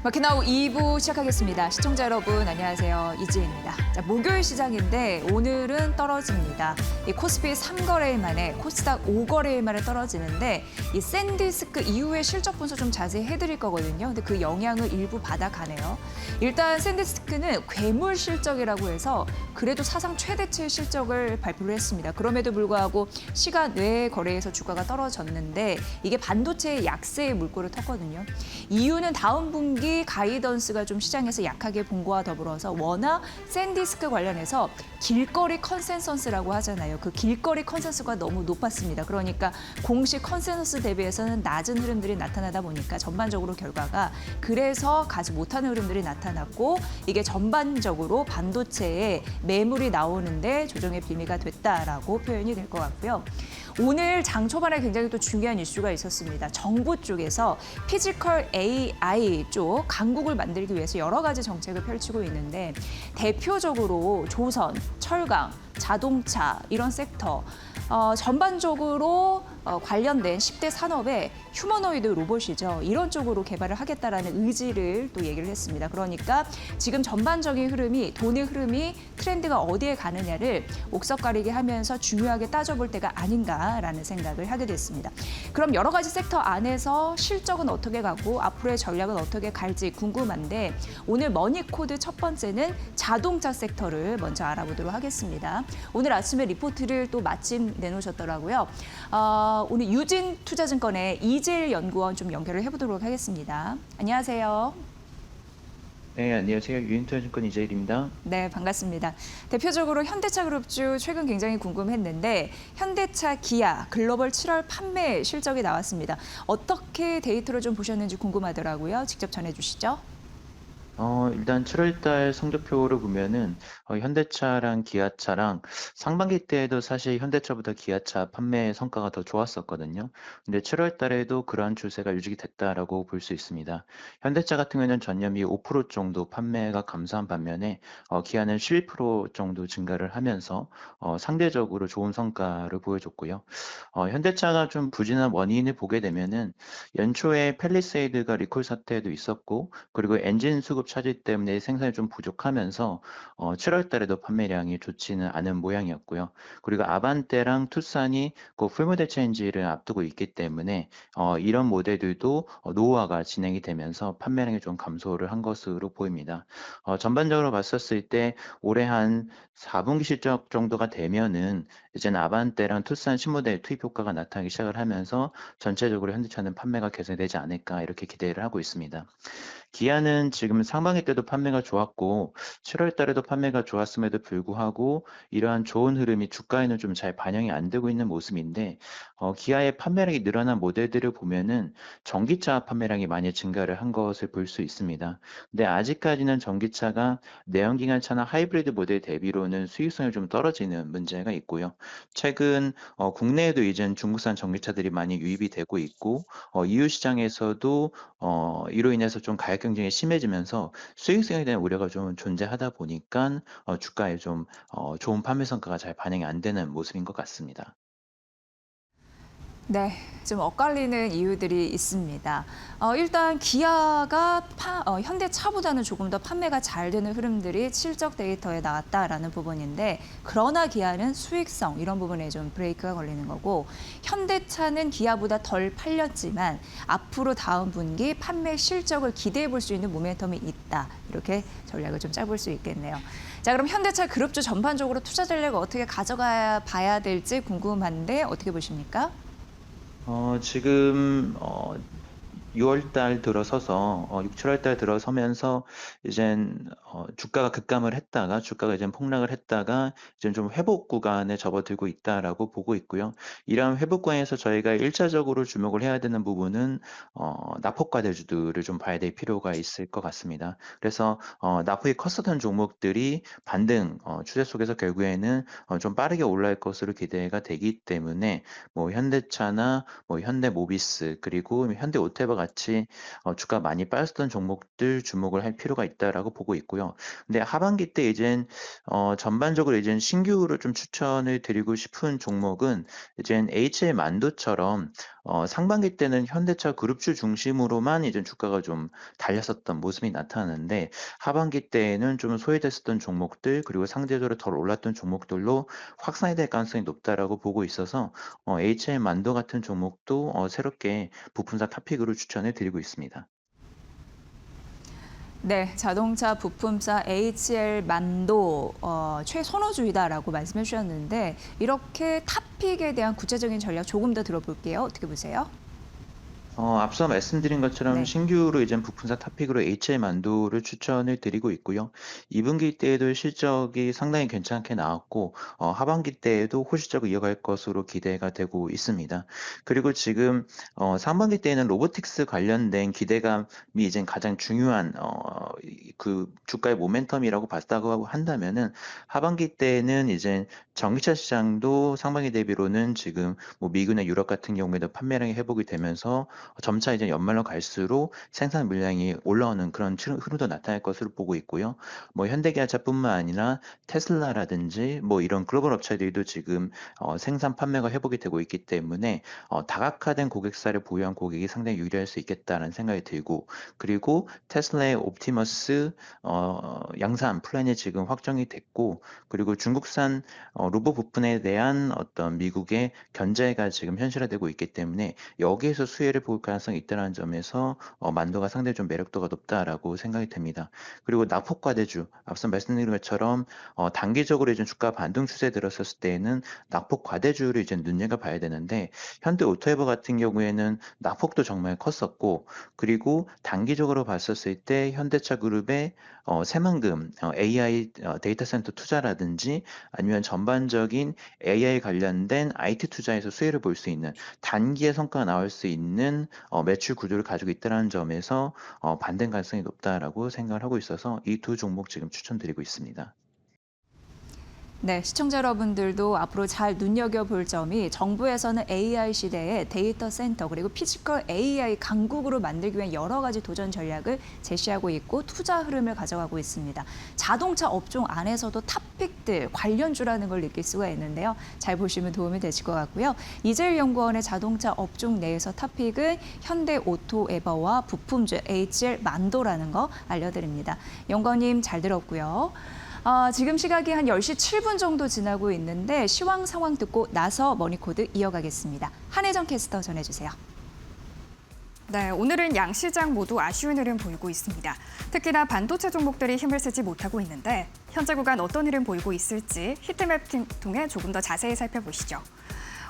마키나우 2부 시작하겠습니다. 시청자 여러분 안녕하세요. 이지혜입니다. 자, 목요일 시장인데 오늘은 떨어집니다. 이 코스피 3거래일 만에 코스닥 5거래일 만에 떨어지는데 이 샌디스크 이후에 실적 분석 좀 자세히 해드릴 거거든요. 근데 그 영향을 일부 받아가네요. 일단 샌디스크는 괴물 실적이라고 해서 그래도 사상 최대치의 실적을 발표를 했습니다. 그럼에도 불구하고 시간 외의 거래에서 주가가 떨어졌는데 이게 반도체의 약세의 물꼬를 텄거든요. 이유는 다음 분기 가이던스가 좀 시장에서 약하게 본 거와 더불어서 워낙 샌디스크 관련해서 길거리 컨센서스라고 하잖아요. 그 길거리 컨센서스가 너무 높았습니다. 그러니까 공식 컨센서스 대비해서는 낮은 흐름들이 나타나다 보니까 전반적으로 결과가 그래서 가지 못하는 흐름들이 나타났고 이게 전반적으로 반도체에 매물이 나오는데 조정의 빌미가 됐다라고 표현이 될 것 같고요. 오늘 장 초반에 굉장히 또 중요한 이슈가 있었습니다. 정부 쪽에서 피지컬 AI 쪽 강국을 만들기 위해서 여러 가지 정책을 펼치고 있는데 대표적으로 조선, 철강, 자동차 이런 섹터 전반적으로 관련된 10대 산업에 휴머노이드 로봇이죠. 이런 쪽으로 개발을 하겠다라는 의지를 또 얘기를 했습니다. 그러니까 지금 전반적인 흐름이 돈의 흐름이 트렌드가 어디에 가느냐를 옥석가리게 하면서 중요하게 따져볼 때가 아닌가라는 생각을 하게 됐습니다. 그럼 여러 가지 섹터 안에서 실적은 어떻게 가고 앞으로의 전략은 어떻게 갈지 궁금한데 오늘 머니코드 첫 번째는 자동차 섹터를 먼저 알아보도록 하겠습니다. 오늘 아침에 리포트를 또 마침 내놓으셨더라고요. 오늘 유진투자증권의 이재일 연구원 좀 연결을 해보도록 하겠습니다. 안녕하세요. 네, 안녕하세요. 유인투자증권 이재일입니다. 네, 반갑습니다. 대표적으로 현대차 그룹주 최근 굉장히 궁금했는데 현대차, 기아, 글로벌 7월 판매 실적이 나왔습니다. 어떻게 데이터를 좀 보셨는지 궁금하더라고요. 직접 전해주시죠. 일단 7월 달 성적표를 보면은 현대차랑 기아차랑 상반기 때에도 사실 현대차보다 기아차 판매 성과가 더 좋았었거든요. 근데 7월 달에도 그러한 추세가 유지가 됐다라고 볼 수 있습니다. 현대차 같은 경우에는 전년비 5% 정도 판매가 감소한 반면에 기아는 11% 정도 증가를 하면서 상대적으로 좋은 성과를 보여줬고요. 현대차가 좀 부진한 원인을 보게 되면은 연초에 팰리세이드가 리콜 사태도 있었고 그리고 엔진 수급 차질 때문에 생산이 좀 부족하면서 7월 달에도 판매량이 좋지는 않은 모양이었고요. 그리고 아반떼랑 투싼이 그 풀모델 체인지를 앞두고 있기 때문에 이런 모델들도 노후화가 진행이 되면서 판매량이 좀 감소를 한 것으로 보입니다. 전반적으로 봤었을 때 올해 한 4분기 실적 정도가 되면은 이제는 아반떼랑 투싼 신모델 투입 효과가 나타나기 시작을 하면서 전체적으로 현대차는 판매가 개선되지 않을까 이렇게 기대를 하고 있습니다. 기아는 지금 상반기 때도 판매가 좋았고 7월 달에도 판매가 좋았음에도 불구하고 이러한 좋은 흐름이 주가에는 좀 잘 반영이 안 되고 있는 모습인데 기아의 판매량이 늘어난 모델들을 보면은 전기차 판매량이 많이 증가를 한 것을 볼 수 있습니다. 근데 아직까지는 전기차가 내연기관차나 하이브리드 모델 대비로는 수익성이 좀 떨어지는 문제가 있고요. 최근 국내에도 이젠 중국산 전기차들이 많이 유입이 되고 있고 EU 시장에서도 이로 인해서 좀 가격 경쟁이 심해지면서 수익성에 대한 우려가 좀 존재하다 보니까 주가에 좀 좋은 판매 성과가 잘 반영이 안 되는 모습인 것 같습니다. 네, 좀 엇갈리는 이유들이 있습니다. 일단 기아가 현대차보다는 조금 더 판매가 잘 되는 흐름들이 실적 데이터에 나왔다라는 부분인데 그러나 기아는 수익성 이런 부분에 좀 브레이크가 걸리는 거고 현대차는 기아보다 덜 팔렸지만 앞으로 다음 분기 판매 실적을 기대해 볼 수 있는 모멘텀이 있다. 이렇게 전략을 좀 짜볼 수 있겠네요. 자, 그럼 현대차 그룹주 전반적으로 투자 전략을 어떻게 가져가 봐야 될지 궁금한데 어떻게 보십니까? 지금 6월 달 들어서서 6, 7월 달 들어서면서 이젠 주가가 급감을 했다가 주가가 이제 폭락을 했다가 이제 좀 회복 구간에 접어들고 있다라고 보고 있고요. 이러한 회복 구간에서 저희가 1차적으로 주목을 해야 되는 부분은 낙폭과대주들을 좀 봐야 될 필요가 있을 것 같습니다. 그래서 낙폭이 컸었던 종목들이 반등 추세 속에서 결국에는 좀 빠르게 올라갈 것으로 기대가 되기 때문에 뭐 현대차나 뭐 현대모비스 그리고 현대오토바 같이 주가 많이 빠졌던 종목들 주목을 할 필요가 있다라고 보고 있고요. 근데 하반기 때 이젠 전반적으로 이젠 신규로 좀 추천을 드리고 싶은 종목은 이젠 HL 만도처럼 상반기 때는 현대차 그룹주 중심으로만 이제 주가가 좀 달렸었던 모습이 나타나는데 하반기 때에는 좀 소외됐었던 종목들 그리고 상대적으로 덜 올랐던 종목들로 확산이 될 가능성이 높다라고 보고 있어서 HL 만도 같은 종목도 새롭게 부품사 탑픽으로 추천해 드리고 있습니다. 네, 자동차 부품사 HL 만도 최선호주이다라고 말씀해 주셨는데 이렇게 탑픽에 대한 구체적인 전략 조금 더 들어볼게요. 어떻게 보세요? 앞서 말씀드린 것처럼 네. 신규로 이젠 부품사 탑픽으로 HL 만도를 추천을 드리고 있고요. 2분기 때에도 실적이 상당히 괜찮게 나왔고 하반기 때에도 호실적을 이어갈 것으로 기대가 되고 있습니다. 그리고 지금 상반기 때에는 로보틱스 관련된 기대감이 이제 가장 중요한 그 주가의 모멘텀이라고 봤다고 한다면은 하반기 때에는 이제 전기차 시장도 상반기 대비로는 지금 뭐 미국이나 유럽 같은 경우에도 판매량이 회복이 되면서 점차 이제 연말로 갈수록 생산 물량이 올라오는 그런 흐름도 나타날 것으로 보고 있고요. 뭐 현대기아차뿐만 아니라 테슬라라든지 뭐 이런 글로벌 업체들도 지금 생산 판매가 회복이 되고 있기 때문에 다각화된 고객사를 보유한 고객이 상당히 유리할 수 있겠다는 생각이 들고 그리고 테슬라의 옵티머스 양산 플랜이 지금 확정이 됐고 그리고 중국산 로봇 부품에 대한 어떤 미국의 견제가 지금 현실화되고 있기 때문에 여기에서 수혜를 볼 가능성이 있다는 점에서 만도가 상당히 좀 매력도가 높다라고 생각이 됩니다. 그리고 낙폭과대주 앞서 말씀드린 것처럼 단기적으로 이제 주가 반등 추세 들었었을 때에는 낙폭과대주를 이제 눈여겨봐야 되는데 현대 오토에버 같은 경우에는 낙폭도 정말 컸었고 그리고 단기적으로 봤었을 때 현대차 그룹의 새만금 AI 데이터 센터 투자라든지 아니면 전반적인 AI 관련된 IT 투자에서 수혜를 볼 수 있는 단기의 성과가 나올 수 있는 매출 구조를 가지고 있다는 점에서 반등 가능성이 높다라고 생각을 하고 있어서 이 두 종목 지금 추천드리고 있습니다. 네, 시청자 여러분들도 앞으로 잘 눈여겨볼 점이 정부에서는 AI 시대에 데이터 센터 그리고 피지컬 AI 강국으로 만들기 위한 여러 가지 도전 전략을 제시하고 있고 투자 흐름을 가져가고 있습니다. 자동차 업종 안에서도 탑픽들 관련주라는 걸 느낄 수가 있는데요. 잘 보시면 도움이 되실 것 같고요. 이재일 연구원의 자동차 업종 내에서 탑픽은 현대 오토에버와 부품주 HL 만도라는 거 알려드립니다. 연구원님 잘 들었고요. 지금 시각이 한 10시 7분 정도 지나고 있는데 시황 상황 듣고 나서 머니코드 이어가겠습니다. 한혜정 캐스터 전해주세요. 네, 오늘은 양시장 모두 아쉬운 흐름 보이고 있습니다. 특히나 반도체 종목들이 힘을 쓰지 못하고 있는데 현재 구간 어떤 흐름 보이고 있을지 히트맵 통해 조금 더 자세히 살펴보시죠.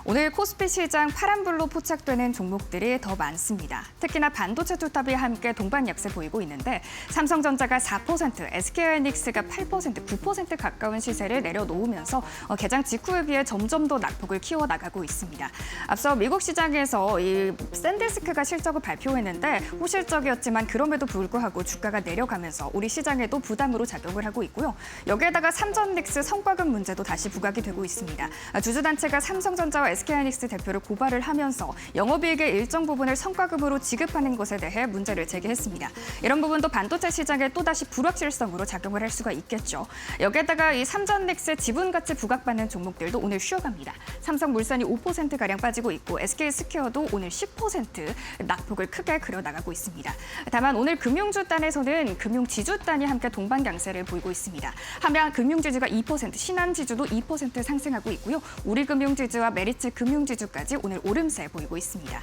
오늘 코스피 시장 파란불로 포착되는 종목들이 더 많습니다. 특히나 반도체 투탑이 함께 동반 약세 보이고 있는데 삼성전자가 4%, SK하이닉스가 8%, 9% 가까운 시세를 내려놓으면서 개장 직후에 비해 점점 더 낙폭을 키워나가고 있습니다. 앞서 미국 시장에서 이 샌디스크가 실적을 발표했는데 호실적이었지만 그럼에도 불구하고 주가가 내려가면서 우리 시장에도 부담으로 작용을 하고 있고요. 여기에다가 삼전닉스 성과금 문제도 다시 부각이 되고 있습니다. 주주단체가 삼성전자와 SK하이닉스 대표를 고발을 하면서 영업이익의 일정 부분을 성과금으로 지급하는 것에 대해 문제를 제기했습니다. 이런 부분도 반도체 시장에 또다시 불확실성으로 작용을 할 수가 있겠죠. 여기에다가 이 삼전닉스 지분가치 부각받는 종목들도 오늘 쉬어갑니다. 삼성물산이 5%가량 빠지고 있고 SK스퀘어도 오늘 10% 낙폭을 크게 그려나가고 있습니다. 다만 오늘 금융주단에서는 금융지주단이 함께 동반 강세를 보이고 있습니다. 하면 금융지주가 2%, 신한지주도 2% 상승하고 있고요. 우리금융지주와 메리츠 금융지주까지 오늘 오름세 보이고 있습니다.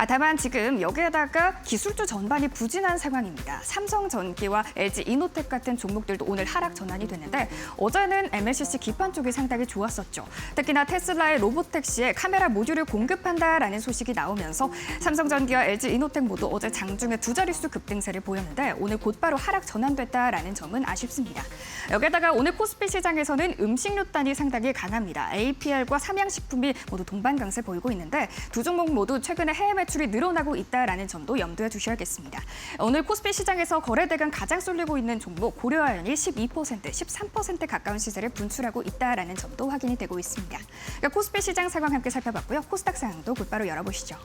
다만 지금 여기에다가 기술주 전반이 부진한 상황입니다. 삼성전기와 LG이노텍 같은 종목들도 오늘 하락 전환이 됐는데 어제는 MLCC 기판 쪽이 상당히 좋았었죠. 특히나 테슬라의 로보택시에 카메라 모듈을 공급한다라는 소식이 나오면서 삼성전기와 LG이노텍 모두 어제 장중에 두 자릿수 급등세를 보였는데 오늘 곧바로 하락 전환됐다라는 점은 아쉽습니다. 여기에다가 오늘 코스피 시장에서는 음식료단이 상당히 강합니다. APL과 삼양식품이 모두 동반 강세 보이고 있는데 두 종목 모두 최근에 해외 매출이 늘어나고 있다라는 점도 염두에 두셔야겠습니다. 오늘 코스피 시장에서 거래대금 가장 쏠리고 있는 종목 고려아연이 12%, 13% 가까운 시세를 분출하고 있다라는 점도 확인이 되고 있습니다. 그러니까 코스피 시장 상황 함께 살펴봤고요. 코스닥 상황도 곧바로 열어보시죠.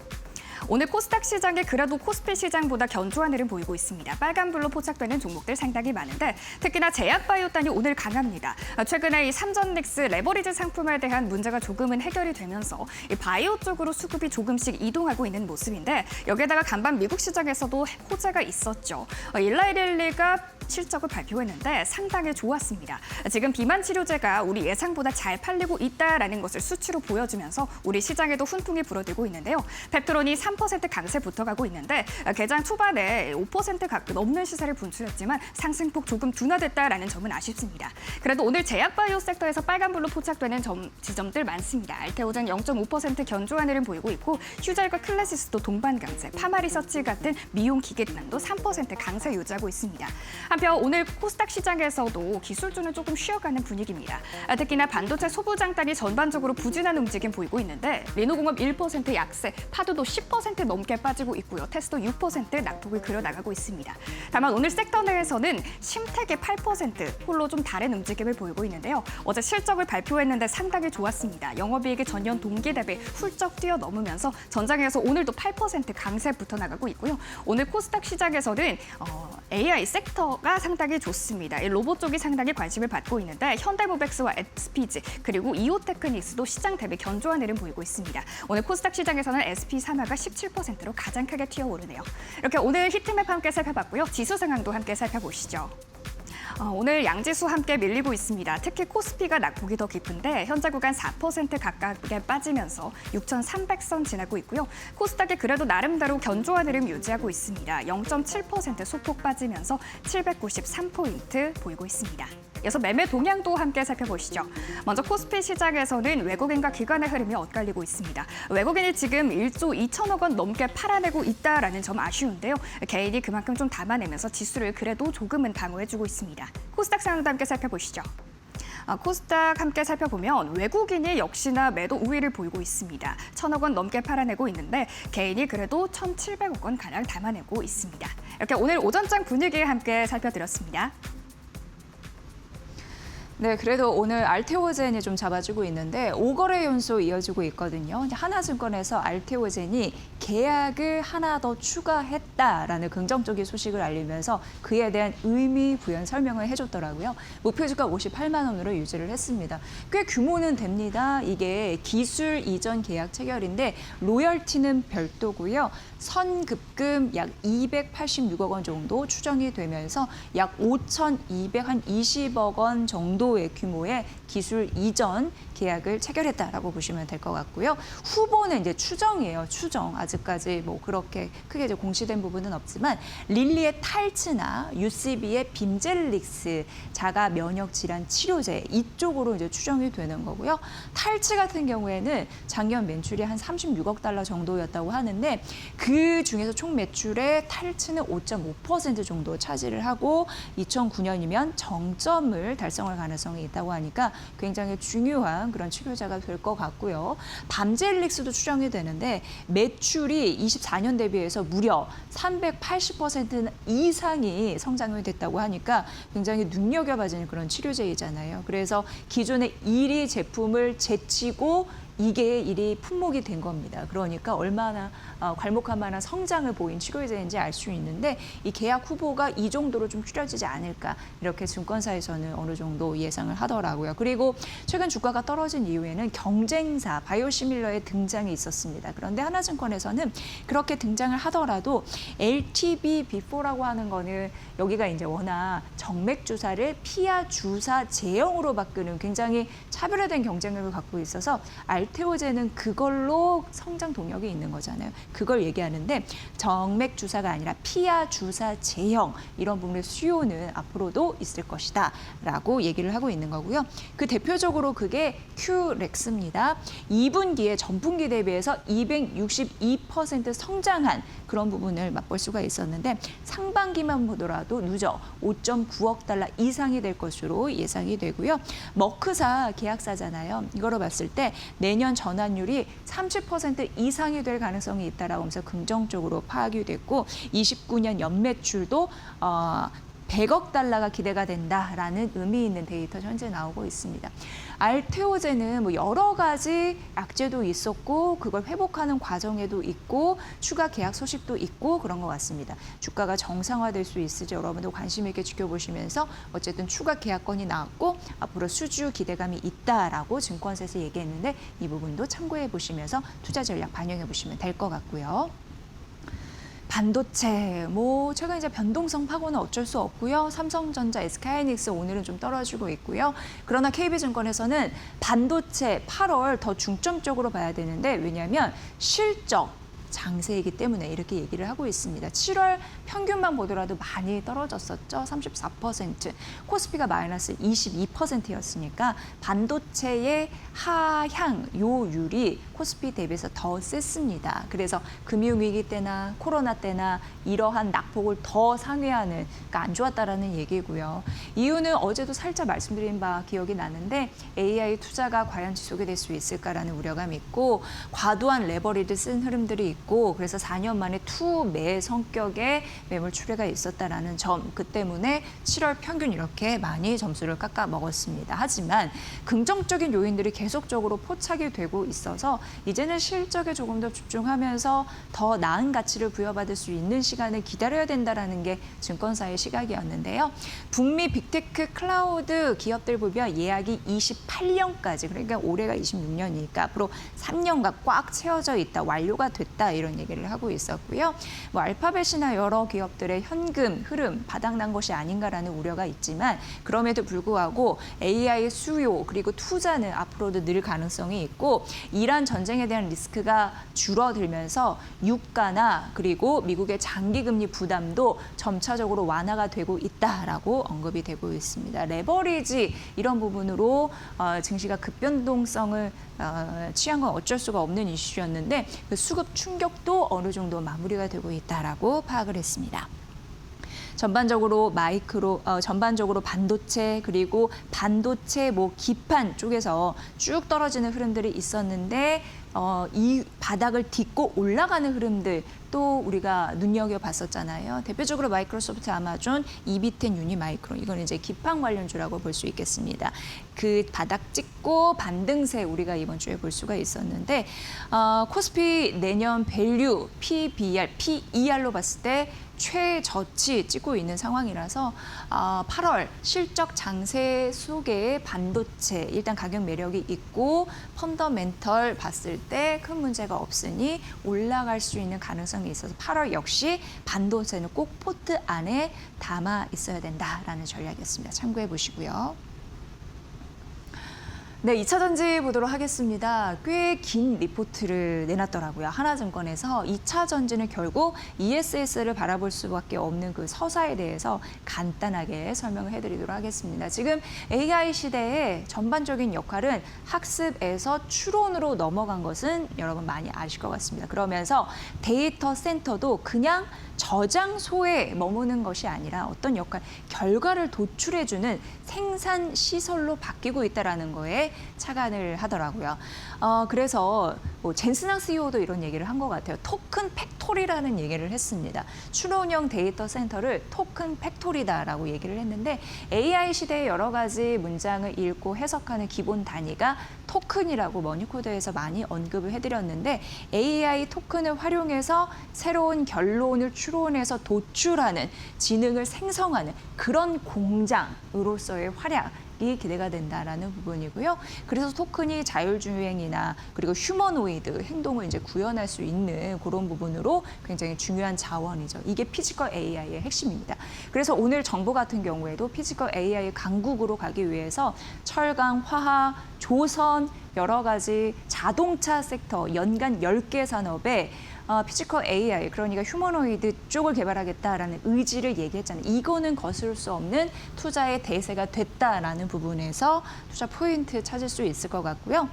오늘 코스닥 시장이 그래도 코스피 시장보다 견조한 흐름 보이고 있습니다. 빨간불로 포착되는 종목들 상당히 많은데 특히나 제약바이오단이 오늘 강합니다. 최근에 이 삼전닉스 레버리지 상품에 대한 문제가 조금은 해결이 되면서 이 바이오 쪽으로 수급이 조금씩 이동하고 있는 모습인데 여기에다가 간밤 미국 시장에서도 호재가 있었죠. 일라이릴리가 실적을 발표했는데 상당히 좋았습니다. 지금 비만 치료제가 우리 예상보다 잘 팔리고 있다라는 것을 수치로 보여주면서 우리 시장에도 훈풍이 불어들고 있는데요. 펩트론이 3% 강세 붙어가고 있는데 개장 초반에 5% 가까이 넘는 시세를 분출했지만 상승폭 조금 둔화됐다라는 점은 아쉽습니다. 그래도 오늘 제약바이오 섹터에서 빨간불로 포착되는 지점들 많습니다. 알테오젠 0.5% 견조한 흐름 보이고 있고 휴젤과 클래시스도 동반 강세, 파마리서치 같은 미용 기계만도 3% 강세 유지하고 있습니다. 한편 오늘 코스닥 시장에서도 기술주는 조금 쉬어가는 분위기입니다. 특히나 반도체 소부장단이 전반적으로 부진한 움직임 보이고 있는데 리노공업 1% 약세, 파도도 10% 넘게 빠지고 있고요. 테스도 6% 낙폭을 그려나가고 있습니다. 다만 오늘 섹터 내에서는 심택의 8% 홀로 좀 다른 움직임을 보이고 있는데요. 어제 실적을 발표했는데 상당히 좋았습니다. 영업이익이 전년 동기 대비 훌쩍 뛰어넘으면서 전장에서 오늘도 8% 강세 붙어나가고 있고요. 오늘 코스닥 시장에서는 AI 섹터가 상당히 좋습니다. 이 로봇 쪽이 상당히 관심을 받고 있는데 현대모백스와 SPG 그리고 이오테크닉스도 시장 대비 견조한 흐름 보이고 있습니다. 오늘 코스닥 시장에서는 SP 산하가 17%로 가장 크게 튀어오르네요. 이렇게 오늘 히트맵 함께 살펴봤고요. 지수 상황도 함께 살펴보시죠. 오늘 양지수 함께 밀리고 있습니다. 특히 코스피가 낙폭이 더 깊은데 현재 구간 4% 가깝게 빠지면서 6,300선 지나고 있고요. 코스닥이 그래도 나름대로 견조한 흐름 유지하고 있습니다. 0.7% 소폭 빠지면서 793포인트 보이고 있습니다. 이어서 매매 동향도 함께 살펴보시죠. 먼저 코스피 시장에서는 외국인과 기관의 흐름이 엇갈리고 있습니다. 외국인이 지금 1조 2천억 원 넘게 팔아내고 있다라는 점 아쉬운데요. 개인이 그만큼 좀 담아내면서 지수를 그래도 조금은 방어해주고 있습니다. 코스닥 상황도 함께 살펴보시죠. 코스닥 함께 살펴보면 외국인이 역시나 매도 우위를 보이고 있습니다. 1,000억 원 넘게 팔아내고 있는데 개인이 그래도 1,700억 원 가량 담아내고 있습니다. 이렇게 오늘 오전장 분위기 함께 살펴드렸습니다. 네, 그래도 오늘 알테오젠이 좀 잡아주고 있는데 5거래 연속 이어지고 있거든요. 하나증권에서 알테오젠이 계약을 하나 더 추가했다라는 긍정적인 소식을 알리면서 그에 대한 의미 부연 설명을 해줬더라고요. 목표 주가 58만 원으로 유지를 했습니다. 꽤 규모는 됩니다. 이게 기술 이전 계약 체결인데 로열티는 별도고요. 선급금 약 286억 원 정도 추정이 되면서 약 5,220억 원 정도의 규모의 기술 이전 계약을 체결했다라고 보시면 될 것 같고요. 후보는 이제 추정이에요. 추정. 아직까지 뭐 그렇게 크게 이제 공시된 부분은 없지만 릴리의 탈츠나 UCB의 빔젤릭스 자가 면역 질환 치료제 이쪽으로 이제 추정이 되는 거고요. 탈츠 같은 경우에는 작년 매출이 한 36억 달러 정도였다고 하는데 그 중에서 총 매출의 탈츠는 5.5% 정도 차지를 하고 2009년이면 정점을 달성할 가능성이 있다고 하니까 굉장히 중요한 그런 치료제가 될 것 같고요. 밤젤릭스도 추정이 되는데 매출이 24년 대비해서 무려 380% 이상이 성장이 됐다고 하니까 굉장히 눈여겨봐지는 그런 치료제이잖아요. 그래서 기존의 1위 제품을 제치고 이게 일이 품목이 된 겁니다. 그러니까 얼마나 괄목할 만한 성장을 보인 치료제인지 알 수 있는데 이 계약 후보가 이 정도로 좀 줄여지지 않을까 이렇게 증권사에서는 어느 정도 예상을 하더라고요. 그리고 최근 주가가 떨어진 이후에는 경쟁사 바이오시밀러의 등장이 있었습니다. 그런데 하나증권에서는 그렇게 등장을 하더라도 LTB-B4라고 하는 거는 여기가 이제 워낙 정맥 주사를 피하 주사 제형으로 바꾸는 굉장히 차별화된 경쟁력을 갖고 있어서 알테오젠은 그걸로 성장 동력이 있는 거잖아요. 그걸 얘기하는데 정맥 주사가 아니라 피하 주사 제형 이런 부분의 수요는 앞으로도 있을 것이다 라고 얘기를 하고 있는 거고요. 그 대표적으로 그게 큐렉스입니다. 2분기에 전분기 대비해서 262% 성장한 그런 부분을 맛볼 수가 있었는데 상반기만 보더라도 누적 5.9억 달러 이상이 될 것으로 예상이 되고요. 머크사 계약사잖아요. 이거로 봤을 때 내년 전환율이 30% 이상이 될 가능성이 있다라고 하면서 긍정적으로 파악이 됐고 29년 연매출도 100억 달러가 기대가 된다라는 의미 있는 데이터 현재 나오고 있습니다. 알테오제는 뭐 여러 가지 악재도 있었고 그걸 회복하는 과정에도 있고 추가 계약 소식도 있고 그런 것 같습니다. 주가가 정상화될 수 있을지 여러분도 관심 있게 지켜보시면서 어쨌든 추가 계약건이 나왔고 앞으로 수주 기대감이 있다라고 증권사에서 얘기했는데 이 부분도 참고해 보시면서 투자 전략 반영해 보시면 될 것 같고요. 반도체, 뭐 최근 이제 변동성 파고는 어쩔 수 없고요. 삼성전자, SK하이닉스 오늘은 좀 떨어지고 있고요. 그러나 KB증권에서는 반도체 8월 더 중점적으로 봐야 되는데 왜냐하면 실적 장세이기 때문에 이렇게 얘기를 하고 있습니다. 7월 평균만 보더라도 많이 떨어졌었죠. 34%. 코스피가 마이너스 22%였으니까 반도체의 하향 요율이 코스피 대비해서 더 셌습니다. 그래서 금융위기 때나 코로나 때나 이러한 낙폭을 더 상회하는, 그러니까 안 좋았다라는 얘기고요. 이유는 어제도 살짝 말씀드린 바 기억이 나는데 AI 투자가 과연 지속이 될 수 있을까라는 우려감이 있고 과도한 레버리를 쓴 흐름들이 있고 그래서 4년 만에 투매 성격의 매물 출회가 있었다라는 점, 그 때문에 7월 평균 이렇게 많이 점수를 깎아 먹었습니다. 하지만 긍정적인 요인들이 계속적으로 포착이 되고 있어서 이제는 실적에 조금 더 집중하면서 더 나은 가치를 부여받을 수 있는 시간을 기다려야 된다라는 게 증권사의 시각이었는데요. 북미 빅테크 클라우드 기업들 보면 예약이 28년까지, 그러니까 올해가 26년이니까 앞으로 3년간 꽉 채워져 있다, 완료가 됐다 이런 얘기를 하고 있었고요. 뭐 알파벳이나 여러 기업들의 현금 흐름 바닥난 것이 아닌가라는 우려가 있지만 그럼에도 불구하고 AI 수요 그리고 투자는 앞으로도 늘 가능성이 있고 이란 전쟁에 대한 리스크가 줄어들면서 유가나 그리고 미국의 장기 금리 부담도 점차적으로 완화가 되고 있다라고 언급이 되고 있습니다. 레버리지 이런 부분으로 증시가 급변동성을 취한 건 어쩔 수가 없는 이슈였는데 그 수급 충격도 어느 정도 마무리가 되고 있다라고 파악을 했습니다. 전반적으로 전반적으로 반도체 그리고 반도체 뭐 기판 쪽에서 쭉 떨어지는 흐름들이 있었는데 이 바닥을 딛고 올라가는 흐름들 또 우리가 눈여겨봤었잖아요. 대표적으로 마이크로소프트, 아마존, 이비텐, 유니마이크론 이건 이제 기판 관련주라고 볼 수 있겠습니다. 그 바닥 찍고 반등세 우리가 이번 주에 볼 수가 있었는데 코스피 내년 밸류, PBR, PER로 봤을 때 최저치 찍고 있는 상황이라서 8월 실적 장세 속에 반도체 일단 가격 매력이 있고 펀더멘털 봤을 때 큰 문제가 없으니 올라갈 수 있는 가능성이 있어서 8월 역시 반도체는 꼭 포트 안에 담아 있어야 된다라는 전략이었습니다. 참고해 보시고요. 네, 2차 전지 보도록 하겠습니다. 꽤 긴 리포트를 내놨더라고요. 하나증권에서 2차 전지는 결국 ESS를 바라볼 수밖에 없는 그 서사에 대해서 간단하게 설명을 해드리도록 하겠습니다. 지금 AI 시대의 전반적인 역할은 학습에서 추론으로 넘어간 것은 여러분 많이 아실 것 같습니다. 그러면서 데이터 센터도 그냥 저장소에 머무는 것이 아니라 어떤 역할, 결과를 도출해주는 생산 시설로 바뀌고 있다는 거에 착안을 하더라고요. 그래서 뭐 젠슨항 CEO도 이런 얘기를 한 것 같아요. 토큰 팩토리라는 얘기를 했습니다. 추론형 데이터 센터를 토큰 팩토리다라고 얘기를 했는데 AI 시대의 여러 가지 문장을 읽고 해석하는 기본 단위가 토큰이라고 머니코드에서 많이 언급을 해드렸는데 AI 토큰을 활용해서 새로운 결론을 추론해서 도출하는, 지능을 생성하는 그런 공장으로서의 활약이 기대가 된다라는 부분이고요. 그래서 토큰이 자율주행이나 그리고 휴머노이드 행동을 이제 구현할 수 있는 그런 부분으로 굉장히 중요한 자원이죠. 이게 피지컬 AI의 핵심입니다. 그래서 오늘 정부 같은 경우에도 피지컬 AI 강국으로 가기 위해서 철강, 화학, 조선 여러 가지 자동차 섹터 연간 10개 산업에 피지컬 AI, 그러니까 휴머노이드 쪽을 개발하겠다라는 의지를 얘기했잖아요. 이거는 거스를 수 없는 투자의 대세가 됐다라는 부분에서 투자 포인트 찾을 수 있을 것 같고요.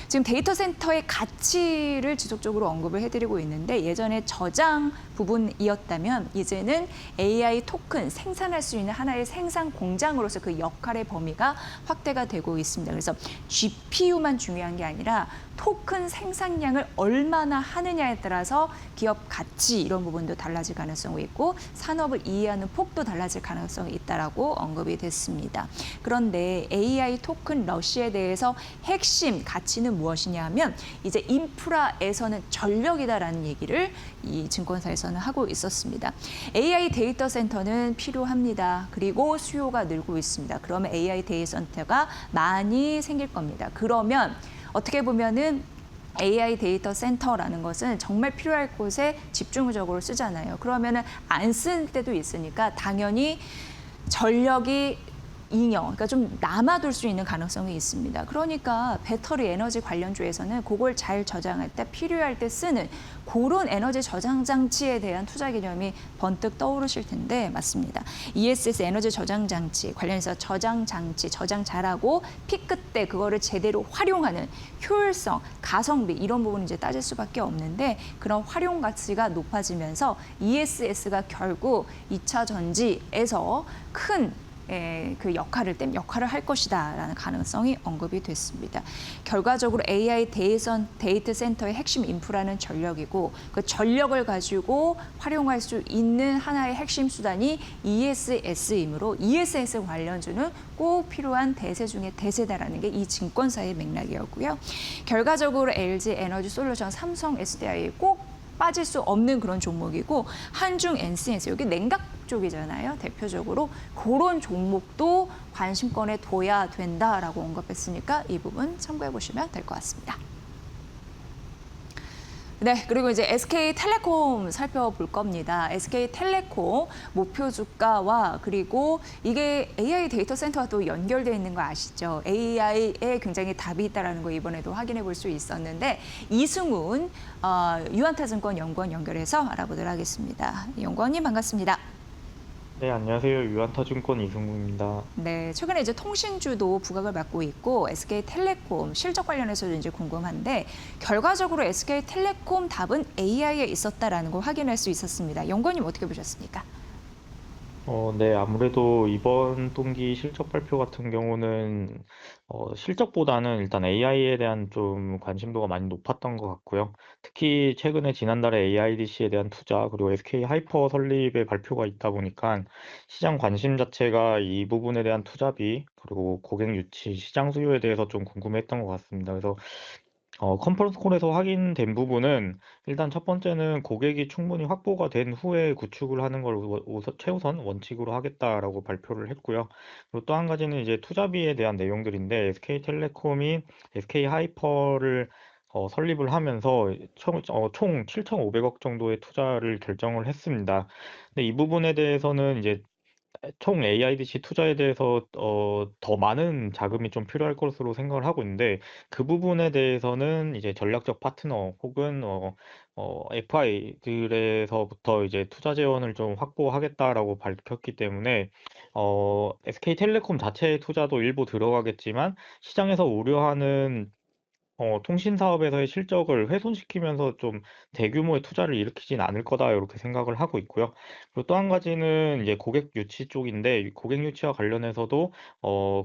지금 데이터 센터의 가치를 지속적으로 언급을 해드리고 있는데 예전에 저장 부분이었다면 이제는 AI 토큰 생산할 수 있는 하나의 생산 공장으로서 그 역할의 범위가 확대가 되고 있습니다. 그래서 GPU만 중요한 게 아니라 토큰 생산량을 얼마나 하느냐에 따라서 기업 가치 이런 부분도 달라질 가능성이 있고 산업을 이해하는 폭도 달라질 가능성이 있다라고 언급이 됐습니다. 그런데 AI 토큰 러시에 대해서 핵심 가치는 무엇이냐 하면 이제 인프라에서는 전력이다라는 얘기를 이 증권사에서는 하고 있었습니다. AI 데이터 센터는 필요합니다. 그리고 수요가 늘고 있습니다. 그러면 AI 데이터 센터가 많이 생길 겁니다. 그러면 어떻게 보면은 AI 데이터 센터라는 것은 정말 필요할 곳에 집중적으로 쓰잖아요. 그러면은 안 쓸 때도 있으니까 당연히 전력이 잉여, 그러니까 좀 남아돌 수 있는 가능성이 있습니다. 그러니까 배터리 에너지 관련주에서는 그걸 잘 저장할 때 필요할 때 쓰는 그런 에너지 저장 장치에 대한 투자 개념이 번뜩 떠오르실 텐데 맞습니다. ESS 에너지 저장 장치 관련해서 저장 장치, 저장 잘하고 피크 때 그거를 제대로 활용하는 효율성, 가성비 이런 부분을 이제 따질 수밖에 없는데 그런 활용 가치가 높아지면서 ESS가 결국 2차 전지에서 큰 그 역할을 할 것이다라는 가능성이 언급이 됐습니다. 결과적으로 AI 데이터 센터의 핵심 인프라는 전력이고 그 전력을 가지고 활용할 수 있는 하나의 핵심 수단이 ESS이므로 ESS 관련주는 꼭 필요한 대세 중에 대세다라는 게 이 증권사의 맥락이었고요. 결과적으로 LG 에너지 솔루션, 삼성 SDI 꼭 빠질 수 없는 그런 종목이고 한중 NCNS 여기 냉각 쪽이잖아요. 대표적으로 그런 종목도 관심권에 둬야 된다라고 언급했으니까 이 부분 참고해 보시면 될 것 같습니다. 네, 그리고 이제 SK텔레콤 살펴볼 겁니다. SK텔레콤 목표 주가와 그리고 이게 AI 데이터 센터와 또 연결되어 있는 거 아시죠? AI에 굉장히 답이 있다는 거 이번에도 확인해 볼 수 있었는데 이승훈 유한타증권 연구원 연결해서 알아보도록 하겠습니다. 연구원님 반갑습니다. 네, 안녕하세요. 유한타증권 이승국입니다. 네, 최근에 이제 통신주도 부각을 받고 있고 SK텔레콤 실적 관련해서도 이제 궁금한데 결과적으로 SK텔레콤 답은 AI에 있었다라는 걸 확인할 수 있었습니다. 연구원님 어떻게 보셨습니까? 네, 아무래도 이번 분기 실적 발표 같은 경우는 실적보다는 일단 AI에 대한 좀 관심도가 많이 높았던 것 같고요. 특히 최근에 지난달에 AIDC에 대한 투자 그리고 SK 하이퍼 설립의 발표가 있다 보니까 시장 관심 자체가 이 부분에 대한 투자비 그리고 고객 유치, 시장 수요에 대해서 좀 궁금했던 것 같습니다. 그래서 컨퍼런스 콜에서 확인된 부분은 일단 첫 번째는 고객이 충분히 확보가 된 후에 구축을 하는 걸 최우선 원칙으로 하겠다라고 발표를 했고요. 그리고 또 한 가지는 이제 투자비에 대한 내용들인데 SK텔레콤이 SK하이퍼를 설립을 하면서 총 7,500억 정도의 투자를 결정을 했습니다. 근데 이 부분에 대해서는 이제 총 AIDC 투자에 대해서 더 많은 자금이 좀 필요할 것으로 생각을 하고 있는데 그 부분에 대해서는 이제 전략적 파트너 혹은 FI들에서부터 이제 투자 재원을 좀 확보하겠다라고 밝혔기 때문에 SK텔레콤 자체의 투자도 일부 들어가겠지만 시장에서 우려하는 통신 사업에서의 실적을 훼손시키면서 좀 대규모의 투자를 일으키진 않을 거다 이렇게 생각을 하고 있고요. 그리고 또 한 가지는 이제 고객 유치 쪽인데 고객 유치와 관련해서도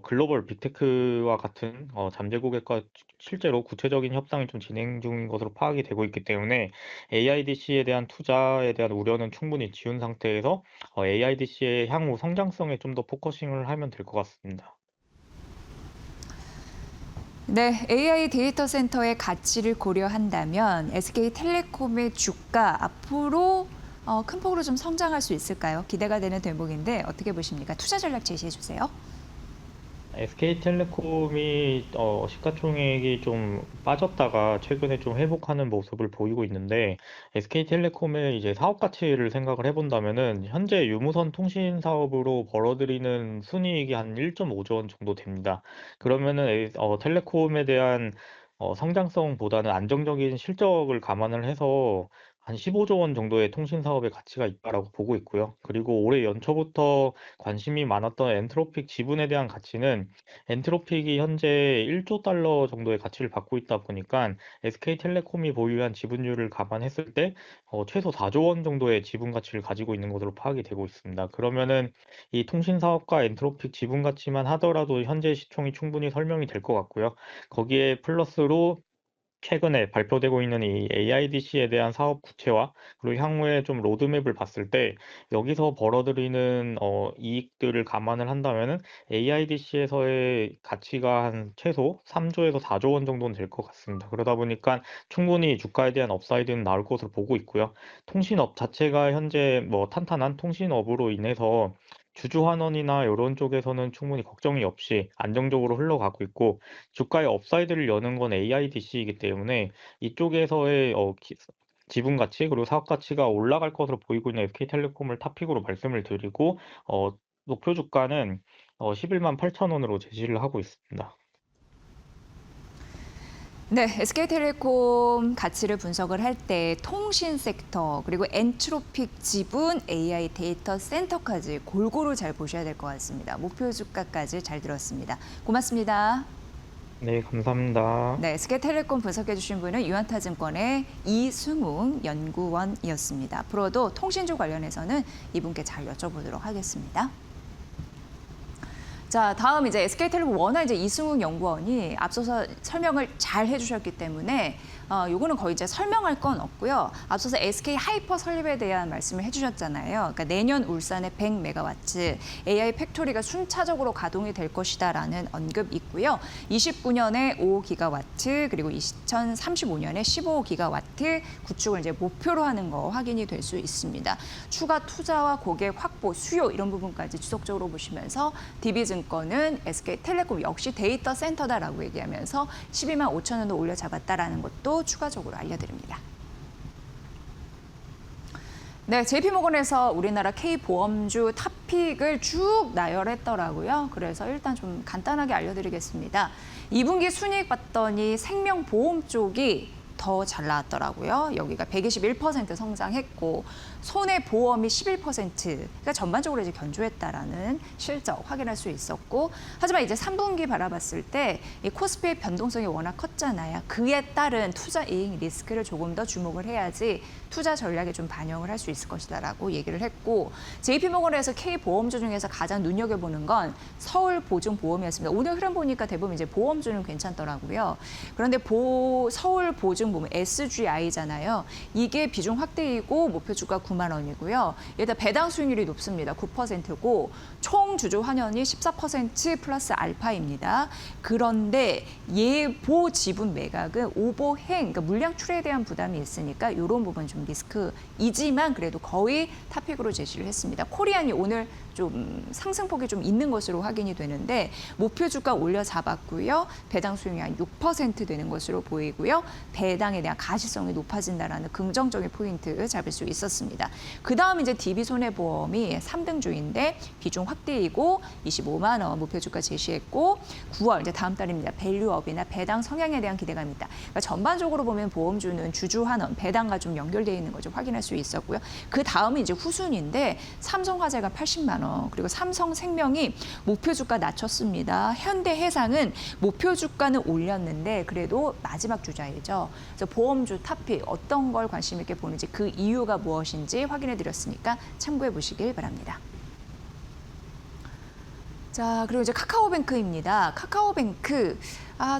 글로벌 빅테크와 같은 잠재 고객과 실제로 구체적인 협상이 좀 진행 중인 것으로 파악이 되고 있기 때문에 AIDC에 대한 투자에 대한 우려는 충분히 지운 상태에서 AIDC의 향후 성장성에 좀 더 포커싱을 하면 될 것 같습니다. 네, AI 데이터 센터의 가치를 고려한다면 SK텔레콤의 주가 앞으로 큰 폭으로 좀 성장할 수 있을까요? 기대가 되는 대목인데 어떻게 보십니까? 투자 전략 제시해 주세요. SK텔레콤이 시가총액이 좀 빠졌다가 최근에 좀 회복하는 모습을 보이고 있는데 SK텔레콤의 이제 사업 가치를 생각을 해본다면은 현재 유무선 통신 사업으로 벌어들이는 순이익이 한 1.5조 원 정도 됩니다. 그러면은 텔레콤에 대한 성장성보다는 안정적인 실적을 감안을 해서 한 15조 원 정도의 통신 사업의 가치가 있다라고 보고 있고요. 그리고 올해 연초부터 관심이 많았던 엔트로픽 지분에 대한 가치는 엔트로픽이 현재 1조 달러 정도의 가치를 받고 있다 보니까 SK텔레콤이 보유한 지분율을 감안했을 때 최소 4조 원 정도의 지분 가치를 가지고 있는 것으로 파악이 되고 있습니다. 그러면은 이 통신 사업과 엔트로픽 지분 가치만 하더라도 현재 시총이 충분히 설명이 될 것 같고요. 거기에 플러스로 최근에 발표되고 있는 이 AIDC에 대한 사업 구체화, 그리고 향후에 좀 로드맵을 봤을 때 여기서 벌어들이는 이익들을 감안을 한다면은 AIDC에서의 가치가 한 최소 3조에서 4조 원 정도는 될 것 같습니다. 그러다 보니까 충분히 주가에 대한 업사이드는 나올 것으로 보고 있고요. 통신업 자체가 현재 뭐 탄탄한 통신업으로 인해서 주주 환원이나 이런 쪽에서는 충분히 걱정이 없이 안정적으로 흘러가고 있고, 주가의 업사이드를 여는 건 AIDC이기 때문에 이쪽에서의 지분 가치 그리고 사업 가치가 올라갈 것으로 보이고 있는 SK텔레콤을 탑픽으로 말씀을 드리고, 목표 주가는 11만 8천 원으로 제시를 하고 있습니다. 네, SK텔레콤 가치를 분석을 할 때 통신 섹터 그리고 엔트로픽 지분, AI 데이터 센터까지 골고루 잘 보셔야 될 것 같습니다. 목표 주가까지 잘 들었습니다. 고맙습니다. 네, 감사합니다. 네, SK텔레콤 분석해 주신 분은 유한타증권의 이승웅 연구원이었습니다. 앞으로도 통신주 관련해서는 이분께 잘 여쭤보도록 하겠습니다. 자, 다음 이제 SK텔레콤 워낙 이제 이승욱 연구원이 앞서서 설명을 잘 해주셨기 때문에 요거는 거의 이제 설명할 건 없고요. 앞서서 SK 하이퍼 설립에 대한 말씀을 해주셨잖아요. 그러니까 내년 울산에 100메가와트 AI 팩토리가 순차적으로 가동이 될 것이다라는 언급 있고요. 29년에 5기가와트 그리고 2035년에 15기가와트 구축을 이제 목표로 하는 거 확인이 될 수 있습니다. 추가 투자와 고객 확보, 수요 이런 부분까지 지속적으로 보시면서 DB증권은 SK텔레콤 역시 데이터 센터다라고 얘기하면서 12만 5천 원도 올려잡았다라는 것도 추가적으로 알려드립니다. 네, JP모건에서 우리나라 K보험주 탑픽을 쭉 나열했더라고요. 그래서 일단 좀 간단하게 알려드리겠습니다. 2분기 순이익 봤더니 생명보험 쪽이 더 잘 나왔더라고요. 여기가 121% 성장했고 손해보험이 11%, 그러니까 전반적으로 이제 견조했다라는 실적 확인할 수 있었고, 하지만 이제 3분기 바라봤을 때 이 코스피의 변동성이 워낙 컸잖아요. 그에 따른 투자 이익 리스크를 조금 더 주목을 해야지 투자 전략에 좀 반영을 할 수 있을 것이다라고 얘기를 했고, JP모건에서 K보험주 중에서 가장 눈여겨보는 건 서울보증보험이었습니다. 오늘 흐름 보니까 대부분 이제 보험주는 괜찮더라고요. 그런데 서울보증보험 SGI잖아요. 이게 비중 확대이고 목표 주가 9만 원이고요. 일단 배당 수익률이 높습니다. 9%고 총 주주 환원이 14% 플러스 알파입니다. 그런데 예보 지분 매각은 오버행, 그러니까 물량 출회에 대한 부담이 있으니까 이런 부분 좀 리스크이지만 그래도 거의 탑픽으로 제시를 했습니다. 코리안이 오늘 좀 상승폭이 좀 있는 것으로 확인이 되는데 목표 주가 올려 잡았고요. 배당 수익이 한 6% 되는 것으로 보이고요. 배당에 대한 가시성이 높아진다라는 긍정적인 포인트 잡을 수 있었습니다. 그다음 이제 DB손해보험이 3등주인데 비중 확대이고 25만 원 목표 주가 제시했고 9월 이제 다음 달입니다. 밸류업이나 배당 성향에 대한 기대감이 있다. 그러니까 전반적으로 보면 보험주는 주주 환원, 배당과 좀 연결되어 있는 걸 좀 확인할 수 있었고요. 그 다음이 이제 후순인데 삼성화재가 80만 원, 그리고 삼성생명이 목표 주가 낮췄습니다. 현대해상은 목표 주가는 올렸는데 그래도 마지막 주자이죠. 그래서 보험주 탑픽 어떤 걸 관심 있게 보는지 그 이유가 무엇인지 확인해 드렸으니까 참고해 보시길 바랍니다. 자, 그리고 이제 카카오뱅크입니다. 카카오뱅크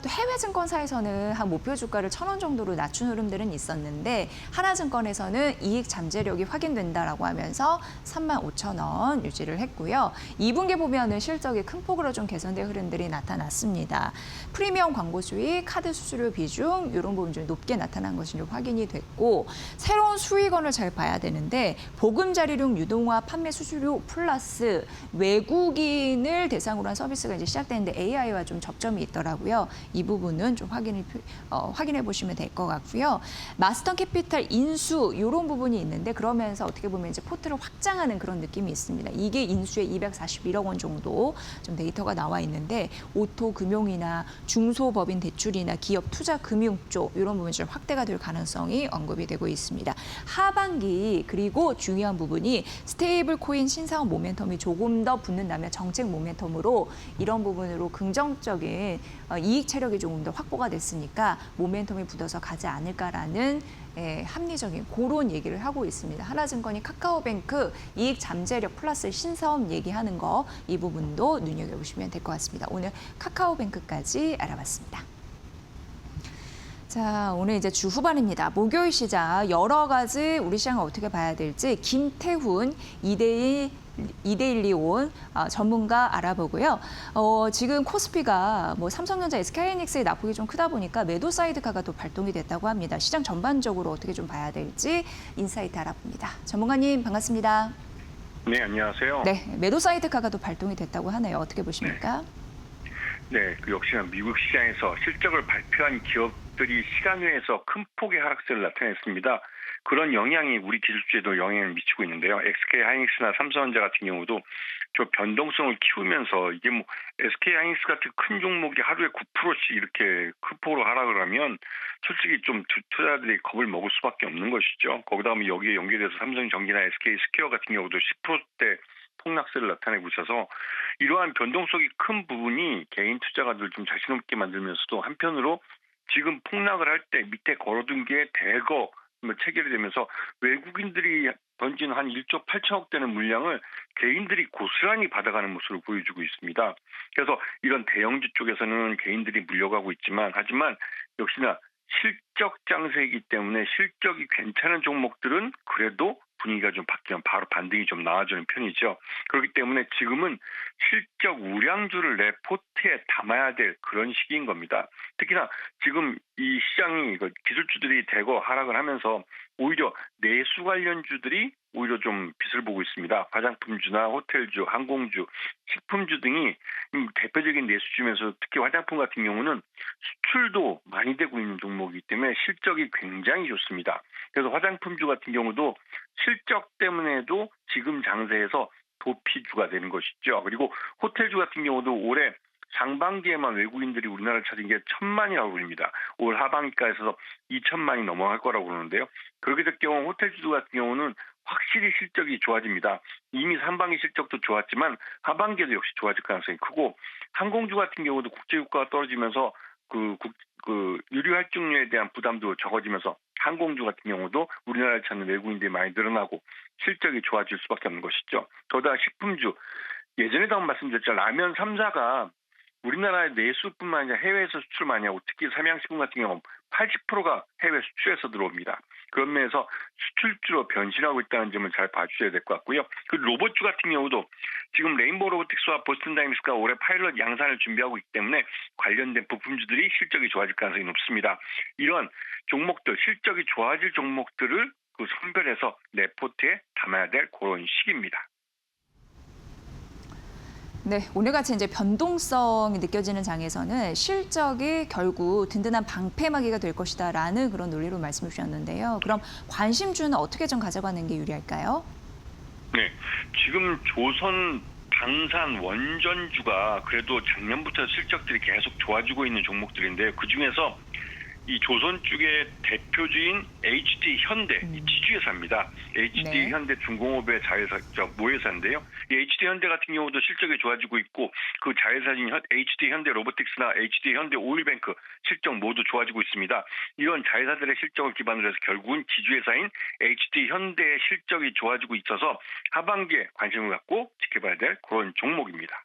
또 해외 증권사에서는 한 목표 주가를 1,000원 정도로 낮춘 흐름들은 있었는데 하나증권에서는 이익 잠재력이 확인된다라고 하면서 35,000원 유지를 했고요. 2분기 보면은 실적이 큰 폭으로 좀 개선된 흐름들이 나타났습니다. 프리미엄 광고 수익, 카드 수수료 비중 이런 부분 좀 높게 나타난 것이 좀 확인이 됐고, 새로운 수익원을 잘 봐야 되는데 보금자리용 유동화 판매 수수료 플러스 외국인을 대상으로 한 서비스가 이제 시작되는데 AI와 좀 접점이 있더라고요. 이 부분은 좀 확인해 보시면 될 것 같고요. 마스턴 캐피탈 인수 이런 부분이 있는데 그러면서 어떻게 보면 이제 포트를 확장하는 그런 느낌이 있습니다. 이게 인수에 241억 원 정도 좀 데이터가 나와 있는데 오토 금융이나 중소법인 대출이나 기업 투자 금융 쪽 이런 부분이 좀 확대가 될 가능성이 언급이 되고 있습니다. 하반기 그리고 중요한 부분이 스테이블 코인 신사업 모멘텀이 조금 더 붙는다면 정책 모멘텀으로 이런 부분으로 긍정적인 이익 체력이 조금 더 확보가 됐으니까 모멘텀이 붙어서 가지 않을까라는 합리적인 그런 얘기를 하고 있습니다. 하나증권이 카카오뱅크 이익 잠재력 플러스 신사업 얘기하는 거 이 부분도 눈여겨보시면 될 것 같습니다. 오늘 카카오뱅크까지 알아봤습니다. 자, 오늘 이제 주 후반입니다. 목요일 시장 여러 가지 우리 시장을 어떻게 봐야 될지 김태훈 이데일리온 전문가 알아보고요. 지금 코스피가 뭐 삼성전자, SK하이닉스의 낙폭이 좀 크다 보니까 매도 사이드카가 또 발동이 됐다고 합니다. 시장 전반적으로 어떻게 좀 봐야 될지 인사이트 알아봅니다. 전문가님 반갑습니다. 네, 안녕하세요. 네, 매도 사이드카가 또 발동이 됐다고 하네요. 어떻게 보십니까? 네, 역시나 미국 시장에서 실적을 발표한 기업들이 시간 외에서 큰 폭의 하락세를 나타냈습니다. 그런 영향이 우리 기술주에도 영향을 미치고 있는데요. SK하이닉스나 삼성전자 같은 경우도 저 변동성을 키우면서 이게 뭐 SK하이닉스 같은 큰 종목이 하루에 9%씩 이렇게 큰 폭으로 하락을 하면 솔직히 좀 투자자들이 겁을 먹을 수밖에 없는 것이죠. 거기다 보면 여기에 연계돼서 삼성전기나 SK스퀘어 같은 경우도 10%대 폭락세를 나타내고 있어서 이러한 변동성이 큰 부분이 개인 투자가들 좀 자신 없게 만들면서도 한편으로 지금 폭락을 할 때 밑에 걸어둔 게 대거 체결이 되면서 외국인들이 던진 한 1조 8천억 되는 물량을 개인들이 고스란히 받아가는 모습을 보여주고 있습니다. 그래서 이런 대형주 쪽에서는 개인들이 물려가고 있지만 하지만 역시나 실적 장세이기 때문에 실적이 괜찮은 종목들은 그래도 분위기가 좀 바뀌면 바로 반등이 좀 나아지는 편이죠. 그렇기 때문에 지금은 실적 우량주를 내 포트에 담아야 될 그런 시기인 겁니다. 특히나 지금 이 시장이 기술주들이 대거 하락을 하면서 오히려 내수 관련주들이 오히려 좀 빛을 보고 있습니다. 화장품주나 호텔주, 항공주, 식품주 등이 대표적인 내수주면서 특히 화장품 같은 경우는 수출도 많이 되고 있는 종목이기 때문에 실적이 굉장히 좋습니다. 그래서 화장품주 같은 경우도 실적 때문에도 지금 장세에서 도피주가 되는 것이죠. 그리고 호텔주 같은 경우도 올해 상반기에만 외국인들이 우리나라를 찾은 게 1,000만이라고 그럽니다. 올 하반기까지서 2,000만이 넘어갈 거라고 그러는데요. 그렇게 될 경우 호텔주 같은 경우는 확실히 실적이 좋아집니다. 이미 상반기 실적도 좋았지만 하반기에도 역시 좋아질 가능성이 크고 항공주 같은 경우도 국제유가가 떨어지면서 유류 할증료에 대한 부담도 적어지면서 항공주 같은 경우도 우리나라를 찾는 외국인들이 많이 늘어나고 실적이 좋아질 수밖에 없는 것이죠. 더다 식품주, 예전에도 한번 말씀드렸죠. 라면 3사가 우리나라의 내수뿐만 아니라 해외에서 수출 많이 하고 특히 삼양식품 같은 경우 80%가 해외 수출에서 들어옵니다. 그런 면에서 수출주로 변신하고 있다는 점을 잘 봐주셔야 될 것 같고요. 그 로봇주 같은 경우도 지금 레인보우 로보틱스와 보스턴 다이내믹스가 올해 파일럿 양산을 준비하고 있기 때문에 관련된 부품주들이 실적이 좋아질 가능성이 높습니다. 이런 종목들, 실적이 좋아질 종목들을 선별해서 내 포트에 담아야 될 그런 시기입니다. 네, 오늘같이 이제 변동성이 느껴지는 장에서는 실적이 결국 든든한 방패막이가 될 것이다라는 그런 논리로 말씀을 주셨는데요. 그럼 관심주는 어떻게 좀 가져가는 게 유리할까요? 네, 지금 조선 방산 원전주가 그래도 작년부터 실적들이 계속 좋아지고 있는 종목들인데요. 그중에서 이 조선 쪽의 대표주인 HD 현대, 지주회사입니다. HD 현대 중공업의 모회사인데요. 이 HD 현대 같은 경우도 실적이 좋아지고 있고 그 자회사인 HD 현대 로보틱스나 HD 현대 오일뱅크 실적 모두 좋아지고 있습니다. 이런 자회사들의 실적을 기반으로 해서 결국은 지주회사인 HD 현대의 실적이 좋아지고 있어서 하반기에 관심을 갖고 지켜봐야 될 그런 종목입니다.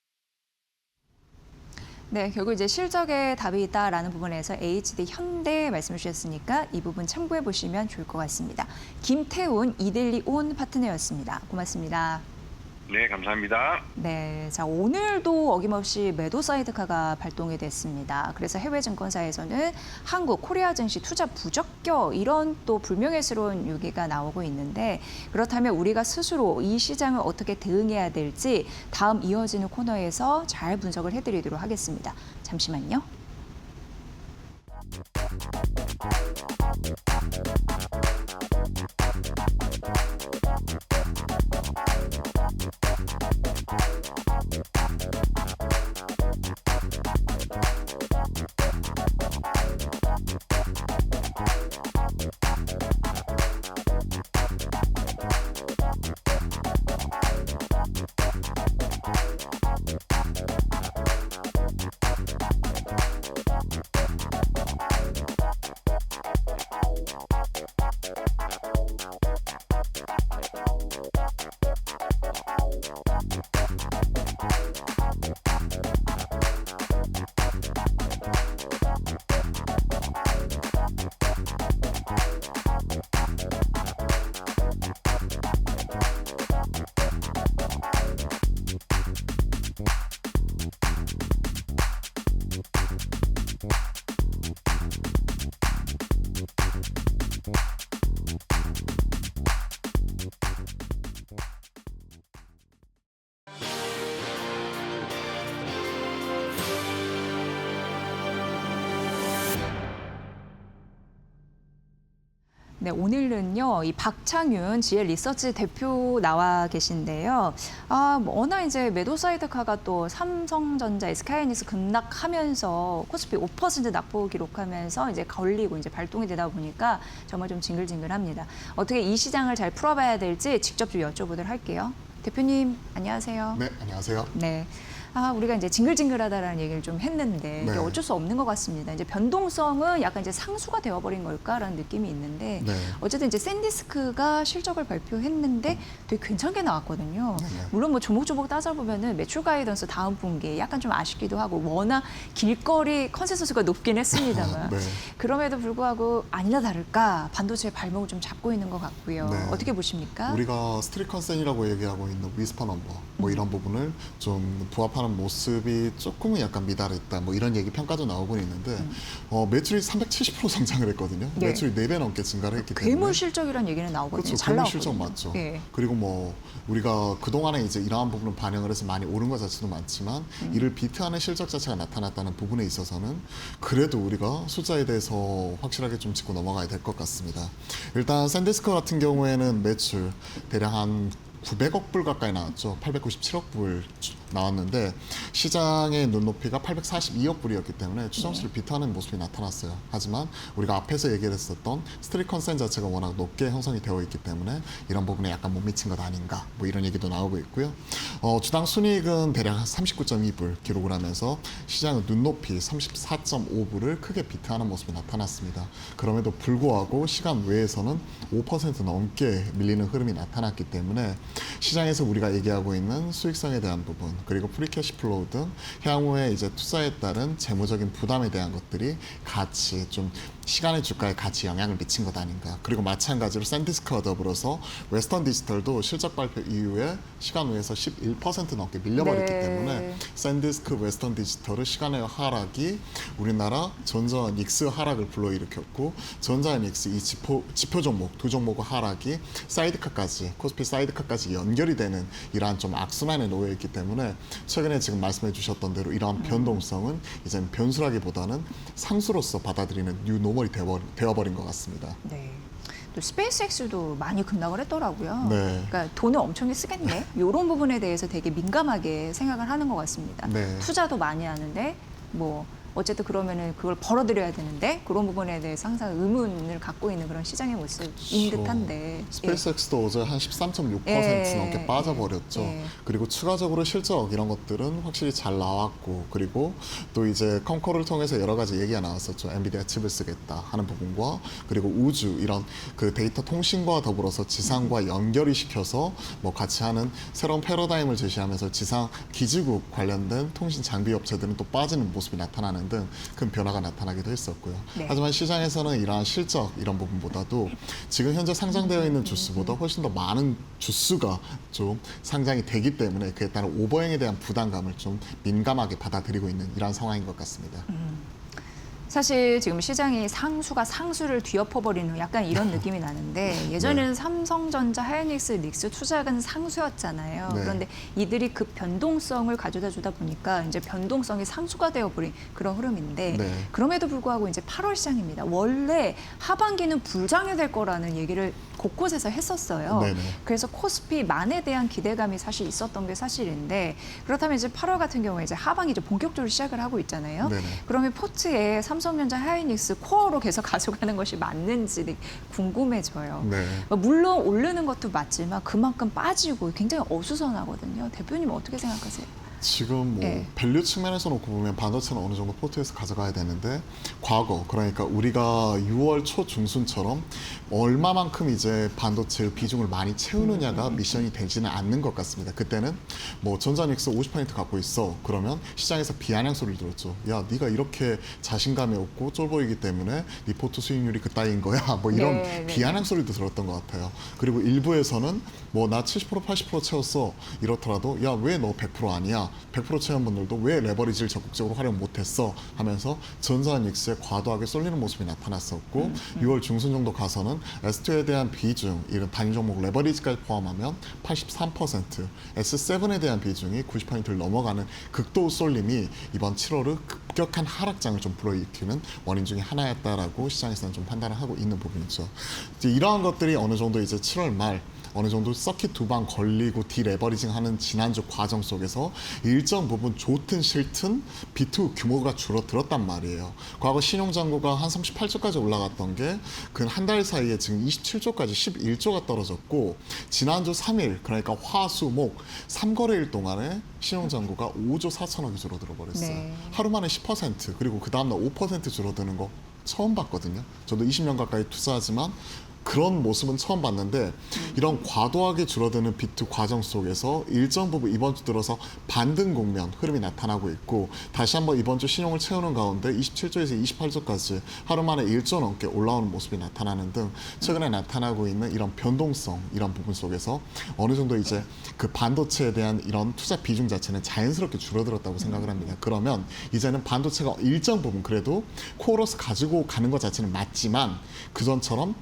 네, 결국 이제 실적에 답이 있다라는 부분에서 HD 현대 말씀을 주셨으니까 이 부분 참고해 보시면 좋을 것 같습니다. 김태훈 이데일리온 파트너였습니다. 고맙습니다. 네, 감사합니다. 네, 자 오늘도 어김없이 매도 사이드카가 발동이 됐습니다. 그래서 해외 증권사에서는 한국 코리아 증시 투자 부적격 이런 또 불명예스러운 유기가 나오고 있는데 그렇다면 우리가 스스로 이 시장을 어떻게 대응해야 될지 다음 이어지는 코너에서 잘 분석을 해드리도록 하겠습니다. 잠시만요. 네, 오늘은요, 이 박창윤 GL 리서치 대표 나와 계신데요. 뭐 워낙 이제 매도 사이드카가 또 삼성전자, SK하이닉스 급락하면서 코스피 5% 낙폭 기록하면서 이제 걸리고 이제 발동이 되다 보니까 정말 좀 징글징글합니다. 어떻게 이 시장을 잘 풀어봐야 될지 직접 좀 여쭤보도록 할게요. 대표님, 안녕하세요. 네, 안녕하세요. 네. 우리가 이제 징글징글하다라는 얘기를 좀 했는데 이게 네. 어쩔 수 없는 것 같습니다. 이제 변동성은 약간 이제 상수가 되어버린 걸까라는 느낌이 있는데 네. 어쨌든 이제 샌디스크가 실적을 발표했는데 되게 괜찮게 나왔거든요. 네. 물론 뭐 조목조목 따져보면은 매출 가이던스 다음 분기에 약간 좀 아쉽기도 하고 워낙 길거리 컨센서스가 높긴 했습니다만 네. 그럼에도 불구하고 아니나 다를까 반도체의 발목을 좀 잡고 있는 것 같고요. 네. 어떻게 보십니까? 우리가 스트릿 컨센이라고 얘기하고 있는 위스퍼 넘버 뭐 이런 부분을 좀 부합하는 모습이 조금은 약간 미달했다 뭐 이런 얘기 평가도 나오고 있는데 매출이 370% 성장을 했거든요. 네. 매출이 4배 넘게 증가를 했기 때문에 괴물 실적이라는 얘기는 나오거든요. 그렇죠. 잘 괴물 나오거든요. 실적 맞죠. 예. 그리고 뭐 우리가 그동안에 이제 이러한 부분을 반영을 해서 많이 오른 것 자체도 많지만 이를 비트하는 실적 자체가 나타났다는 부분에 있어서는 그래도 우리가 숫자에 대해서 확실하게 좀 짚고 넘어가야 될 것 같습니다. 일단 샌디스크 같은 경우에는 매출 대략 한 900억 불 가까이 나왔죠. 897억 불 나왔는데 시장의 눈높이가 842억 불이었기 때문에 추정치를 비트하는 모습이 나타났어요. 하지만 우리가 앞에서 얘기를 했었던 스트릿 컨센 자체가 워낙 높게 형성이 되어 있기 때문에 이런 부분에 약간 못 미친 것 아닌가 뭐 이런 얘기도 나오고 있고요. 주당 순이익은 대략 39.2불 기록을 하면서 시장의 눈높이 34.5불을 크게 비트하는 모습이 나타났습니다. 그럼에도 불구하고 시간 외에서는 5% 넘게 밀리는 흐름이 나타났기 때문에 시장에서 우리가 얘기하고 있는 수익성에 대한 부분 그리고 프리캐시 플로우 등 향후에 이제 투자에 따른 재무적인 부담에 대한 것들이 같이 좀 시간의 주가에 같이 영향을 미친 것 아닌가. 그리고 마찬가지로 샌디스크와 더불어서 웨스턴 디지털도 실적 발표 이후에 시간 외에서 11% 넘게 밀려버렸기 네. 때문에 샌디스크, 웨스턴 디지털의 시간의 하락이 우리나라 전자 닉스 하락을 불러일으켰고 전자 닉스 이 지표 종목 두 종목의 하락이 사이드카까지 코스피 사이드카까지 연결이 되는 이러한 좀 악순환에 놓여 있기 때문에 최근에 지금 말씀해 주셨던 대로 이러한 변동성은 이제는 변수라기보다는 상수로서 받아들이는 뉴 노멀이 되어버린 것 같습니다. 네. 또 스페이스X도 많이 급락을 했더라고요. 네. 그러니까 돈을 엄청나게 쓰겠네. 이런 부분에 대해서 되게 민감하게 생각을 하는 것 같습니다. 네. 투자도 많이 하는데 뭐 어쨌든 그러면은 그걸 벌어들여야 되는데 그런 부분에 대해서 항상 의문을 갖고 있는 그런 시장의 모습인 그렇죠. 듯한데. 스페이스X도 어제 한 13.6% 예. 넘게 빠져버렸죠. 예. 그리고 추가적으로 실적 이런 것들은 확실히 잘 나왔고 그리고 또 이제 컴코를 통해서 여러 가지 얘기가 나왔었죠. 엔비디아 칩을 쓰겠다 하는 부분과 그리고 우주 이런 그 데이터 통신과 더불어서 지상과 연결이 시켜서 뭐 같이 하는 새로운 패러다임을 제시하면서 지상 기지국 관련된 통신 장비 업체들은 또 빠지는 모습이 나타나는 등 큰 변화가 나타나기도 했었고요. 네. 하지만 시장에서는 이러한 실적 이런 부분보다도 지금 현재 상장되어 있는 주수보다 훨씬 더 많은 주수가 좀 상장이 되기 때문에 그에 따른 오버행에 대한 부담감을 좀 민감하게 받아들이고 있는 이런 상황인 것 같습니다. 사실 지금 시장이 상수가 상수를 뒤엎어버리는 약간 이런 느낌이 나는데 예전에는 삼성전자, 하이닉스, 닉스 투자액은 상수였잖아요. 네. 그런데 이들이 그 변동성을 가져다 주다 보니까 이제 변동성이 상수가 되어버린 그런 흐름인데 네. 그럼에도 불구하고 이제 8월 시장입니다. 원래 하반기는 불장이 될 거라는 얘기를 곳곳에서 했었어요. 네네. 그래서 코스피 만에 대한 기대감이 사실 있었던 게 사실인데 그렇다면 이제 8월 같은 경우에 이제 하반기 이제 본격적으로 시작을 하고 있잖아요. 네네. 그러면 포트에 삼성전자, 하이닉스 코어로 계속 가져가는 것이 맞는지 궁금해져요. 네. 물론 오르는 것도 맞지만 그만큼 빠지고 굉장히 어수선하거든요. 대표님 어떻게 생각하세요? 지금 뭐 네. 밸류 측면에서 놓고 보면 반도체는 어느 정도 포트에서 가져가야 되는데 과거 그러니까 우리가 6월 초 중순처럼 얼마만큼 이제 반도체 비중을 많이 채우느냐가 미션이 되지는 않는 것 같습니다. 그때는 뭐 전자닉스 50% 갖고 있어 그러면 시장에서 비아냥 소리를 들었죠. 야 네가 이렇게 자신감이 없고 쫄보이기 때문에 네 포트 수익률이 그따위인 거야 뭐 이런 네. 비아냥 소리도 들었던 것 같아요. 그리고 일부에서는 뭐 나 70% 80% 채웠어 이렇더라도 야 왜 너 100% 아니야 100% 채용분들도 왜 레버리지를 적극적으로 활용 못했어 하면서 전자닉스에 과도하게 쏠리는 모습이 나타났었고 6월 중순 정도 가서는 S2에 대한 비중, 이런 단위 종목 레버리지까지 포함하면 83%, S7에 대한 비중이 90%를 넘어가는 극도 쏠림이 이번 7월의 급격한 하락장을 좀 불러일으키는 원인 중에 하나였다라고 시장에서는 좀 판단을 하고 있는 부분이죠. 이제 이러한 것들이 어느 정도 이제 7월 말 어느 정도 서킷 두 방 걸리고 디레버리징 하는 지난주 과정 속에서 일정 부분 좋든 싫든 비트 규모가 줄어들었단 말이에요. 과거 신용잔고가 한 38조까지 올라갔던 게 그 한 달 사이에 지금 27조까지 11조가 떨어졌고 지난주 3일 그러니까 화수목 3거래일 동안에 신용잔고가 5조 4천억이 줄어들어 버렸어요. 네. 하루 만에 10% 그리고 그 다음날 5% 줄어드는 거 처음 봤거든요. 저도 20년 가까이 투자하지만 그런 모습은 처음 봤는데 이런 과도하게 줄어드는 비트 과정 속에서 일정 부분 이번 주 들어서 반등 국면 흐름이 나타나고 있고 다시 한번 이번 주 신용을 채우는 가운데 27조에서 28조까지 하루 만에 1조 넘게 올라오는 모습이 나타나는 등 최근에 나타나고 있는 이런 변동성 이런 부분 속에서 어느 정도 이제 그 반도체에 대한 이런 투자 비중 자체는 자연스럽게 줄어들었다고 생각을 합니다. 그러면 이제는 반도체가 일정 부분 그래도 코어로서 가지고 가는 것 자체는 맞지만 그전처럼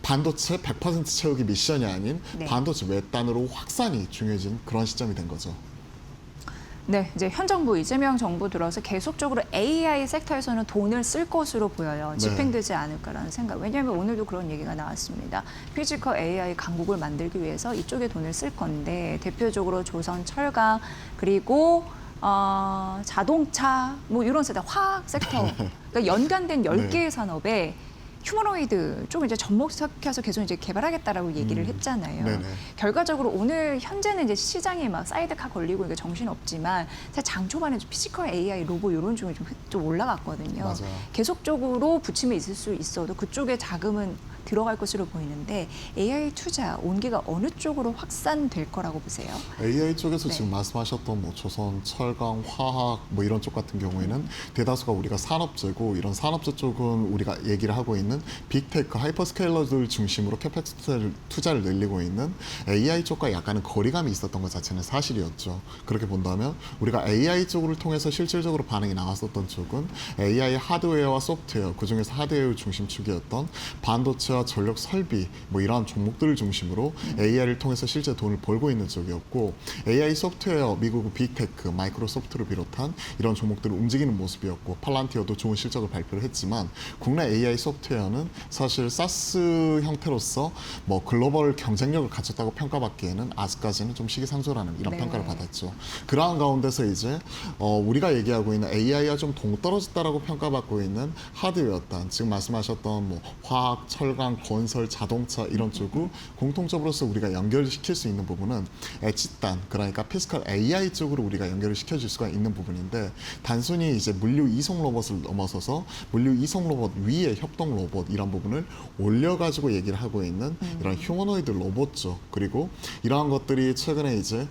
반도체 100% 채우기 미션이 아닌 네. 반도체 외단으로 확산이 중요해진 그런 시점이 된 거죠. 네, 이제 현 정부 이재명 정부 들어서 계속적으로 AI 섹터에서는 돈을 쓸 것으로 보여요. 네. 집행되지 않을까라는 생각. 왜냐하면 오늘도 그런 얘기가 나왔습니다. 피지컬 AI 강국을 만들기 위해서 이쪽에 돈을 쓸 건데 대표적으로 조선 철강 그리고 자동차 뭐 이런 세대 화학 섹터 그러니까 연관된 10개의 산업에 휴머노이드 쪽 이제 접목시켜서 계속 이제 개발하겠다라고 얘기를 했잖아요. 네네. 결과적으로 오늘 현재는 이제 시장에 막 사이드카 걸리고 이게 정신 없지만 사실 장 초반에 피지컬 AI 로봇 이런 쪽이 좀 올라갔거든요. 맞아요. 계속적으로 부침이 있을 수 있어도 그쪽에 자금은 들어갈 것으로 보이는데 AI 투자 온기가 어느 쪽으로 확산될 거라고 보세요? AI 쪽에서 네. 지금 말씀하셨던 뭐 조선, 철강, 화학 뭐 이런 쪽 같은 경우에는 대다수가 우리가 산업재고 이런 산업재 쪽은 우리가 얘기를 하고 있는 빅테크, 하이퍼스케일러들 중심으로 캐펙스 투자를 늘리고 있는 AI 쪽과 약간은 거리감이 있었던 것 자체는 사실이었죠. 그렇게 본다면 우리가 AI 쪽을 통해서 실질적으로 반응이 나왔었던 쪽은 AI 하드웨어와 소프트웨어, 그중에서 하드웨어 중심축이었던 반도체와 전력 설비 뭐 이러한 종목들을 중심으로 AI를 통해서 실제 돈을 벌고 있는 쪽이었고 AI 소프트웨어, 미국 빅테크, 마이크로소프트를 비롯한 이런 종목들을 움직이는 모습이었고 팔란티어도 좋은 실적을 발표를 했지만 국내 AI 소프트웨어는 사실 사스 형태로서 뭐 글로벌 경쟁력을 갖췄다고 평가받기에는 아직까지는 좀 시기상조라는 이런 네. 평가를 받았죠. 그러한 가운데서 이제 우리가 얘기하고 있는 AI와 좀 동떨어졌다라고 평가받고 있는 하드웨어 단 지금 말씀하셨던 뭐 화학, 철강, 건설, 자동차 이런 쪽을 공통적으로서 우리가 연결시킬 수 있는 부분은 엣지단 그러니까 피지컬 AI 쪽으로 우리가 연결을 시켜줄 수가 있는 부분인데 단순히 이제 물류 이송 로봇을 넘어서서 물류 이송 로봇 위에 협동 로봇 이런 부분을 올려가지고 얘기를 하고 있는 이런 휴머노이드 로봇 쪽 그리고 이러한 것들이 최근에 이제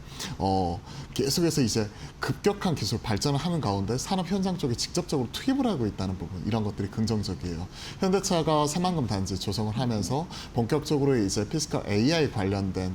계속해서 이제 급격한 기술 발전을 하는 가운데 산업 현장 쪽에 직접적으로 투입을 하고 있다는 부분 이런 것들이 긍정적이에요. 현대차가 새만금 단지 조성을 하면서 본격적으로 이제 피지컬 AI 관련된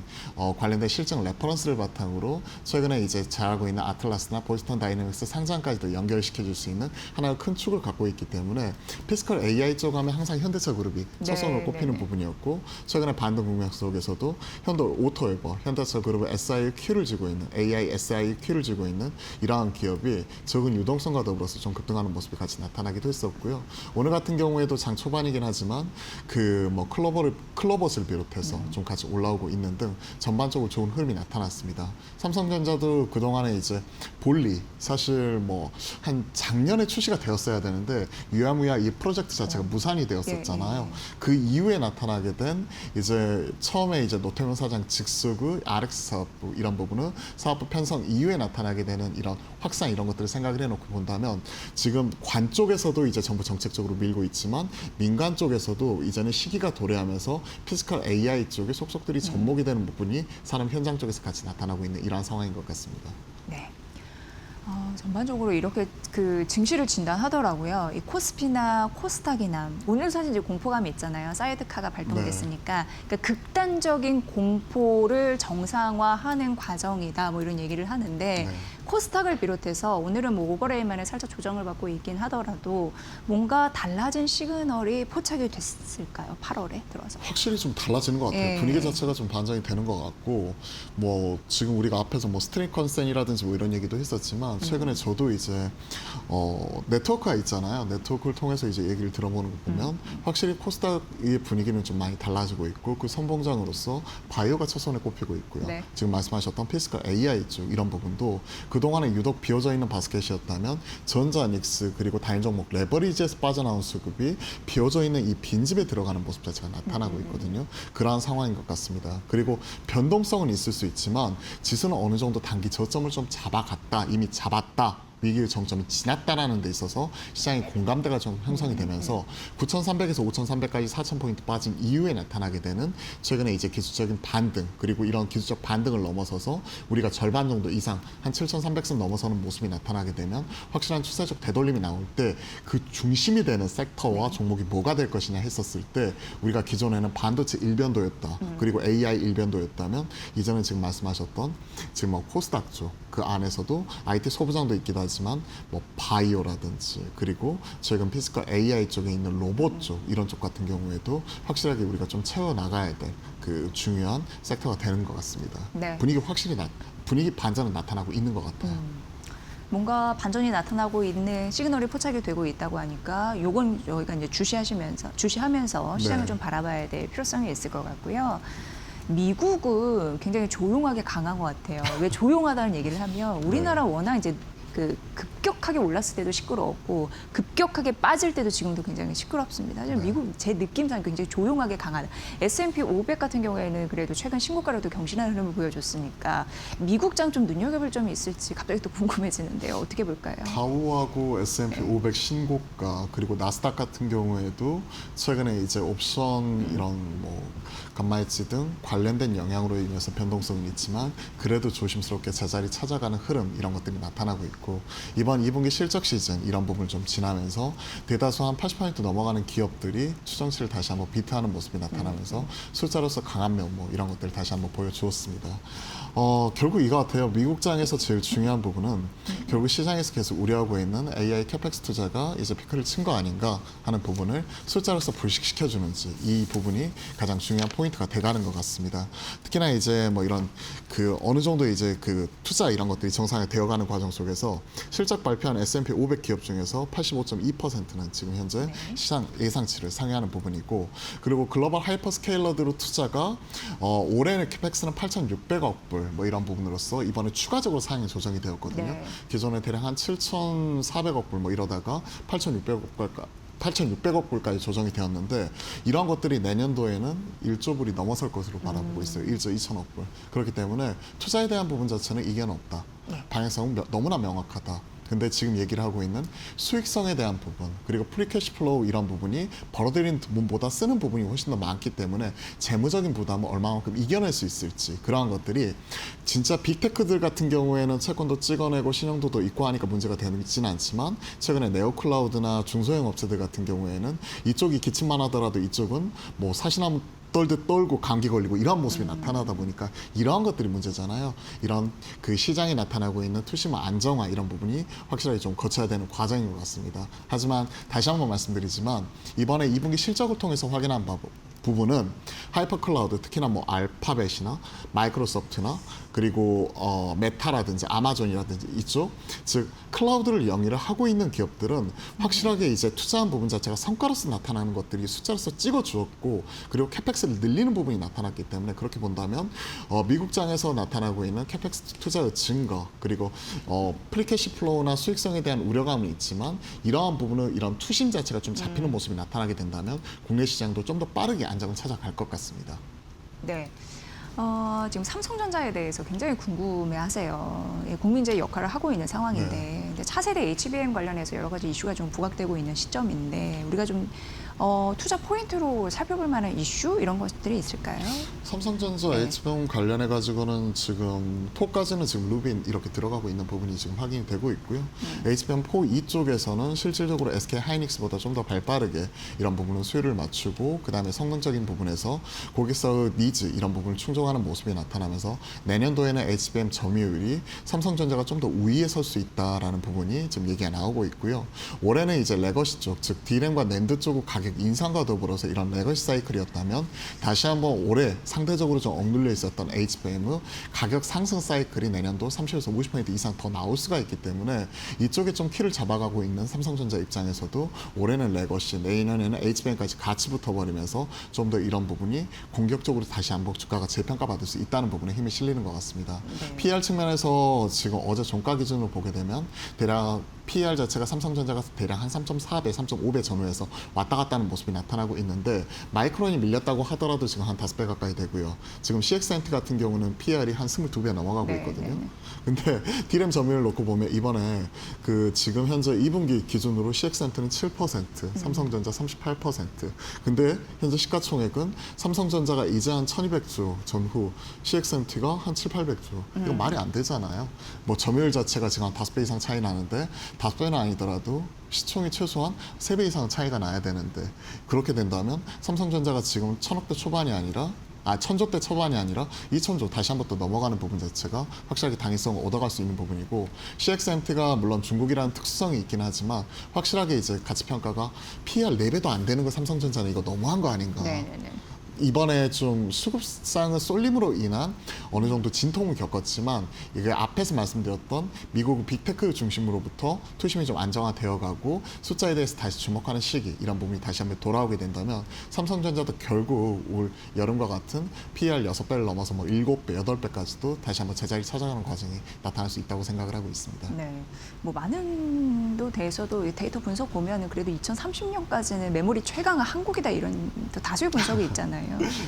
실증 레퍼런스를 바탕으로 최근에 이제 잘하고 있는 아틀라스나 보스턴 다이내믹스 상장까지도 연결시켜줄 수 있는 하나의 큰 축을 갖고 있기 때문에 피지컬 AI 쪽 하면 항상 현대차 그룹이 첫선으로 꼽히는 부분이었고 최근에 반등 국면 속에서도 현대 오토웨버, 현대차 그룹의 SIQ를 쥐고 있는 AI SIQ를 쥐고 있는 이러한 기업이 적은 유동성과 더불어서 좀 급등하는 모습이 같이 나타나기도 했었고요. 오늘 같은 경우에도 장 초반이긴 하지만 그 뭐 클로버스를 비롯해서 좀 같이 올라오고 있는 등 전반적으로 좋은 흐름이 나타났습니다. 삼성전자도 그동안에 이제 볼리 사실 뭐 한 작년에 출시가 되었어야 되는데 유야무야 이 프로젝트 자체가 무산이 되었었잖아요. 그 이후에 나타나게 된 이제 처음에 이제 노태우 사장 직속의 RX 사업부 이런 부분은 사업부 편성 이후에 나타나게 되는 이런 확산 이런 것들을 생각을 해놓고 본다면 지금 관 쪽에서도 이제 정부 정책적으로 밀고 있지만 민간 쪽에서도 이제는 시기가 도래하면서 피지컬 AI 쪽에 속속들이 접목이 되는 부분이 산업 현장 쪽에서 같이 나타나고 있는 이러한 상황인 것 같습니다. 네. 전반적으로 이렇게 그 증시를 진단하더라고요. 이 코스피나 코스닥이나 오늘 사실 이제 공포감이 있잖아요. 사이드카가 발동됐으니까 그러니까 극단적인 공포를 정상화하는 과정이다. 뭐 이런 얘기를 하는데 네. 코스닥을 비롯해서 오늘은 뭐 5거래일 만에 살짝 조정을 받고 있긴 하더라도 뭔가 달라진 시그널이 포착이 됐을까요? 8월에 들어서. 확실히 좀 달라지는 것 같아요. 예. 분위기 자체가 좀 반전이 되는 것 같고, 뭐 지금 우리가 앞에서 뭐 스트링 컨센이라든지 뭐 이런 얘기도 했었지만 최근에 저도 이제 네트워크가 있잖아요. 네트워크를 통해서 이제 얘기를 들어보는 거 보면 확실히 코스닥의 분위기는 좀 많이 달라지고 있고 그 선봉장으로서 바이오가 첫선에 꼽히고 있고요. 네. 지금 말씀하셨던 피스컬 AI 쪽 이런 부분도 그동안에 유독 비어져 있는 바스켓이었다면 전자, 닉스 그리고 다인 종목 레버리지에서 빠져나온 수급이 비어져 있는 이 빈집에 들어가는 모습 자체가 나타나고 있거든요. 그러한 상황인 것 같습니다. 그리고 변동성은 있을 수 있지만 지수는 어느 정도 단기 저점을 좀 잡아갔다, 이미 잡았다. 위기의 정점이 지났다라는 데 있어서 시장의 공감대가 좀 형성이 되면서 9,300에서 5,300까지 4,000포인트 빠진 이후에 나타나게 되는 최근에 이제 기술적인 반등 그리고 이런 기술적 반등을 넘어서서 우리가 절반 정도 이상 한 7,300선 넘어서는 모습이 나타나게 되면 확실한 추세적 되돌림이 나올 때 그 중심이 되는 섹터와 종목이 뭐가 될 것이냐 했었을 때 우리가 기존에는 반도체 일변도였다 그리고 AI 일변도였다면 이제는 지금 말씀하셨던 지금 뭐 코스닥 쪽 그 안에서도 IT 소부장도 있기도 하지만 뭐 바이오라든지 그리고 최근 피지컬 AI 쪽에 있는 로봇 쪽 이런 쪽 같은 경우에도 확실하게 우리가 좀 채워 나가야 될 그 중요한 섹터가 되는 것 같습니다. 네. 분위기 확실히 분위기 반전은 나타나고 있는 것 같아요. 뭔가 반전이 나타나고 있는 시그널이 포착이 되고 있다고 하니까 요건 저희가 이제 주시하면서 시장을 네. 좀 바라봐야 될 필요성이 있을 것 같고요. 미국은 굉장히 조용하게 강한 것 같아요. 왜 조용하다는 얘기를 하면 우리나라 워낙 이제 그 급격하게 올랐을 때도 시끄러웠고 급격하게 빠질 때도 지금도 굉장히 시끄럽습니다. 하지만 미국 제 느낌상 굉장히 조용하게 강한 S&P 500 같은 경우에는 그래도 최근 신고가로도 경신하는 흐름을 보여줬으니까 미국장 좀 눈여겨볼 점이 있을지 갑자기 또 궁금해지는데요. 어떻게 볼까요? 다우하고 S&P 500 신고가 그리고 나스닥 같은 경우에도 최근에 이제 옵션 이런 뭐 간마이지 등 관련된 영향으로 인해서 변동성은 있지만 그래도 조심스럽게 제자리 찾아가는 흐름 이런 것들이 나타나고 있고 이번 2분기 실적 시즌 이런 부분을 좀 지나면서 대다수 한 80% 넘어가는 기업들이 추정치를 다시 한번 비트하는 모습이 나타나면서 숫자로서 강한 면모 이런 것들을 다시 한번 보여주었습니다. 결국 이거 같아요. 미국장에서 제일 중요한 부분은 결국 시장에서 계속 우려하고 있는 AI 캐펙스 투자가 이제 피크를 친 거 아닌가 하는 부분을 숫자로서 불식시켜주는지 이 부분이 가장 중요한 포인트가 돼가는 것 같습니다. 특히나 이제 뭐 이런 그 어느 정도 이제 그 투자 이런 것들이 정상화 되어가는 과정 속에서 실적 발표한 S&P 500 기업 중에서 85.2%는 지금 현재 시장 예상치를 상회하는 부분이고 그리고 글로벌 하이퍼스케일러들 투자가 올해는 캐펙스는 8,600억 불 뭐 이런 부분으로서 이번에 추가적으로 상향 조정이 되었거든요. 네. 기존에 대략 한 7,400억 불 뭐 이러다가 8,600억 불까지 조정이 되었는데 이러한 것들이 내년도에는 1조 불이 넘어설 것으로 바라보고 있어요. 1조 2천억 불. 그렇기 때문에 투자에 대한 부분 자체는 이견 없다. 방향성은 너무나 명확하다. 근데 지금 얘기를 하고 있는 수익성에 대한 부분 그리고 프리캐시 플로우 이런 부분이 벌어들이는 부분보다 쓰는 부분이 훨씬 더 많기 때문에 재무적인 부담을 얼마만큼 이겨낼 수 있을지 그러한 것들이 진짜 빅테크들 같은 경우에는 채권도 찍어내고 신용도도 있고 하니까 문제가 되지는 않지만 최근에 네오클라우드나 중소형 업체들 같은 경우에는 이쪽이 기침만 하더라도 이쪽은 뭐 사시나무 떨듯 떨고 감기 걸리고 이런 모습이 나타나다 보니까 이러한 것들이 문제잖아요. 이런 그 시장에 나타나고 있는 투심화 안정화 이런 부분이 확실하게 좀 거쳐야 되는 과정인 것 같습니다. 하지만 다시 한번 말씀드리지만 이번에 2분기 실적을 통해서 확인한 부분은 하이퍼클라우드 특히나 뭐 알파벳이나 마이크로소프트나 그리고 메타라든지 아마존이라든지 이쪽 즉 클라우드를 영위를 하고 있는 기업들은 확실하게 이제 투자한 부분 자체가 성과로서 나타나는 것들이 숫자로서 찍어주었고 그리고 캐펙스를 늘리는 부분이 나타났기 때문에 그렇게 본다면 미국장에서 나타나고 있는 캐펙스 투자의 증거 그리고 프리캐시 플로우나 수익성에 대한 우려감은 있지만 이러한 부분은 이런 투심 자체가 좀 잡히는 모습이 나타나게 된다면 국내 시장도 좀 더 빠르게 안정을 찾아갈 것 같습니다. 네. 지금 삼성전자에 대해서 굉장히 궁금해하세요. 예, 국민제의 역할을 하고 있는 상황인데 근데 차세대 HBM 관련해서 여러 가지 이슈가 좀 부각되고 있는 시점인데 우리가 좀 투자 포인트로 살펴볼 만한 이슈 이런 것들이 있을까요? 삼성전자 네. HBM 관련해 가지고는 지금 4까지는 지금 루빈 이렇게 들어가고 있는 부분이 지금 확인이 되고 있고요. HBM4 이쪽에서는 실질적으로 SK 하이닉스보다 좀 더 발빠르게 이런 부분은 수요를 맞추고 그다음에 성능적인 부분에서 고객사의 니즈 이런 부분을 충족하는 모습이 나타나면서 내년도에는 HBM 점유율이 삼성전자가 좀 더 우위에 설 수 있다라는 부분이 지금 얘기가 나오고 있고요. 올해는 이제 레거시 쪽, 즉 D램과 낸드 쪽 가격 인상과 더불어서 이런 레거시 사이클이었다면 다시 한번 올해 상대적으로 좀 억눌려 있었던 HBM의 가격 상승 사이클이 내년도 30에서 50% 이상 더 나올 수가 있기 때문에 이쪽에 좀 키를 잡아가고 있는 삼성전자 입장에서도 올해는 레거시, 내년에는 HBM까지 같이 붙어버리면서 좀 더 이런 부분이 공격적으로 다시 한번 주가가 재평가받을 수 있다는 부분에 힘이 실리는 것 같습니다. 네. PR 측면에서 지금 어제 종가 기준으로 보게 되면 대략 PR 자체가 삼성전자가 대략 한 3.4배, 3.5배 전후에서 왔다 갔다 하는 모습이 나타나고 있는데 마이크론이 밀렸다고 하더라도 지금 한 5배 가까이 되고요. 지금 CXNT 같은 경우는 PR이 한 22배 넘어가고 네, 있거든요. 네, 네. 근데 D램 점유율 놓고 보면 이번에 그 지금 현재 2분기 기준으로 CXNT는 7%, 삼성전자 38%. 근데 현재 시가총액은 삼성전자가 이제 한 1200조 전후 CXNT가 한 7, 800조. 이거 말이 안 되잖아요. 뭐 점유율 자체가 지금 한 5배 이상 차이 나는데 5배는 아니더라도 시총이 최소한 3배 이상 차이가 나야 되는데 그렇게 된다면 삼성전자가 지금 1000억대 초반이 아니라 1000조대 초반이 아니라 2000조 다시 한번 또 넘어가는 부분 자체가 확실하게 당위성을 얻어갈 수 있는 부분이고 CXNT가 물론 중국이라는 특수성이 있긴 하지만 확실하게 이제 가치평가가 PR 4배도 안 되는 거 삼성전자는 이거 너무한 거 아닌가. 네네네. 이번에 좀 수급상의 쏠림으로 인한 어느 정도 진통을 겪었지만 이게 앞에서 말씀드렸던 미국 빅테크 중심으로부터 투심이 좀 안정화되어 가고 숫자에 대해서 다시 주목하는 시기 이런 부분이 다시 한번 돌아오게 된다면 삼성전자도 결국 올 여름과 같은 PR 6배를 넘어서 뭐 7배, 8배까지도 다시 한번 제자리 찾아가는 과정이 나타날 수 있다고 생각을 하고 있습니다. 네, 뭐 많은 데에서도 이 데이터 분석 보면은 그래도 2030년까지는 메모리 최강은 한국이다 이런 또 다수의 분석이 있잖아요.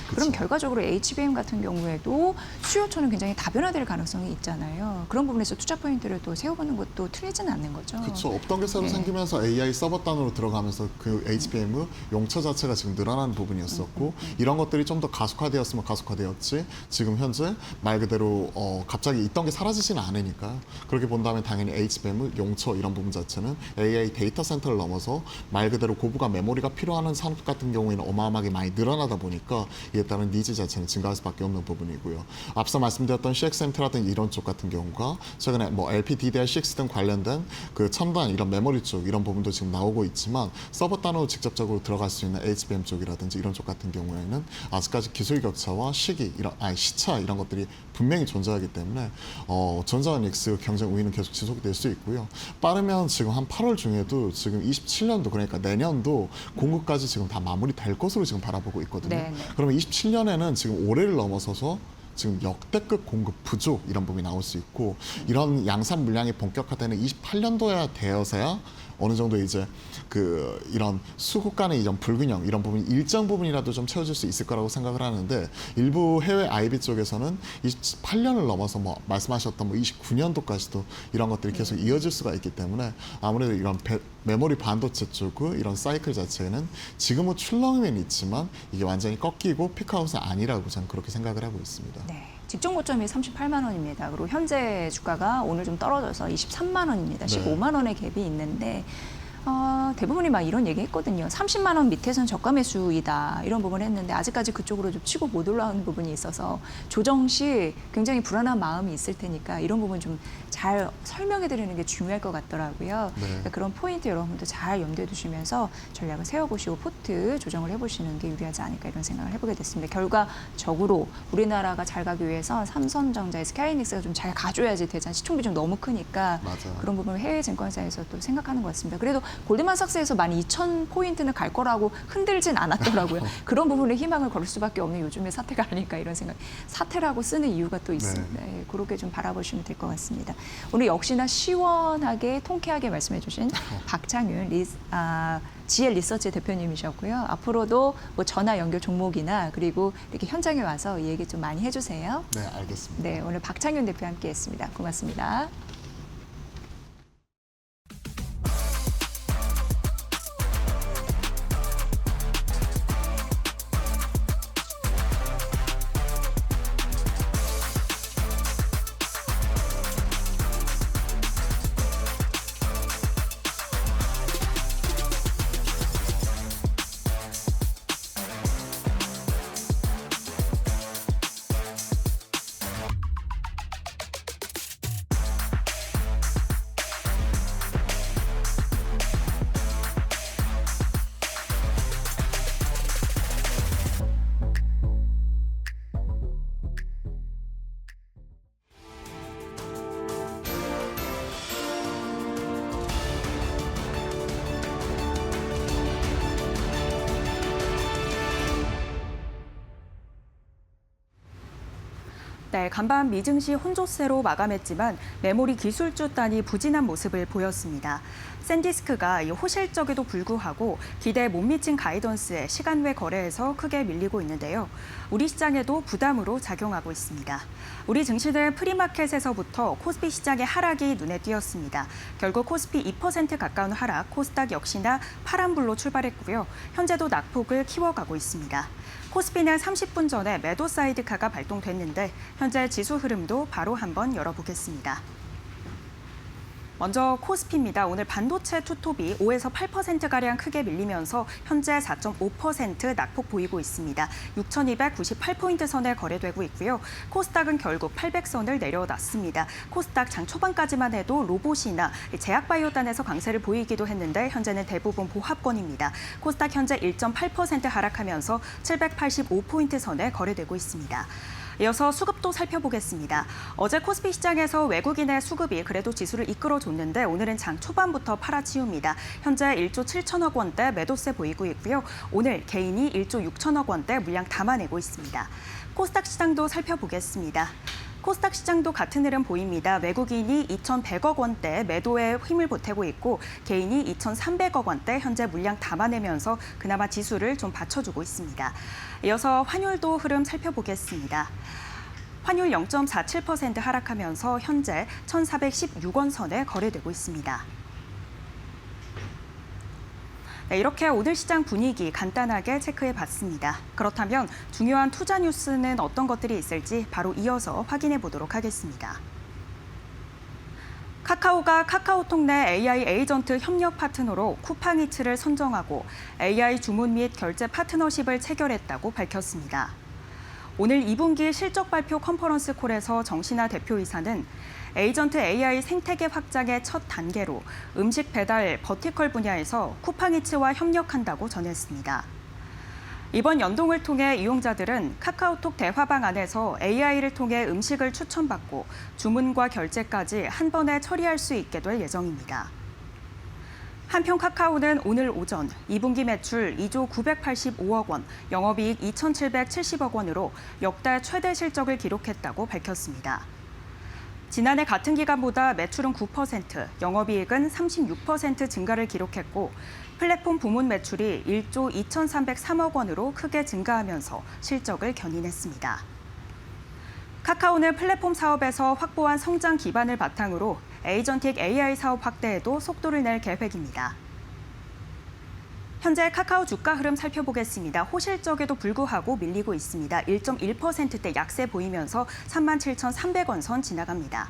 그럼 결과적으로 HBM 같은 경우에도 수요처는 굉장히 다변화될 가능성이 있잖아요. 그런 부분에서 투자 포인트를 또 세워보는 것도 틀리지는 않는 거죠. 그렇죠. 없던 게 새로 네. 생기면서 AI 서버 단으로 들어가면서 그 HBM의 용처 자체가 지금 늘어나는 부분이었었고 이런 것들이 좀 더 가속화되었으면 가속화되었지 지금 현재 말 그대로 갑자기 있던 게 사라지지는 않으니까 그렇게 본다면 당연히 HBM의 용처 이런 부분 자체는 AI 데이터 센터를 넘어서 말 그대로 고부가 메모리가 필요한 산업 같은 경우에는 어마어마하게 많이 늘어나다 보니까 이에 따른 니즈 자체는 증가할 수밖에 없는 부분이고요. 앞서 말씀드렸던 CXMT라든지 이런 쪽 같은 경우가 최근에 뭐 LPDDR6 등 관련된 그 첨단 이런 메모리 쪽 이런 부분도 지금 나오고 있지만 서버 단으로 직접적으로 들어갈 수 있는 HBM 쪽이라든지 이런 쪽 같은 경우에는 아직까지 기술 격차와 시차 이런 것들이 분명히 존재하기 때문에 전자닉스 경쟁 우위는 계속 지속이 될 수 있고요. 빠르면 지금 한 8월 중에도 지금 27년도 그러니까 내년도 공급까지 지금 다 마무리될 것으로 지금 바라보고 있거든요. 네, 네. 그러면 27년에는 지금 올해를 넘어서서 지금 역대급 공급 부족 이런 부분이 나올 수 있고 이런 양산 물량이 본격화되는 28년도야 되어서야 어느 정도 이제 그 이런 수급 간의 이런 불균형 이런 부분이 일정 부분이라도 좀 채워질 수 있을 거라고 생각을 하는데 일부 해외 IB 쪽에서는 28년을 넘어서 뭐 말씀하셨던 뭐 29년도까지도 이런 것들이 계속 이어질 수가 있기 때문에 아무래도 이런 메모리 반도체 쪽의 이런 사이클 자체는 지금은 출렁이면 있지만 이게 완전히 꺾이고 피크아웃은 아니라고 저는 그렇게 생각을 하고 있습니다. 네. 직전 고점이 38만 원입니다. 그리고 현재 주가가 오늘 좀 떨어져서 23만 원입니다. 15만 원의 갭이 있는데 대부분이 막 이런 얘기 했거든요. 30만 원 밑에서는 저가 매수이다. 이런 부분을 했는데 아직까지 그쪽으로 좀 치고 못 올라오는 부분이 있어서 조정 시 굉장히 불안한 마음이 있을 테니까 이런 부분 좀 잘 설명해 드리는 게 중요할 것 같더라고요. 네. 그러니까 그런 포인트 여러분들 잘 염두에 두시면서 전략을 세워보시고 포트 조정을 해보시는 게 유리하지 않을까 이런 생각을 해보게 됐습니다. 결과적으로 우리나라가 잘 가기 위해서 삼성전자, SK하이닉스가 좀 잘 가줘야지 되잖아요. 시총비 좀 너무 크니까 맞아요. 그런 부분을 해외 증권사에서 또 생각하는 것 같습니다. 그래도 골드만삭스에서 12,000포인트는 갈 거라고 흔들진 않았더라고요. 그런 부분에 희망을 걸 수밖에 없는 요즘의 사태가 아닐까 이런 생각. 사태라고 쓰는 이유가 또 있습니다. 네, 그렇게 좀 바라보시면 될 것 같습니다. 오늘 역시나 시원하게 통쾌하게 말씀해 주신 박창윤 GL 리서치 대표님이셨고요. 앞으로도 뭐 전화 연결 종목이나 그리고 이렇게 현장에 와서 이 얘기 좀 많이 해주세요. 네, 알겠습니다. 네, 오늘 박창윤 대표와 함께했습니다. 고맙습니다. 네, 간밤 미증시 혼조세로 마감했지만 메모리 기술주 단이 부진한 모습을 보였습니다. 샌디스크가 호실적에도 불구하고 기대에 못 미친 가이던스에 시간 외 거래에서 크게 밀리고 있는데요. 우리 시장에도 부담으로 작용하고 있습니다. 우리 증시는 프리마켓에서부터 코스피 시장의 하락이 눈에 띄었습니다. 결국 코스피 2% 가까운 하락, 코스닥 역시나 파란불로 출발했고요. 현재도 낙폭을 키워가고 있습니다. 코스피는 30분 전에 매도 사이드카가 발동됐는데 현재 지수 흐름도 바로 한번 열어보겠습니다. 먼저 코스피입니다. 오늘 반도체 투톱이 5에서 8%가량 크게 밀리면서 현재 4.5% 낙폭 보이고 있습니다. 6,298포인트 선에 거래되고 있고요. 코스닥은 결국 800선을 내려놨습니다. 코스닥 장 초반까지만 해도 로봇이나 제약바이오단에서 강세를 보이기도 했는데 현재는 대부분 보합권입니다. 코스닥 현재 1.8% 하락하면서 785포인트 선에 거래되고 있습니다. 이어서 수급도 살펴보겠습니다. 어제 코스피 시장에서 외국인의 수급이 그래도 지수를 이끌어줬는데 오늘은 장 초반부터 팔아치웁니다. 현재 1조 7천억 원대 매도세 보이고 있고요. 오늘 개인이 1조 6천억 원대 물량 담아내고 있습니다. 코스닥 시장도 살펴보겠습니다. 코스닥 시장도 같은 흐름 보입니다. 외국인이 2,100억 원대 매도에 힘을 보태고 있고 개인이 2,300억 원대 현재 물량 담아내면서 그나마 지수를 좀 받쳐주고 있습니다. 이어서 환율도 흐름 살펴보겠습니다. 환율 0.47% 하락하면서 현재 1,416원 선에 거래되고 있습니다. 네, 이렇게 오늘 시장 분위기 간단하게 체크해 봤습니다. 그렇다면 중요한 투자 뉴스는 어떤 것들이 있을지 바로 이어서 확인해 보도록 하겠습니다. 카카오가 카카오톡 내 AI 에이전트 협력 파트너로 쿠팡이츠를 선정하고 AI 주문 및 결제 파트너십을 체결했다고 밝혔습니다. 오늘 2분기 실적 발표 컨퍼런스 콜에서 정신아 대표이사는 에이전트 AI 생태계 확장의 첫 단계로 음식 배달 버티컬 분야에서 쿠팡이츠와 협력한다고 전했습니다. 이번 연동을 통해 이용자들은 카카오톡 대화방 안에서 AI를 통해 음식을 추천받고 주문과 결제까지 한 번에 처리할 수 있게 될 예정입니다. 한편 카카오는 오늘 오전 2분기 매출 2조 985억 원, 영업이익 2,770억 원으로 역대 최대 실적을 기록했다고 밝혔습니다. 지난해 같은 기간보다 매출은 9%, 영업이익은 36% 증가를 기록했고 플랫폼 부문 매출이 1조 2,303억 원으로 크게 증가하면서 실적을 견인했습니다. 카카오는 플랫폼 사업에서 확보한 성장 기반을 바탕으로 에이전틱 AI 사업 확대에도 속도를 낼 계획입니다. 현재 카카오 주가 흐름 살펴보겠습니다. 호실적에도 불구하고 밀리고 있습니다. 1.1%대 약세 보이면서 37,300원 선 지나갑니다.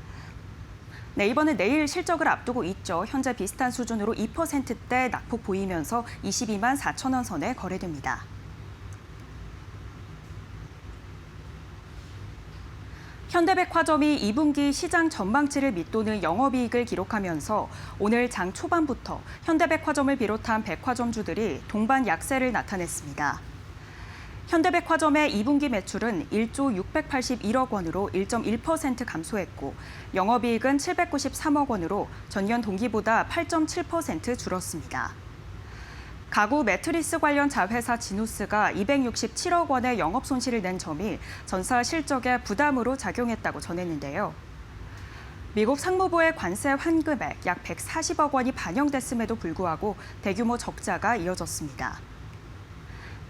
네, 이번에 내일 실적을 앞두고 있죠. 현재 비슷한 수준으로 2%대 낙폭 보이면서 22만 4천 원 선에 거래됩니다. 현대백화점이 2분기 시장 전망치를 밑도는 영업이익을 기록하면서 오늘 장 초반부터 현대백화점을 비롯한 백화점주들이 동반 약세를 나타냈습니다. 현대백화점의 2분기 매출은 1조 681억 원으로 1.1% 감소했고 영업이익은 793억 원으로 전년 동기보다 8.7% 줄었습니다. 가구 매트리스 관련 자회사 지누스가 267억 원의 영업 손실을 낸 점이 전사 실적에 부담으로 작용했다고 전했는데요. 미국 상무부의 관세 환급액 약 140억 원이 반영됐음에도 불구하고 대규모 적자가 이어졌습니다.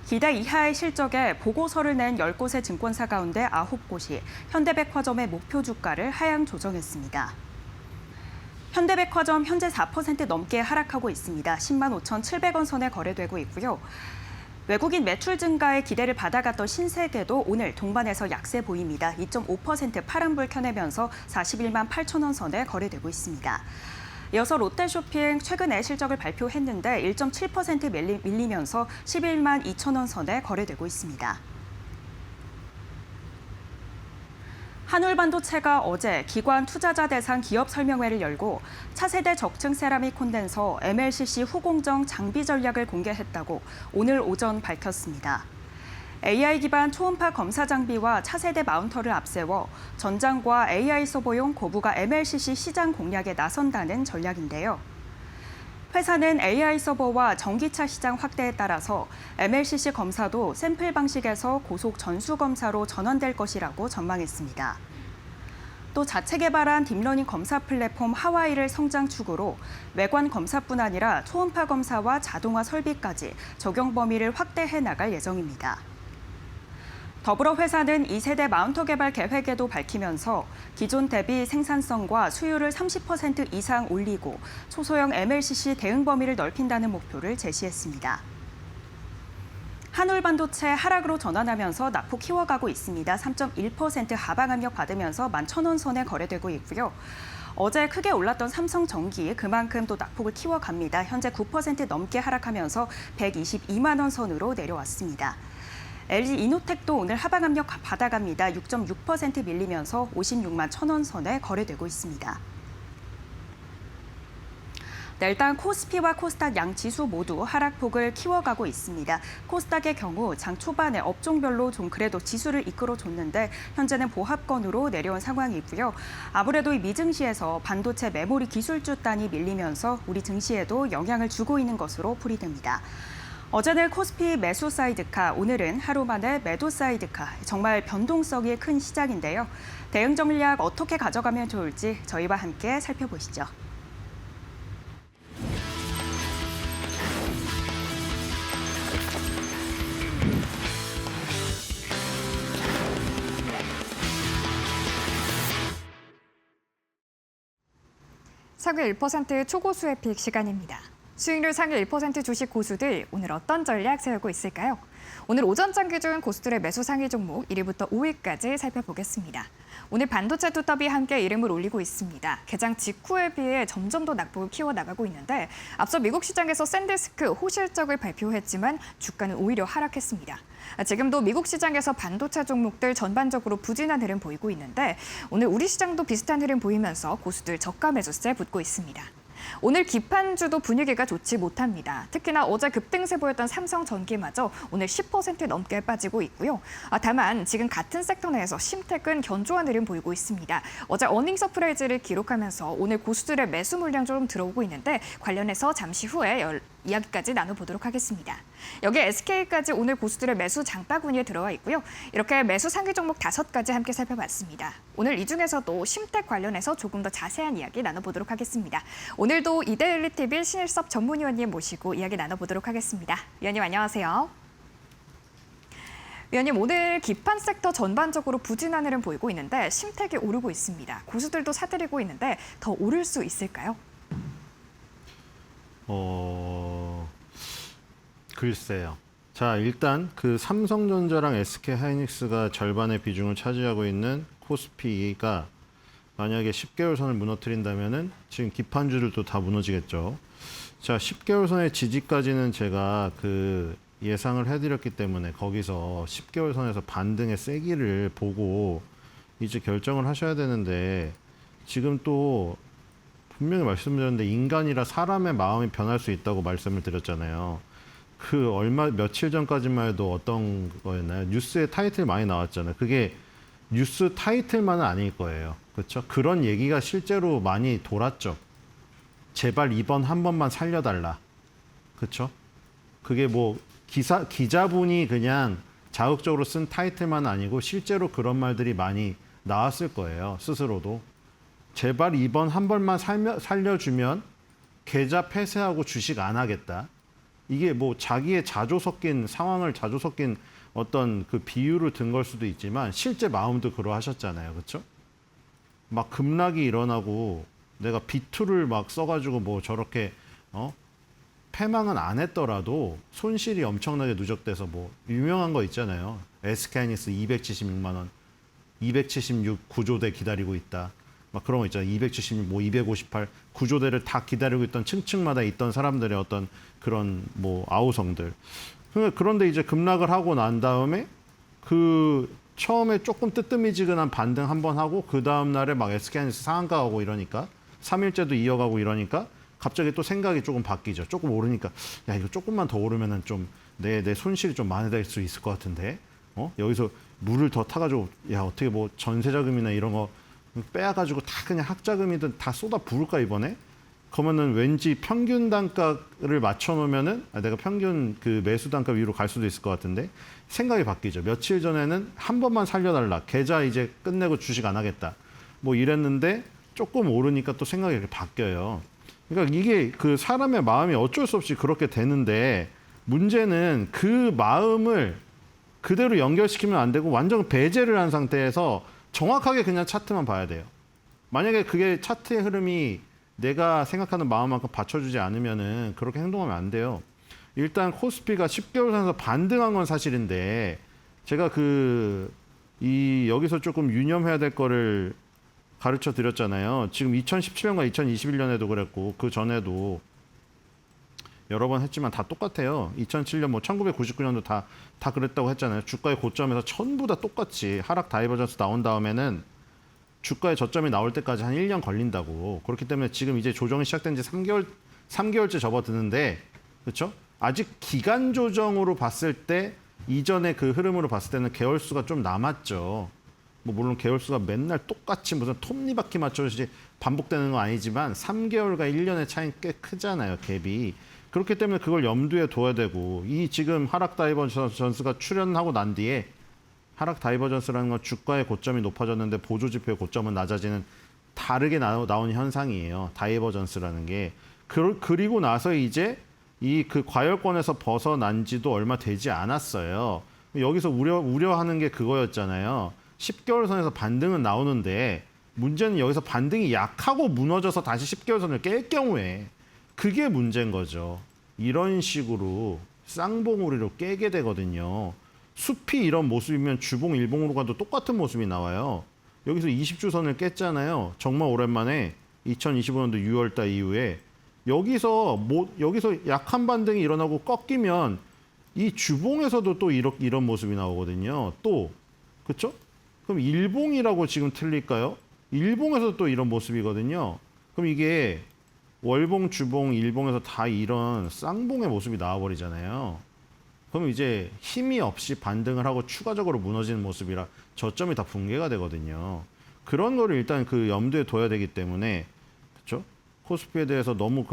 기대 이하의 실적에 보고서를 낸 10곳의 증권사 가운데 9곳이 현대백화점의 목표 주가를 하향 조정했습니다. 현대백화점 현재 4% 넘게 하락하고 있습니다. 10만 5,700원 선에 거래되고 있고요. 외국인 매출 증가에 기대를 받아갔던 신세계도 오늘 동반해서 약세 보입니다. 2.5% 파란불 켜내면서 41만 8천 원 선에 거래되고 있습니다. 이어서 롯데쇼핑 최근에 실적을 발표했는데 1.7% 밀리면서 11만 2천 원 선에 거래되고 있습니다. 한울반도체가 어제 기관 투자자 대상 기업 설명회를 열고 차세대 적층 세라믹 콘덴서 MLCC 후공정 장비 전략을 공개했다고 오늘 오전 밝혔습니다. AI 기반 초음파 검사 장비와 차세대 마운터를 앞세워 전장과 AI 서버용 고부가 MLCC 시장 공략에 나선다는 전략인데요. 회사는 AI 서버와 전기차 시장 확대에 따라서 MLCC 검사도 샘플 방식에서 고속 전수 검사로 전환될 것이라고 전망했습니다. 또 자체 개발한 딥러닝 검사 플랫폼 하와이를 성장축으로 외관 검사뿐 아니라 초음파 검사와 자동화 설비까지 적용 범위를 확대해 나갈 예정입니다. 더불어 회사는 2세대 마운터 개발 계획에도 밝히면서 기존 대비 생산성과 수율을 30% 이상 올리고 초소형 MLCC 대응 범위를 넓힌다는 목표를 제시했습니다. 한울 반도체 하락으로 전환하면서 낙폭 키워가고 있습니다. 3.1% 하방 압력 받으면서 11,000원 선에 거래되고 있고요. 어제 크게 올랐던 삼성전기 그만큼 또 낙폭을 키워갑니다. 현재 9% 넘게 하락하면서 122만 원 선으로 내려왔습니다. LG 이노텍도 오늘 하방 압력 받아갑니다. 6.6% 밀리면서 56만 1,000원 선에 거래되고 있습니다. 네, 일단 코스피와 코스닥 양 지수 모두 하락폭을 키워가고 있습니다. 코스닥의 경우 장 초반에 업종별로 좀 그래도 지수를 이끌어줬는데 현재는 보합권으로 내려온 상황이고요. 아무래도 이 미증시에서 반도체 메모리 기술주단이 밀리면서 우리 증시에도 영향을 주고 있는 것으로 풀이됩니다. 어제는 코스피 매수 사이드카, 오늘은 하루 만에 매도 사이드카, 정말 변동성이 큰 시장인데요. 대응 전략 어떻게 가져가면 좋을지 저희와 함께 살펴보시죠. 상위 1% 초고수의 픽 시간입니다. 수익률 상위 1% 주식 고수들 오늘 어떤 전략 세우고 있을까요? 오늘 오전장 기준 고수들의 매수 상위 종목 1위부터 5위까지 살펴보겠습니다. 오늘 반도체 투톱이 함께 이름을 올리고 있습니다. 개장 직후에 비해 점점 더 낙폭을 키워나가고 있는데 앞서 미국 시장에서 샌디스크 호실적을 발표했지만 주가는 오히려 하락했습니다. 지금도 미국 시장에서 반도체 종목들 전반적으로 부진한 흐름 보이고 있는데 오늘 우리 시장도 비슷한 흐름 보이면서 고수들 저가 매수세 붙고 있습니다. 오늘 기판주도 분위기가 좋지 못합니다. 특히나 어제 급등세 보였던 삼성전기마저 오늘 10% 넘게 빠지고 있고요. 다만 지금 같은 섹터 내에서 심택은 견조한 흐름 보이고 있습니다. 어제 어닝 서프라이즈를 기록하면서 오늘 고수들의 매수 물량 좀 들어오고 있는데 관련해서 잠시 후에 이야기까지 나눠보도록 하겠습니다. 여기 SK까지 오늘 고수들의 매수 장바구니에 들어와 있고요. 이렇게 매수 상위 종목 5가지 함께 살펴봤습니다. 오늘 이 중에서도 심택 관련해서 조금 더 자세한 이야기 나눠보도록 하겠습니다. 오늘도 이데일리TV 신일섭 전문위원님 모시고 이야기 나눠보도록 하겠습니다. 위원님 안녕하세요. 위원님, 오늘 기판 섹터 전반적으로 부진한 흐름 보이고 있는데 심택이 오르고 있습니다. 고수들도 사들이고 있는데 더 오를 수 있을까요? 글쎄요. 자, 일단 그 삼성전자랑 SK하이닉스가 절반의 비중을 차지하고 있는 코스피가 만약에 10개월 선을 무너뜨린다면은 지금 기판주들도 다 무너지겠죠. 자, 10개월 선의 지지까지는 제가 그 예상을 해드렸기 때문에 거기서 10개월 선에서 반등의 세기를 보고 이제 결정을 하셔야 되는데 지금 또 분명히 말씀드렸는데 인간이라 사람의 마음이 변할 수 있다고 말씀을 드렸잖아요. 그 며칠 전까지만 해도 어떤 거였나요? 뉴스에 타이틀 많이 나왔잖아요. 그게 뉴스 타이틀만은 아닐 거예요. 그렇죠? 그런 얘기가 실제로 많이 돌았죠. 제발 이번 한 번만 살려달라. 그렇죠? 그게 뭐 기자분이 그냥 자극적으로 쓴 타이틀만 아니고 실제로 그런 말들이 많이 나왔을 거예요. 스스로도. 제발 이번 한 번만 살려주면 계좌 폐쇄하고 주식 안 하겠다. 이게 뭐 자기의 자조 섞인 상황을 자조 섞인 어떤 그 비유를 든 걸 수도 있지만 실제 마음도 그러하셨잖아요. 그렇죠? 막 급락이 일어나고 내가 비투를 막 써가지고 뭐 저렇게 패망은 안 했더라도 손실이 엄청나게 누적돼서 뭐 유명한 거 있잖아요. SK하이닉스 276만 원, 276 구조대 기다리고 있다. 막 그런 거 있잖아요. 276, 뭐 258 구조대를 다 기다리고 있던 층층마다 있던 사람들의 어떤 그런 뭐 아우성들. 그런데 이제 급락을 하고 난 다음에 그 처음에 조금 뜨뜨미지근한 반등 한번 하고 그 다음 날에 막 SK하이닉스 상한가 가고 이러니까 3일째도 이어가고 이러니까 갑자기 또 생각이 조금 바뀌죠. 조금 오르니까 야 이거 조금만 더 오르면은 좀 내 손실이 좀 많이 될 수 있을 것 같은데 여기서 물을 더 타가지고 야 어떻게 뭐 전세자금이나 이런 거 빼앗가지고 다 그냥 학자금이든 다 쏟아 부을까 이번에 그러면은 왠지 평균 단가를 맞춰놓으면은 내가 평균 그 매수 단가 위로 갈 수도 있을 것 같은데 생각이 바뀌죠. 며칠 전에는 한 번만 살려달라. 계좌 이제 끝내고 주식 안 하겠다. 뭐 이랬는데 조금 오르니까 또 생각이 이렇게 바뀌어요. 그러니까 이게 그 사람의 마음이 어쩔 수 없이 그렇게 되는데 문제는 그 마음을 그대로 연결시키면 안 되고 완전 배제를 한 상태에서 정확하게 그냥 차트만 봐야 돼요. 만약에 그게 차트의 흐름이 내가 생각하는 마음만큼 받쳐주지 않으면은 그렇게 행동하면 안 돼요. 일단 코스피가 10개월 선에서 반등한 건 사실인데 제가 여기서 조금 유념해야 될 거를 가르쳐 드렸잖아요. 지금 2017년과 2021년에도 그랬고 그 전에도 여러 번 했지만 다 똑같아요. 2007년 뭐 1999년도 다 그랬다고 했잖아요. 주가의 고점에서 전부 다 똑같이 하락 다이버전스 나온 다음에는 주가의 저점이 나올 때까지 한 1년 걸린다고. 그렇기 때문에 지금 이제 조정이 시작된 지 3개월째 접어드는데 그렇죠? 아직 기간 조정으로 봤을 때 이전의 그 흐름으로 봤을 때는 개월수가 좀 남았죠. 뭐 물론 개월수가 맨날 똑같이 무슨 톱니바퀴 맞춰서 반복되는 건 아니지만 3개월과 1년의 차이는 꽤 크잖아요. 갭이. 그렇기 때문에 그걸 염두에 둬야 되고 이 지금 하락 다이버전스가 출현하고 난 뒤에 하락 다이버전스라는 건 주가의 고점이 높아졌는데 보조지표의 고점은 낮아지는 다르게 나온 현상이에요. 다이버전스라는 게. 그리고 나서 이제 이 그 과열권에서 벗어난 지도 얼마 되지 않았어요. 여기서 우려하는 게 그거였잖아요. 10개월 선에서 반등은 나오는데 문제는 여기서 반등이 약하고 무너져서 다시 10개월 선을 깰 경우에 그게 문제인 거죠. 이런 식으로 쌍봉우리로 깨게 되거든요. 숲이 이런 모습이면 주봉, 일봉으로 가도 똑같은 모습이 나와요. 여기서 20주선을 깼잖아요. 정말 오랜만에 2025년도 6월달 이후에 여기서 약한 반등이 일어나고 꺾이면 이 주봉에서도 또 이런 모습이 나오거든요. 또 그렇죠? 그럼 일봉이라고 지금 틀릴까요? 일봉에서 또 이런 모습이거든요. 그럼 이게 월봉, 주봉, 일봉에서 다 이런 쌍봉의 모습이 나와버리잖아요. 그럼 이제 힘이 없이 반등을 하고 추가적으로 무너지는 모습이라 저점이 다 붕괴가 되거든요. 그런 거를 일단 그 염두에 둬야 되기 때문에 그렇죠? 코스피에 대해서 너무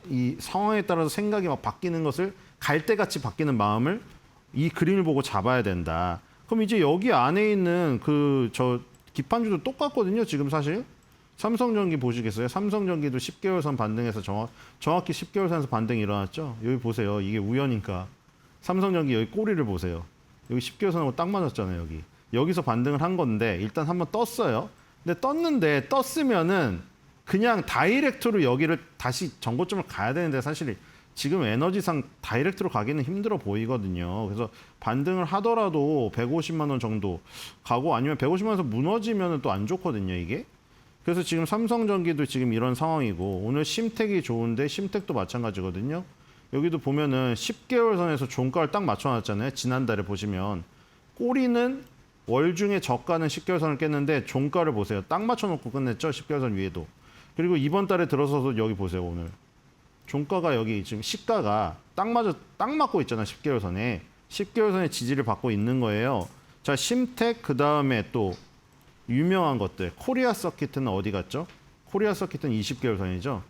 이 상황에 따라서 생각이 막 바뀌는 것을 갈대같이 바뀌는 마음을 이 그림을 보고 잡아야 된다. 그럼 이제 여기 안에 있는 기판주도 똑같거든요. 지금 사실 삼성전기 보시겠어요? 삼성전기도 10개월 선 반등해서 정확히 10개월 선에서 반등이 일어났죠. 여기 보세요. 이게 우연인가? 삼성전기 여기 꼬리를 보세요. 여기 10개월 선하고 딱 맞았잖아요. 여기서 반등을 한 건데 일단 한번 떴어요. 근데 떴으면은 그냥 다이렉트로 여기를 다시 전고점을 가야 되는데 사실 지금 에너지상 다이렉트로 가기는 힘들어 보이거든요. 그래서 반등을 하더라도 150만 원 정도 가고 아니면 150만 원에서 무너지면 또 안 좋거든요, 이게. 그래서 지금 삼성전기도 지금 이런 상황이고 오늘 심택이 좋은데 심택도 마찬가지거든요. 여기도 보면은 10개월 선에서 종가를 딱 맞춰놨잖아요. 지난달에 보시면 꼬리는 월중에 저가는 10개월 선을 깼는데 종가를 보세요. 딱 맞춰놓고 끝냈죠. 10개월 선 위에도. 그리고 이번 달에 들어서도 여기 보세요. 오늘 종가가 여기 지금 시가가 딱 맞고 있잖아. 10개월 선에 10개월 선의 지지를 받고 있는 거예요. 자, 심택 그 다음에 또 유명한 것들 코리아 서킷은 어디 갔죠? 코리아 서킷은 20개월 선이죠.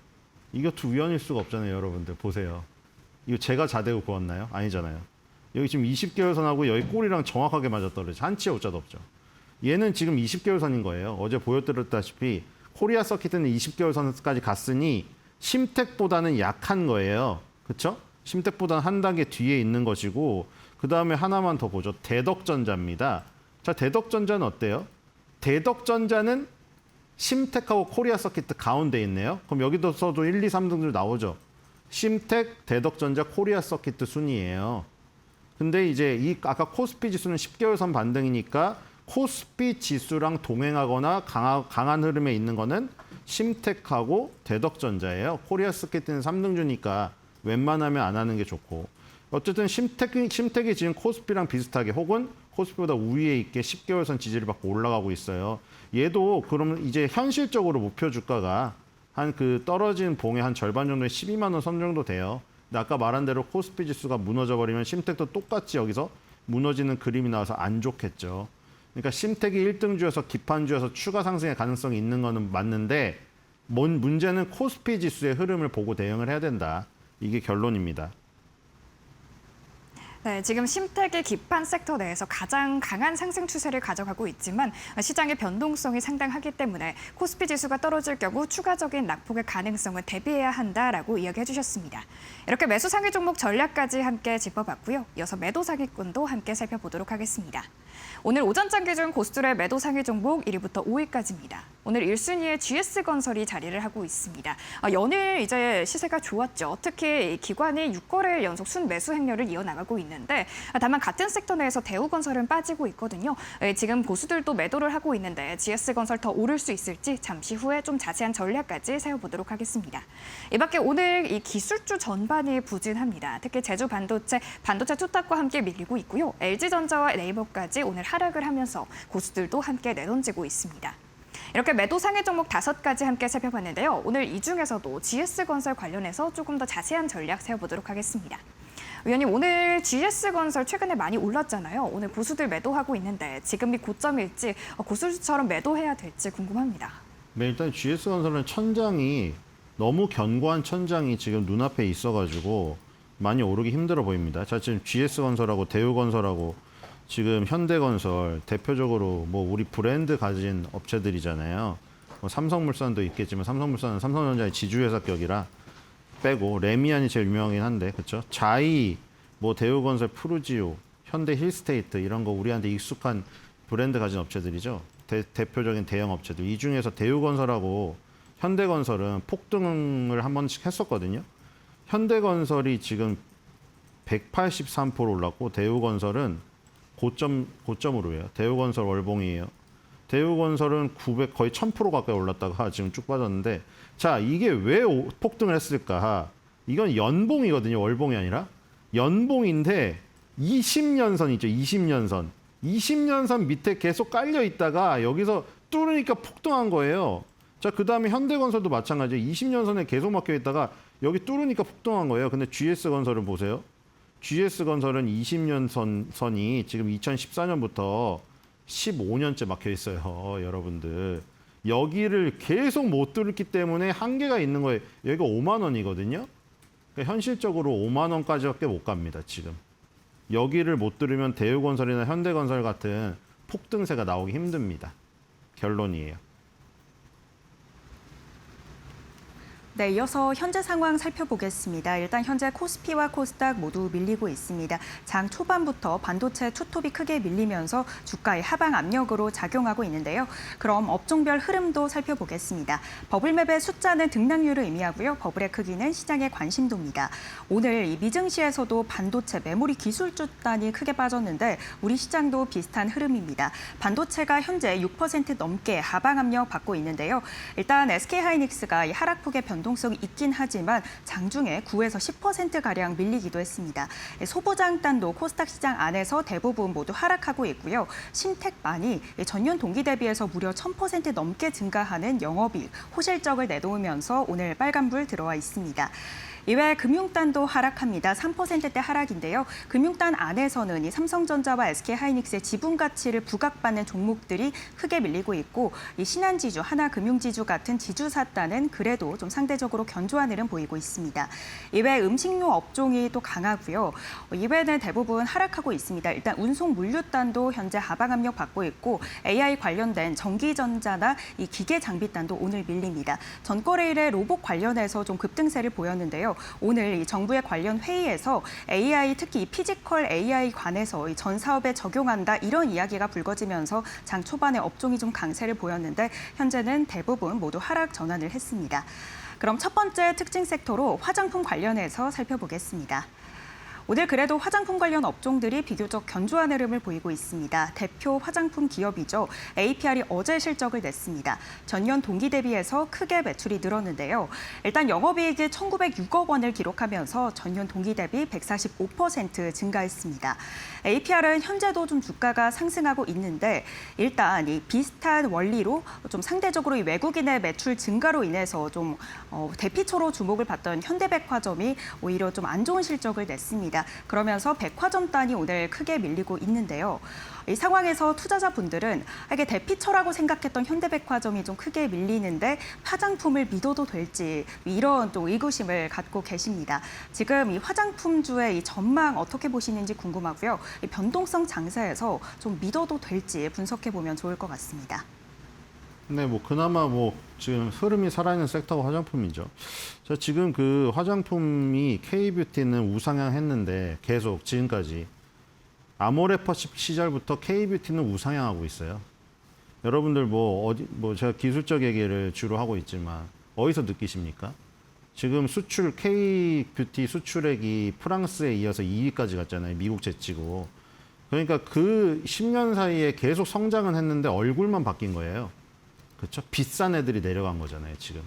이것도 우연일 수가 없잖아요. 여러분들 보세요. 이거 제가 자대고 구웠나요? 아니잖아요. 여기 지금 20개월 선하고 여기 꼬리랑 정확하게 맞아떨어져. 한치의 오차도 없죠. 얘는 지금 20개월 선인 거예요. 어제 보여드렸다시피 코리아 서킷은 20개월 선까지 갔으니 심택보다는 약한 거예요. 그렇죠? 심택보다는 한 단계 뒤에 있는 것이고 그 다음에 하나만 더 보죠. 대덕전자입니다. 자, 대덕전자는 어때요? 대덕전자는 심택하고 코리아 서킷 가운데 있네요. 그럼 여기서도 1, 2, 3등들 나오죠. 심택, 대덕전자, 코리아 서킷 순이에요. 근데 이제 아까 코스피 지수는 10개월 선 반등이니까 코스피 지수랑 동행하거나 강한 흐름에 있는 거는 심택하고 대덕전자예요. 코리아 서킷은 3등주니까 웬만하면 안 하는 게 좋고. 어쨌든 심택이 지금 코스피랑 비슷하게 혹은 코스피보다 우위에 있게 10개월 선 지지를 받고 올라가고 있어요. 얘도 그러면 이제 현실적으로 목표 주가가 한 떨어진 봉의 한 절반 정도의 12만 원 선 정도 돼요. 근데 아까 말한 대로 코스피 지수가 무너져 버리면 심택도 똑같이 여기서 무너지는 그림이 나와서 안 좋겠죠. 그러니까 심택이 1등주여서 기판주여서 추가 상승의 가능성이 있는 거는 맞는데 문제는 코스피 지수의 흐름을 보고 대응을 해야 된다. 이게 결론입니다. 네, 지금 심택이 기판 섹터 내에서 가장 강한 상승 추세를 가져가고 있지만 시장의 변동성이 상당하기 때문에 코스피 지수가 떨어질 경우 추가적인 낙폭의 가능성을 대비해야 한다라고 이야기해 주셨습니다. 이렇게 매수 상위 종목 전략까지 함께 짚어봤고요. 이어서 매도 상위권도 함께 살펴보도록 하겠습니다. 오늘 오전장 기준 고스톱의 매도 상위 종목 1위부터 5위까지입니다. 오늘 1순위에 GS건설이 자리를 하고 있습니다. 연일 이제 시세가 좋았죠. 특히 기관이 6거래일 연속 순매수 행렬을 이어나가고 있는데 다만 같은 섹터 내에서 대우건설은 빠지고 있거든요. 지금 고수들도 매도를 하고 있는데 GS건설 더 오를 수 있을지 잠시 후에 좀 자세한 전략까지 세워보도록 하겠습니다. 이 밖에 오늘 이 기술주 전반이 부진합니다. 특히 제주 반도체 투탁과 함께 밀리고 있고요. LG전자와 네이버까지 오늘 하락을 하면서 고수들도 함께 내던지고 있습니다. 이렇게 매도 상위 종목 5가지 함께 살펴봤는데요. 오늘 이 중에서도 GS건설 관련해서 조금 더 자세한 전략 세워보도록 하겠습니다. 위원님, 오늘 GS건설 최근에 많이 올랐잖아요. 오늘 고수들 매도하고 있는데 지금이 고점일지 고수처럼 매도해야 될지 궁금합니다. 네, 일단 GS건설은 천장이 너무 견고한 천장이 지금 눈앞에 있어가지고 많이 오르기 힘들어 보입니다. 자, 지금 GS건설하고 대우건설하고 지금 현대건설 대표적으로 뭐 우리 브랜드 가진 업체들이잖아요. 뭐 삼성물산도 있겠지만 삼성물산은 삼성전자의 지주회사격이라 빼고 레미안이 제일 유명하긴 한데 그렇죠? 자이, 뭐 대우건설, 푸르지오, 현대 힐스테이트 이런 거 우리한테 익숙한 브랜드 가진 업체들이죠. 대표적인 대형 업체들. 이 중에서 대우건설하고 현대건설은 폭등을 한 번씩 했었거든요. 현대건설이 지금 183% 올랐고 대우건설은 고점으로 해요. 대우건설 월봉이에요. 대우건설은 900 거의 1000% 가까이 올랐다가 지금 쭉 빠졌는데 자, 이게 왜 폭등을 했을까? 이건 연봉이거든요. 월봉이 아니라. 연봉인데 20년선 있죠. 20년선. 20년선 밑에 계속 깔려 있다가 여기서 뚫으니까 폭등한 거예요. 자, 그다음에 현대건설도 마찬가지예요. 20년선에 계속 막혀 있다가 여기 뚫으니까 폭등한 거예요. 근데 GS건설은 보세요. GS건설은 20년 선이 지금 2014년부터 15년째 막혀 있어요. 여러분들. 여기를 계속 못 뚫기 때문에 한계가 있는 거예요. 여기가 5만 원이거든요. 그러니까 현실적으로 5만 원까지밖에 못 갑니다. 지금. 여기를 못 뚫으면 대우건설이나 현대건설 같은 폭등세가 나오기 힘듭니다. 결론이에요. 네, 이어서 현재 상황 살펴보겠습니다. 일단 현재 코스피와 코스닥 모두 밀리고 있습니다. 장 초반부터 반도체 투톱이 크게 밀리면서 주가의 하방 압력으로 작용하고 있는데요. 그럼 업종별 흐름도 살펴보겠습니다. 버블맵의 숫자는 등락률을 의미하고요. 버블의 크기는 시장의 관심도입니다. 오늘 이 미증시에서도 반도체 메모리 기술주 단이 크게 빠졌는데 우리 시장도 비슷한 흐름입니다. 반도체가 현재 6% 넘게 하방 압력 받고 있는데요. 일단 SK하이닉스가 이 하락폭의 변동성이 있긴 하지만 장중에 9에서 10%가량 밀리기도 했습니다. 소부장단도 코스닥 시장 안에서 대부분 모두 하락하고 있고요. 신택만이 전년 동기 대비해서 무려 1000% 넘게 증가하는 영업이익, 호실적을 내놓으면서 오늘 빨간불 들어와 있습니다. 이외에 금융단도 하락합니다. 3%대 하락인데요. 금융단 안에서는 이 삼성전자와 SK하이닉스의 지분 가치를 부각받는 종목들이 크게 밀리고 있고 이 신한지주, 하나금융지주 같은 지주사단은 그래도 좀 상대적으로 견조한 흐름 보이고 있습니다. 이외에 음식료 업종이 또 강하고요. 이외에는 대부분 하락하고 있습니다. 일단 운송물류단도 현재 하방 압력 받고 있고 AI 관련된 전기전자나 이 기계장비단도 오늘 밀립니다. 전거래일에 로봇 관련해서 좀 급등세를 보였는데요. 오늘 이 정부의 관련 회의에서 AI, 특히 이 피지컬 AI 관해서 이 전 사업에 적용한다 이런 이야기가 불거지면서 장 초반에 업종이 좀 강세를 보였는데 현재는 대부분 모두 하락 전환을 했습니다. 그럼 첫 번째 특징 섹터로 화장품 관련해서 살펴보겠습니다. 오늘 그래도 화장품 관련 업종들이 비교적 견조한 흐름을 보이고 있습니다. 대표 화장품 기업이죠. APR이 어제 실적을 냈습니다. 전년 동기 대비해서 크게 매출이 늘었는데요. 일단 영업이익이 1,906억 원을 기록하면서 전년 동기 대비 145% 증가했습니다. APR은 현재도 좀 주가가 상승하고 있는데 일단 이 비슷한 원리로 좀 상대적으로 이 외국인의 매출 증가로 인해서 좀 대피초로 주목을 받던 현대백화점이 오히려 좀 안 좋은 실적을 냈습니다. 있습니다. 그러면서 백화점단이 오늘 크게 밀리고 있는데요. 이 상황에서 투자자분들은 이게 대피처라고 생각했던 현대백화점이 좀 크게 밀리는데 화장품을 믿어도 될지 이런 또 의구심을 갖고 계십니다. 지금 이 화장품주의 이 전망 어떻게 보시는지 궁금하고요. 이 변동성 장세에서 좀 믿어도 될지 분석해 보면 좋을 것 같습니다. 네, 뭐 그나마 뭐 지금 흐름이 살아있는 섹터가 화장품이죠. 자, 지금 그 화장품이 K뷰티는 우상향했는데 계속 지금까지 아모레퍼시픽 시절부터 K뷰티는 우상향하고 있어요. 여러분들 뭐 제가 기술적 얘기를 주로 하고 있지만 어디서 느끼십니까? 지금 수출 K뷰티 수출액이 프랑스에 이어서 2위까지 갔잖아요. 미국 제치고. 그러니까 그 10년 사이에 계속 성장은 했는데 얼굴만 바뀐 거예요. 그렇죠? 비싼 애들이 내려간 거잖아요, 지금.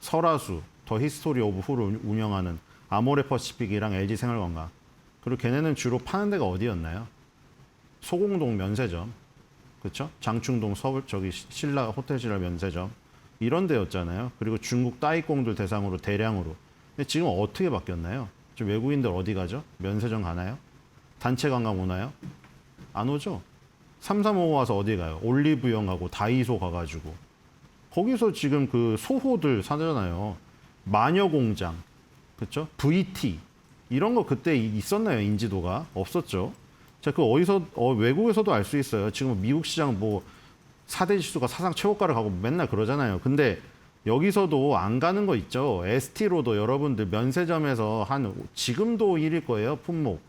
설화수, 더 히스토리 오브 후를 운영하는 아모레퍼시픽이랑 LG생활건강. 그리고 걔네는 주로 파는 데가 어디였나요? 소공동 면세점, 그렇죠? 장충동 서울 신라 호텔 신라 면세점 이런 데였잖아요. 그리고 중국 따이공들 대상으로 대량으로. 근데 지금 어떻게 바뀌었나요? 좀 외국인들 어디 가죠? 면세점 가나요? 단체 관광 오나요? 안 오죠. 335 와서 어디 가요? 올리브영 가고 다이소 가가지고 거기서 지금 그 소호들 사잖아요. 마녀공장, 그렇죠? VT 이런 거 그때 있었나요? 인지도가 없었죠. 자, 그 어디서 외국에서도 알 수 있어요. 지금 미국 시장 뭐 4대 지수가 사상 최고가를 가고 맨날 그러잖아요. 근데 여기서도 안 가는 거 있죠. ST로도 여러분들 면세점에서 지금도 1일 거예요. 품목.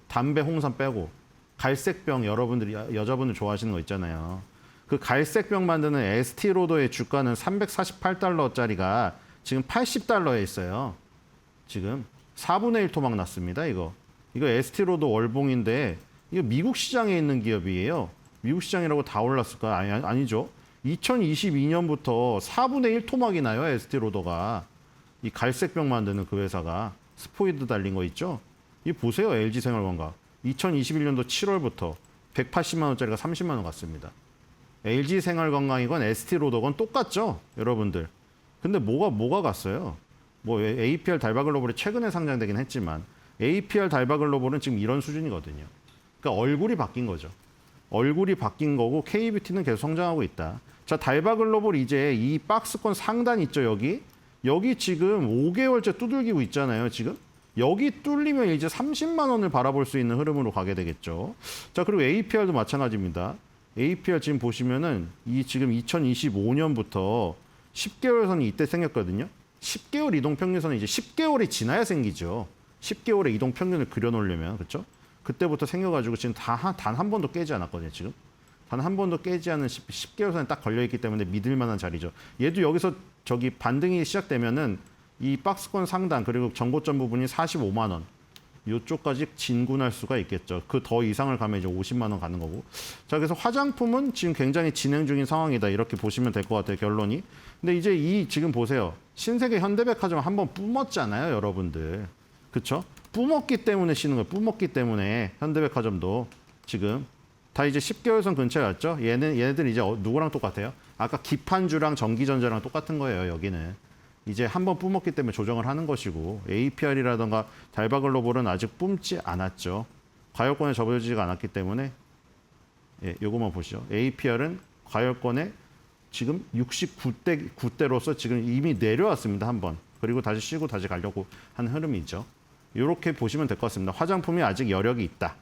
담배 홍삼 빼고. 갈색병 여러분들이 여자분들 좋아하시는 거 있잖아요. 그 갈색병 만드는 ST로더의 주가는 348달러짜리가 지금 80달러에 있어요. 지금 4분의 1 토막 났습니다. 이거 ST로더 월봉인데 이거 미국 시장에 있는 기업이에요. 미국 시장이라고 다 올랐을까? 아니죠. 2022년부터 4분의 1 토막이 나요. ST로더가. 이 갈색병 만드는 그 회사가 스포이드 달린 거 있죠. 이 보세요. LG생활건강. 2021년도 7월부터 180만 원짜리가 30만 원 갔습니다. LG생활건강이건 ST로더건 똑같죠, 여러분들. 근데 뭐가 갔어요? 뭐 APR 달바글로벌이 최근에 상장되긴 했지만 APR 달바글로벌은 지금 이런 수준이거든요. 그러니까 얼굴이 바뀐 거죠. 얼굴이 바뀐 거고 K뷰티는 계속 성장하고 있다. 자, 달바글로벌 이제 이 박스권 상단 있죠, 여기 지금 5개월째 두들기고 있잖아요, 지금. 여기 뚫리면 이제 30만 원을 바라볼 수 있는 흐름으로 가게 되겠죠. 자, 그리고 APR도 마찬가지입니다. APR 지금 보시면은 이 지금 2025년부터 10개월 선이 이때 생겼거든요. 10개월 이동 평균선은 이제 10개월이 지나야 생기죠. 10개월의 이동 평균을 그려놓으려면, 그렇죠? 그때부터 생겨가지고 지금 단 한 번도 깨지 않았거든요. 지금 단 한 번도 깨지 않은 10개월 선에 딱 걸려 있기 때문에 믿을 만한 자리죠. 얘도 여기서 반등이 시작되면은 이 박스권 상단 그리고 정고점 부분이 45만 원 이쪽까지 진군할 수가 있겠죠. 그 더 이상을 가면 이제 50만 원 가는 거고. 자, 그래서 화장품은 지금 굉장히 진행 중인 상황이다. 이렇게 보시면 될 것 같아요, 결론이. 근데 이제 지금 보세요. 신세계 현대백화점 한번 뿜었잖아요, 여러분들. 그렇죠? 뿜었기 때문에 쉬는 거예요. 뿜었기 때문에 현대백화점도 지금 다 이제 10개월 선 근처에 왔죠. 얘네들 이제 누구랑 똑같아요? 아까 기판주랑 전기전자랑 똑같은 거예요, 여기는. 이제 한번 뿜었기 때문에 조정을 하는 것이고 APR이라든가 달바글로벌은 아직 뿜지 않았죠. 과열권에 접어들지가 않았기 때문에 요것만 보시죠. APR은 과열권에 지금 69대로서 지금 이미 내려왔습니다. 한번. 그리고 다시 쉬고 다시 가려고 하는 흐름이 있죠. 이렇게 보시면 될 것 같습니다. 화장품이 아직 여력이 있다.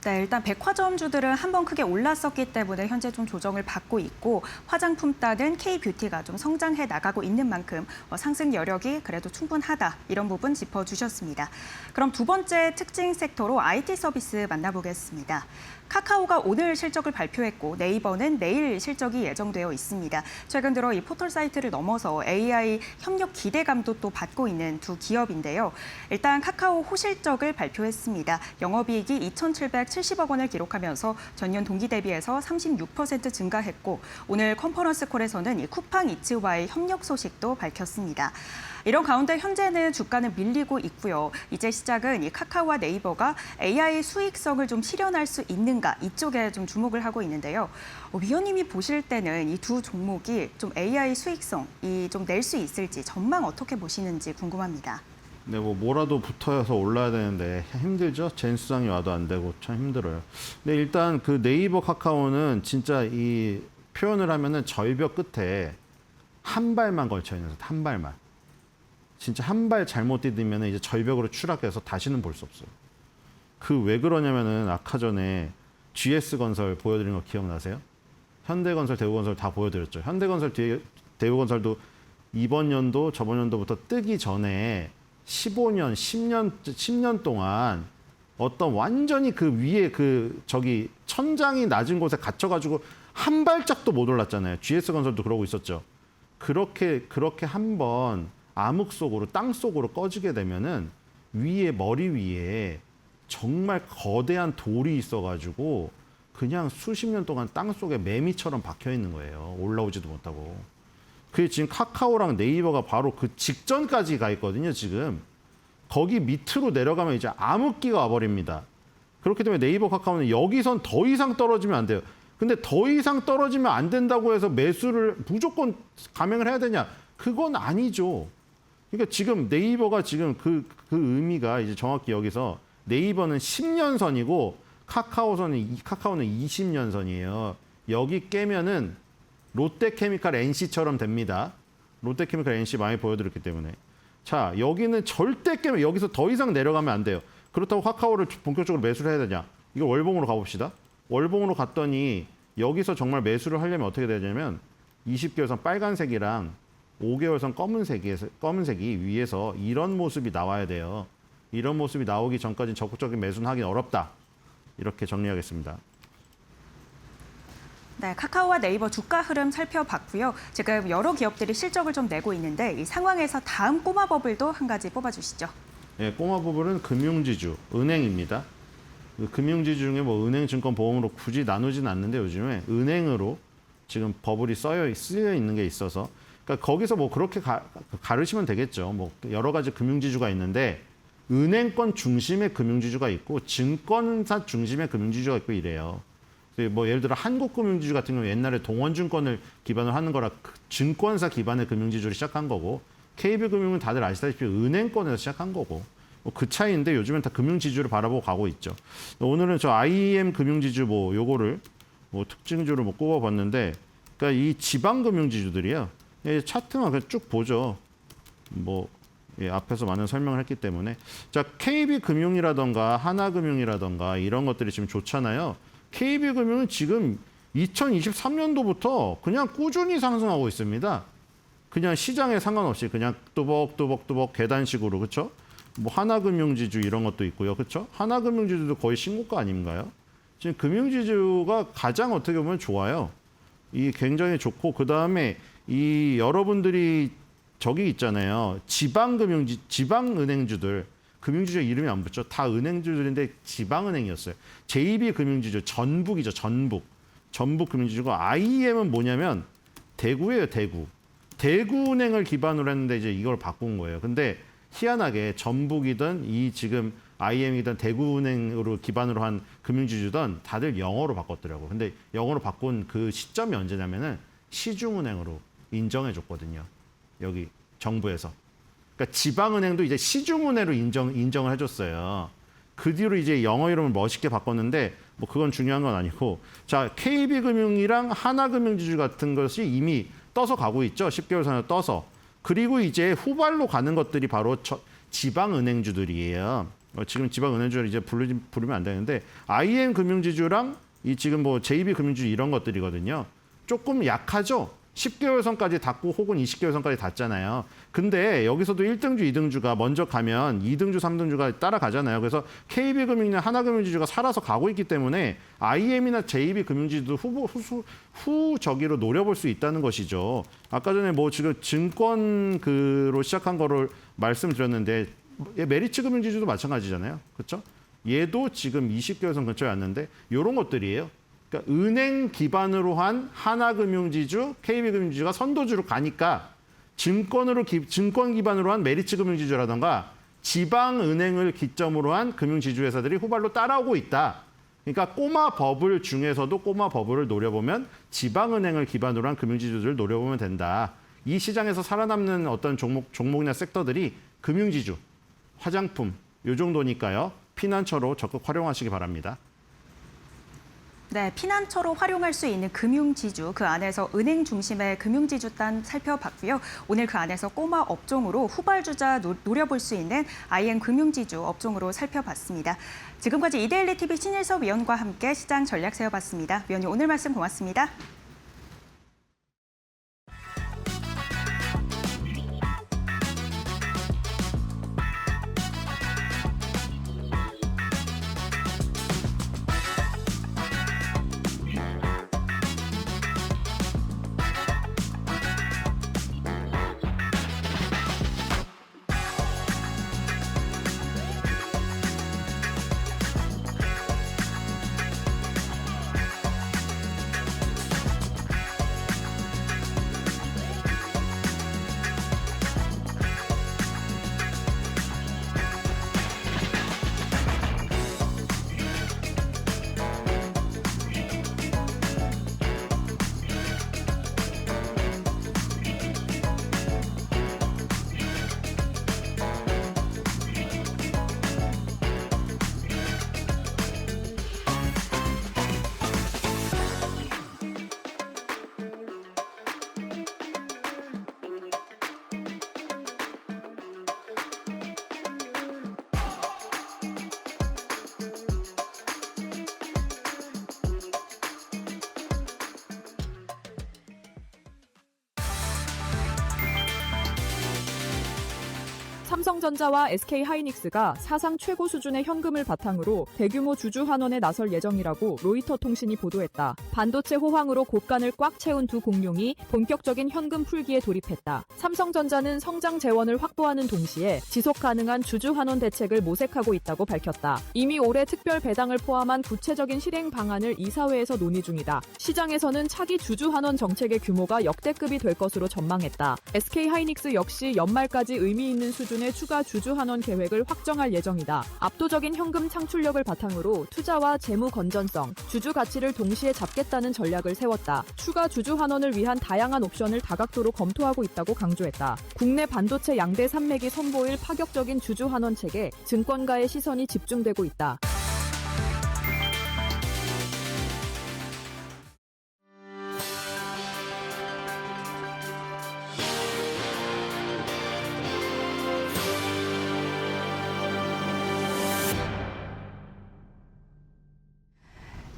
네, 일단 백화점주들은 한번 크게 올랐었기 때문에 현재 좀 조정을 받고 있고 화장품 따른 K뷰티가 좀 성장해 나가고 있는 만큼 상승 여력이 그래도 충분하다. 이런 부분 짚어주셨습니다. 그럼 두 번째 특징 섹터로 IT 서비스 만나보겠습니다. 카카오가 오늘 실적을 발표했고 네이버는 내일 실적이 예정되어 있습니다. 최근 들어 이 포털 사이트를 넘어서 AI 협력 기대감도 또 받고 있는 두 기업인데요. 일단 카카오 호실적을 발표했습니다. 영업이익이 2,770억 원을 기록하면서 전년 동기 대비해서 36% 증가했고 오늘 컨퍼런스 콜에서는 이 쿠팡이츠와의 협력 소식도 밝혔습니다. 이런 가운데 현재는 주가는 밀리고 있고요. 이제 시작은 이 카카오와 네이버가 AI 수익성을 좀 실현할 수 있는가 이쪽에 좀 주목을 하고 있는데요. 위원님이 보실 때는 이 두 종목이 좀 AI 수익성이 좀 낼 수 있을지 전망 어떻게 보시는지 궁금합니다. 네, 뭐 뭐라도 붙어서 올라야 되는데 힘들죠. 젠수장이 와도 안 되고 참 힘들어요. 근데 일단 그 네이버 카카오는 진짜 이 표현을 하면은 절벽 끝에 한 발만 걸쳐 있는 한 발만. 진짜 한 발 잘못 디디면 이제 절벽으로 추락해서 다시는 볼 수 없어요. 그 왜 그러냐면은 아까 전에 GS건설 보여드린 거 기억나세요? 현대건설, 대우건설 다 보여드렸죠. 현대건설, 대우건설도 이번 연도, 저번 연도부터 뜨기 전에 15년, 10년 동안 어떤 완전히 그 위에 그 저기 천장이 낮은 곳에 갇혀가지고 한 발짝도 못 올랐잖아요. GS건설도 그러고 있었죠. 그렇게 한번 암흑 속으로 땅 속으로 꺼지게 되면은 위에 머리 위에 정말 거대한 돌이 있어가지고 그냥 수십 년 동안 땅 속에 매미처럼 박혀 있는 거예요. 올라오지도 못하고. 그게 지금 카카오랑 네이버가 바로 그 직전까지 가 있거든요. 지금 거기 밑으로 내려가면 이제 암흑기가 와버립니다. 그렇기 때문에 네이버 카카오는 여기선 더 이상 떨어지면 안 돼요. 근데 더 이상 떨어지면 안 된다고 해서 매수를 무조건 감행을 해야 되냐? 그건 아니죠. 그러니까 지금 네이버가 지금 그 의미가 이제 정확히 여기서 네이버는 10년 선이고 카카오는 20년 선이에요. 여기 깨면은 롯데케미칼 NC처럼 됩니다. 롯데케미칼 NC 많이 보여드렸기 때문에. 자, 여기는 절대 깨면 여기서 더 이상 내려가면 안 돼요. 그렇다고 카카오를 본격적으로 매수를 해야 되냐? 이거 월봉으로 가봅시다. 월봉으로 갔더니 여기서 정말 매수를 하려면 어떻게 되냐면 20개월선 빨간색이랑 5개월선 검은색이 위에서 이런 모습이 나와야 돼요. 이런 모습이 나오기 전까지는 적극적인 매수는 하기 어렵다. 이렇게 정리하겠습니다. 네, 카카오와 네이버 주가 흐름 살펴봤고요. 지금 여러 기업들이 실적을 좀 내고 있는데 이 상황에서 다음 꼬마 버블도 한 가지 뽑아주시죠. 네, 꼬마 버블은 금융지주, 은행입니다. 그 금융지주 중에 뭐 은행, 증권, 보험으로 굳이 나누지는 않는데 요즘에 은행으로 지금 버블이 쓰여 있는 게 있어서 그러니까 거기서 뭐 그렇게 가르시면 되겠죠. 뭐 여러 가지 금융지주가 있는데 은행권 중심의 금융지주가 있고 증권사 중심의 금융지주가 있고 이래요. 뭐 예를 들어 한국금융지주 같은 경우 옛날에 동원증권을 기반으로 하는 거라 증권사 기반의 금융지주를 시작한 거고 KB금융은 다들 아시다시피 은행권에서 시작한 거고 그 차이인데 요즘엔 다 금융지주를 바라보고 가고 있죠. 오늘은 저 IM 금융지주 뭐 요거를 뭐 특징주를 뭐 꼽아봤는데 그러니까 이 지방금융지주들이요. 차트만 그냥 쭉 보죠. 뭐 앞에서 많은 설명을 했기 때문에 자 KB금융이라던가 하나금융이라던가 이런 것들이 지금 좋잖아요. KB금융은 지금 2023년도부터 그냥 꾸준히 상승하고 있습니다. 그냥 시장에 상관없이 그냥 뚜벅뚜벅 계단식으로 그렇죠? 뭐 하나금융지주 이런 것도 있고요. 그렇죠? 하나금융지주도 거의 신고가 아닌가요? 지금 금융지주가 가장 어떻게 보면 좋아요. 이 굉장히 좋고 그다음에 이 여러분들이 저기 있잖아요. 지방은행주들 금융지주 이름이 안 붙죠. 다 은행주들인데 지방은행이었어요. JB금융지주 전북이죠. 전북 금융지주가 IM은 뭐냐면 대구예요. 대구은행을 기반으로 했는데 이제 이걸 바꾼 거예요. 근데 희한하게 전북이든 이 지금 IM이든 대구은행으로 기반으로 한 금융지주든 다들 영어로 바꿨더라고요. 근데 영어로 바꾼 그 시점이 언제냐면은 시중은행으로 인정해줬거든요. 여기 정부에서. 그러니까 지방은행도 이제 시중은행으로 인정을 해줬어요. 그 뒤로 이제 영어 이름을 멋있게 바꿨는데 뭐 그건 중요한 건 아니고 자 KB금융이랑 하나금융지주 같은 것이 이미 떠서 가고 있죠. 10개월 선에 떠서. 그리고 이제 후발로 가는 것들이 바로 지방은행주들이에요. 지금 지방은행주를 이제 부르면 안 되는데 IM금융지주랑 이 지금 뭐 JB금융지주 이런 것들이거든요. 조금 약하죠. 10개월 선까지 닿고 혹은 20개월 선까지 닿잖아요. 근데 여기서도 1등주, 2등주가 먼저 가면 2등주, 3등주가 따라가잖아요. 그래서 KB금융이나 하나금융지주가 살아서 가고 있기 때문에 IM이나 JB금융지주도 후저기로 노려볼 수 있다는 것이죠. 아까 전에 뭐 지금 증권으로 시작한 거를 말씀드렸는데 메리츠금융지주도 마찬가지잖아요. 그렇죠? 얘도 지금 20개월 선 근처에 왔는데 이런 것들이에요. 그러니까 은행 기반으로 한 하나금융지주, KB금융지주가 선도주로 가니까 증권 기반으로 한 메리츠금융지주라던가 지방은행을 기점으로 한 금융지주 회사들이 후발로 따라오고 있다. 그러니까 꼬마 버블 중에서도 꼬마 버블을 노려보면 지방은행을 기반으로 한 금융지주들을 노려보면 된다. 이 시장에서 살아남는 어떤 종목이나 섹터들이 금융지주, 화장품 요 정도니까요. 피난처로 적극 활용하시기 바랍니다. 네, 피난처로 활용할 수 있는 금융지주, 그 안에서 은행 중심의 금융지주단 살펴봤고요. 오늘 그 안에서 꼬마 업종으로 후발주자 노려볼 수 있는 IM 금융지주 업종으로 살펴봤습니다. 지금까지 이데일리 TV 신일섭 위원과 함께 시장 전략 세워봤습니다. 위원님 오늘 말씀 고맙습니다. 삼성전자와 SK하이닉스가 사상 최고 수준의 현금을 바탕으로 대규모 주주 환원에 나설 예정이라고 로이터 통신이 보도했다. 반도체 호황으로 곳간을 꽉 채운 두 공룡이 본격적인 현금 풀기에 돌입했다. 삼성전자는 성장 재원을 확보하는 동시에 지속 가능한 주주 환원 대책을 모색하고 있다고 밝혔다. 이미 올해 특별 배당을 포함한 구체적인 실행 방안을 이사회에서 논의 중이다. 시장에서는 차기 주주 환원 정책의 규모가 역대급이 될 것으로 전망했다. SK하이닉스 역시 연말까지 의미 있는 수준의 추가 주주 환원 계획을 확정할 예정이다. 압도적인 현금 창출력을 바탕으로 투자와 재무 건전성, 주주 가치를 동시에 잡겠다는 전략을 세웠다. 추가 주주 환원을 위한 다양한 옵션을 다각도로 검토하고 있다고 강조했다. 국내 반도체 양대 산맥이 선보일 파격적인 주주 환원책에 증권가의 시선이 집중되고 있다.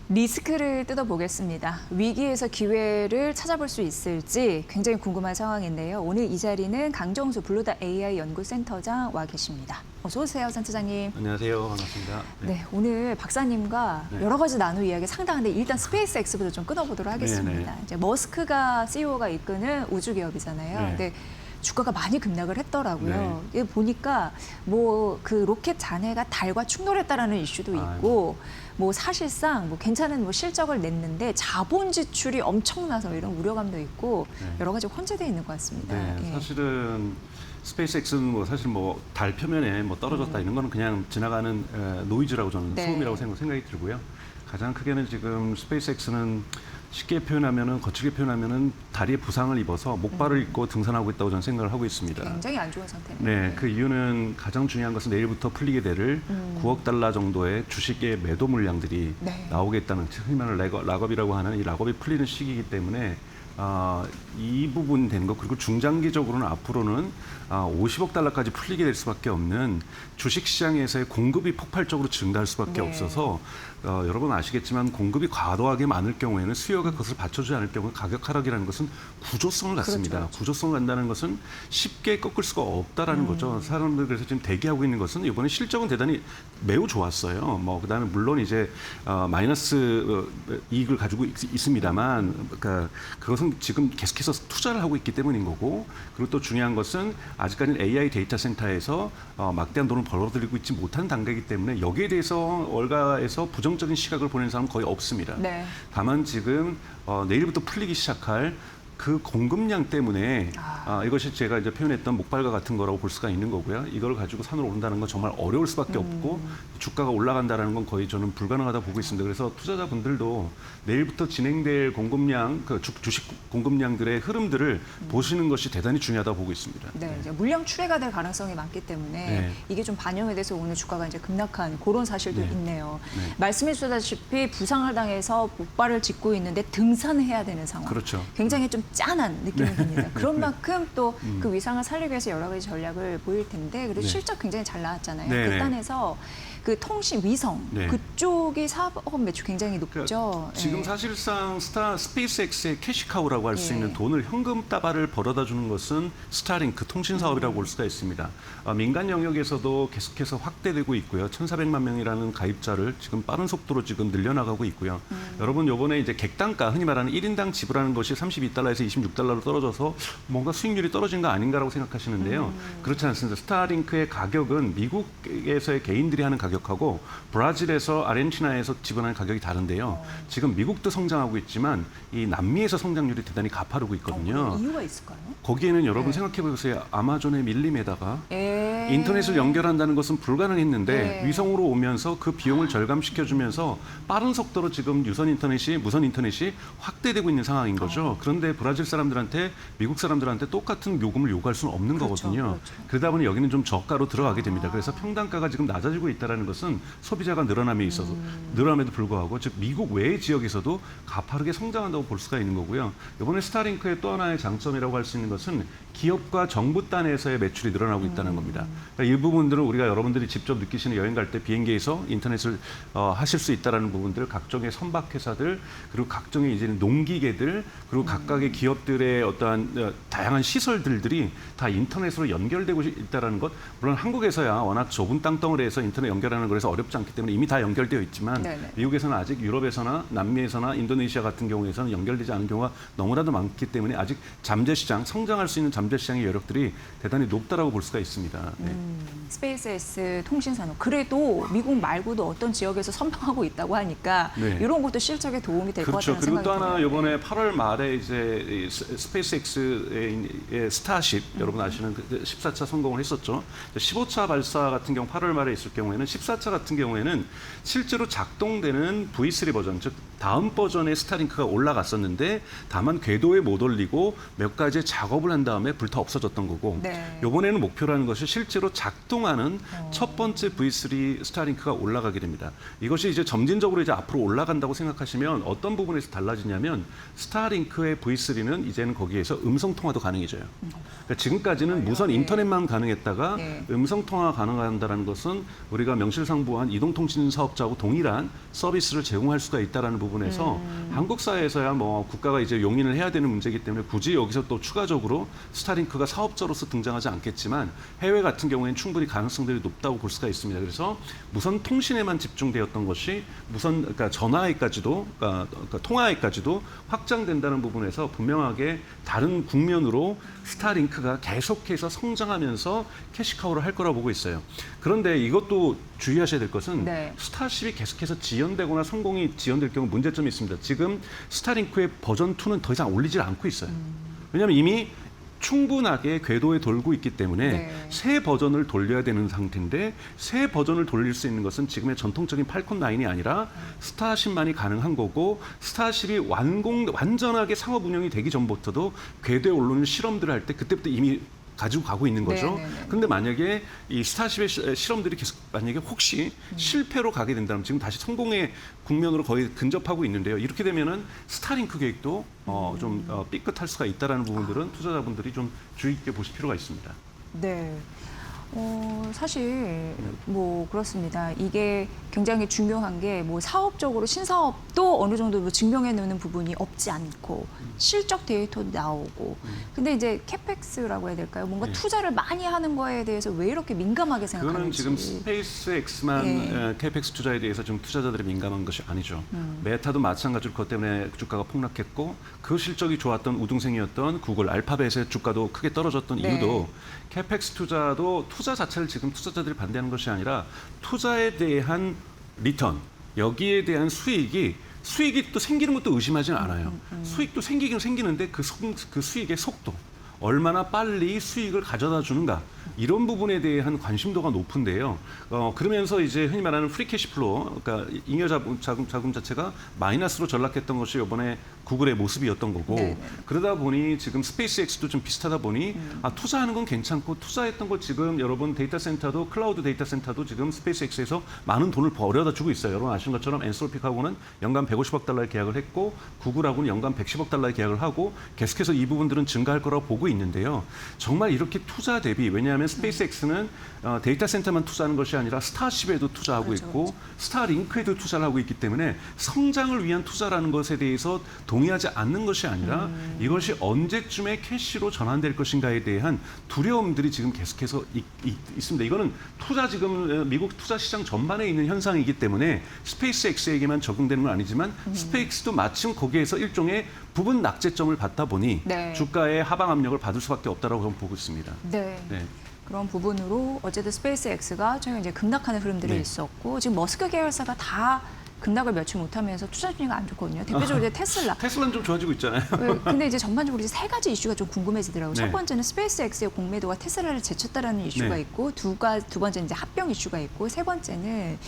리스크를 뜯어보겠습니다. 위기에서 기회를 찾아볼 수 있을지 굉장히 궁금한 상황인데요. 오늘 이 자리는 강정수 블루다 AI 연구센터장 와 계십니다. 어서 오세요, 센터장님. 안녕하세요. 반갑습니다. 네, 오늘 박사님과 네. 여러 가지 나눌 이야기 상당한데 일단 스페이스X부터 좀 끊어보도록 하겠습니다. 네. 이제 머스크가 CEO가 이끄는 우주 기업이잖아요. 네. 근데 주가가 많이 급락을 했더라고요. 이게 보니까 뭐 그 로켓 잔해가 달과 충돌했다라는 이슈도 있고 뭐 사실상 뭐 괜찮은 뭐 실적을 냈는데 자본 지출이 엄청나서 이런 우려감도 있고 여러 가지 혼재되어 있는 것 같습니다. 네, 예. 사실은 스페이스X는 뭐 사실 뭐 달 표면에 뭐 떨어졌다 이런 거는 그냥 지나가는 노이즈라고 저는 네. 소음이라고 생각이 들고요. 가장 크게는 지금 스페이스X는 쉽게 표현하면은 거칠게 표현하면은 다리에 부상을 입어서 목발을 입고 등산하고 있다고 저는 생각을 하고 있습니다. 굉장히 안 좋은 상태입니다. 네, 그 이유는 가장 중요한 것은 내일부터 풀리게 될 9억 달러 정도의 주식의 매도 물량들이 네. 나오겠다는 흔히 말하는 락업이라고 하는 이 락업이 풀리는 시기이기 때문에 이 부분 된 것 그리고 중장기적으로는 앞으로는 50억 달러까지 풀리게 될 수밖에 없는 주식시장에서의 공급이 폭발적으로 증가할 수밖에 네. 없어서 여러분 아시겠지만 공급이 과도하게 많을 경우에는 수요가 그것을 받쳐주지 않을 경우 가격 하락이라는 것은 구조성을 갖습니다. 그렇죠. 구조성을 갖는다는 것은 쉽게 꺾을 수가 없다라는 거죠. 사람들 그래서 지금 대기하고 있는 것은 이번에 실적은 대단히 매우 좋았어요. 뭐 그다음에 물론 이제 마이너스 이익을 가지고 있습니다만, 그러니까 그것은 지금 계속해서 투자를 하고 있기 때문인 거고, 그리고 또 중요한 것은 아직까지는 AI 데이터 센터에서 막대한 돈을 벌어들이고 있지 못한 단계이기 때문에 여기에 대해서 월가에서 부정적인 시각을 보내는 사람은 거의 없습니다. 네. 다만 지금 내일부터 풀리기 시작할 그 공급량 때문에 이것이 제가 이제 표현했던 목발과 같은 거라고 볼 수가 있는 거고요. 이걸 가지고 산으로 오른다는 건 정말 어려울 수밖에 없고 주가가 올라간다는 건 거의 저는 불가능하다 보고 있습니다. 그래서 투자자분들도 내일부터 진행될 공급량, 그 주식 공급량들의 흐름들을 보시는 것이 대단히 중요하다 보고 있습니다. 네, 이제 물량 출회가 될 가능성이 많기 때문에 네. 이게 좀 반영이 돼서 오늘 주가가 이제 급락한 그런 사실도 네. 있네요. 네. 말씀해 주셨다시피 부상을 당해서 목발을 짚고 있는데 등산해야 되는 상황. 그렇죠. 굉장히 좀 짠한 느낌이 듭니다. 그런 만큼 또 그 위상을 살리기 위해서 여러 가지 전략을 보일 텐데 그리고 네. 실적 굉장히 잘 나왔잖아요. 네, 그 네. 단에서 그 통신 위성 네. 그쪽이 사업 매출 굉장히 높죠. 지금 예. 사실상 스페이스X의 캐시카우라고 할 수 예. 있는 돈을 현금 따발을 벌어다 주는 것은 스타링크 통신 사업이라고 볼 수가 있습니다. 민간 영역에서도 계속해서 확대되고 있고요. 1,400만 명이라는 가입자를 지금 빠른 속도로 지금 늘려나가고 있고요. 여러분 요번에 이제 객단가 흔히 말하는 1인당 지불하는 것이 32달러에서 26달러로 떨어져서 뭔가 수익률이 떨어진 거 아닌가라고 생각하시는데요. 그렇지 않습니다. 스타링크의 가격은 미국에서의 개인들이 하는 가격하고 브라질에서 아르헨티나에서 지불하는 가격이 다른데요. 지금 미국도 성장하고 있지만 이 남미에서 성장률이 대단히 가파르고 있거든요. 이유가 있을까요? 거기에는 여러분 네. 생각해 보세요. 아마존의 밀림에다가 예. 인터넷을 연결한다는 것은 불가능했는데 네. 위성으로 오면서 그 비용을 절감시켜주면서 빠른 속도로 지금 무선 인터넷이 확대되고 있는 상황인 거죠. 그런데 브라질 사람들한테 미국 사람들한테 똑같은 요금을 요구할 수는 없는 그렇죠, 거거든요. 그렇죠. 그러다 보니 여기는 좀 저가로 들어가게 됩니다. 그래서 평단가가 지금 낮아지고 있다는 것은 소비자가 늘어남에 있어서 늘어남에도 불구하고 즉 미국 외의 지역에서도 가파르게 성장한다고 볼 수가 있는 거고요. 이번에 스타링크의 또 하나의 장점이라고 할 수 있는 것은 기업과 정부 단에서의 매출이 늘어나고 있다는 겁니다. 그러니까 이 부분들은 우리가 여러분들이 직접 느끼시는 여행 갈 때 비행기에서 인터넷을 하실 수 있다는 부분들, 각종의 선박회사들 그리고 각종의 이제 농기계들 그리고 각각의 기업들의 어떠한 다양한 시설들이 다 인터넷으로 연결되고 있다는 것. 물론 한국에서야 워낙 좁은 땅덩어리에서 인터넷 연결하는 거라서 어렵지 않기 때문에 이미 다 연결되어 있지만 네네. 미국에서는 아직 유럽에서나 남미에서나 인도네시아 같은 경우에서는 연결되지 않은 경우가 너무나도 많기 때문에 아직 잠재시장, 성장할 수 있는 잠재시장의 여력들이 대단히 높다라고 볼 수가 있습니다. 네. 스페이스X 통신산업 그래도 미국 말고도 어떤 지역에서 선방하고 있다고 하니까 네. 이런 것도 실적에 도움이 될 것 그렇죠. 같다는 그리고 생각이 또 하나 들어요. 이번에 8월 말에 이제 스페이스X의 스타쉽 여러분 아시는 그 14차 성공을 했었죠. 15차 발사 같은 경우 8월 말에 있을 경우에는 14차 같은 경우에는 실제로 작동되는 V3 버전 즉 다음 버전의 스타링크가 올라갔었는데 다만 궤도에 못 올리고 몇 가지 작업을 한 다음에 불타 없어졌던 거고 네. 이번에는 목표라는 것이 실제로 작동하는 첫 번째 V3 스타링크가 올라가게 됩니다. 이것이 이제 점진적으로 이제 앞으로 올라간다고 생각하시면 어떤 부분에서 달라지냐면 스타링크의 V3는 이제는 거기에서 음성 통화도 가능해져요. 그러니까 지금까지는 무선 인터넷만 가능했다가 네. 음성 통화 가능한다는 것은 우리가 명실상부한 이동통신 사업자하고 동일한 서비스를 제공할 수가 있다라는 부분에서 한국 사회에서야 뭐 국가가 이제 용인을 해야 되는 문제이기 때문에 굳이 여기서 또 추가적으로 스타링크가 사업자로서 등장하지 않겠지만 해외 같은 경우에는 충분히 가능성들이 높다고 볼 수가 있습니다. 그래서 무선 통신에만 집중되었던 것이 그러니까 전화에까지도 그러니까 통화에까지도 확장된다는 부분에서 분명하게 다른 국면으로 스타링크가 계속해서 성장하면서 캐시카우를 할 거라고 보고 있어요. 그런데 이것도 주의하셔야 될 것은 네. 스타쉽이 계속해서 지연되거나 성공이 지연될 경우 문제점이 있습니다. 지금 스타링크의 버전 2는 더 이상 올리질 않고 있어요. 왜냐하면 이미 충분하게 궤도에 돌고 있기 때문에 네. 새 버전을 돌려야 되는 상태인데 새 버전을 돌릴 수 있는 것은 지금의 전통적인 팔콘 9이 아니라 스타쉽만이 가능한 거고 스타쉽이 완전하게 상업 운영이 되기 전부터도 궤도에 오르는 실험들을 할 때 그때부터 이미 가지고 가고 있는 거죠. 네네네. 그런데 만약에 이 스타쉽의 실험들이 계속 만약에 혹시 실패로 가게 된다면 지금 다시 성공의 국면으로 거의 근접하고 있는데요. 이렇게 되면은 스타링크 계획도 좀 삐끗할 수가 있다라는 부분들은 투자자분들이 좀 주의 깊게 보실 필요가 있습니다. 네. 사실 뭐 그렇습니다. 이게 굉장히 중요한 게 뭐 사업적으로 신사업도 어느 정도 뭐 증명해 놓는 부분이 없지 않고 실적 데이터도 나오고 근데 이제 캐펙스라고 해야 될까요? 뭔가 네. 투자를 많이 하는 거에 대해서 왜 이렇게 민감하게 그거는 생각하는지. 지금 스페이스X만 예. 캐펙스 투자에 대해서 좀 투자자들이 민감한 것이 아니죠. 메타도 마찬가지로 그것 때문에 주가가 폭락했고 그 실적이 좋았던 우등생이었던 구글, 알파벳의 주가도 크게 떨어졌던 네. 이유도 캐펙스 투자도 투자 자체를 지금 투자자들이 반대하는 것이 아니라 투자에 대한 리턴, 여기에 대한 수익이 수익이 또 생기는 것도 의심하지는 않아요. 수익도 생기긴 생기는데 그 수익의 속도, 얼마나 빨리 수익을 가져다 주는가, 이런 부분에 대한 관심도가 높은데요. 그러면서 이제 흔히 말하는 프리 캐시플로우, 그러니까 잉여 자금 자체가 마이너스로 전락했던 것이 이번에 구글의 모습이었던 거고, 네네. 그러다 보니 지금 스페이스X도 좀 비슷하다 보니 투자하는 건 괜찮고, 투자했던 거 지금 여러분 데이터 센터도, 클라우드 데이터 센터도 지금 스페이스X에서 많은 돈을 벌여다 주고 있어요. 여러분 아시는 것처럼 엔솔픽하고는 연간 150억 달러의 계약을 했고, 구글하고는 연간 110억 달러의 계약을 하고, 계속해서 이 부분들은 증가할 거라고 보고 있는데요. 정말 이렇게 투자 대비, 왜냐하면 스페이스X는 데이터 센터만 투자하는 것이 아니라 스타쉽에도 투자하고 그렇죠, 있고, 스타링크에도 투자를 하고 있기 때문에 성장을 위한 투자라는 것에 대해서 동의하지 않는 것이 아니라 이것이 언제쯤에 캐시로 전환될 것인가에 대한 두려움들이 지금 계속해서 있습니다. 이거는 지금 미국 투자 시장 전반에 있는 현상이기 때문에 스페이스X에게만 적용되는 건 아니지만 스페이스도 마침 거기에서 일종의 부분 낙제점을 받다 보니 네. 주가의 하방 압력을 받을 수밖에 없다라고 저는 보고 있습니다. 네. 네. 그런 부분으로 어쨌든 스페이스X가 최근 이제 급락하는 흐름들이 네. 있었고, 지금 머스크 계열사가 다 급락을 며칠 못하면서 투자 분위기가 안 좋거든요. 대표적으로 이제 테슬라. 테슬라는 좀 좋아지고 있잖아요. 근데 이제 전반적으로 이제 세 가지 이슈가 좀 궁금해지더라고요. 네. 첫 번째는 스페이스X의 공매도가 테슬라를 제쳤다라는 이슈가 네. 있고, 두 번째는 이제 합병 이슈가 있고, 세 번째는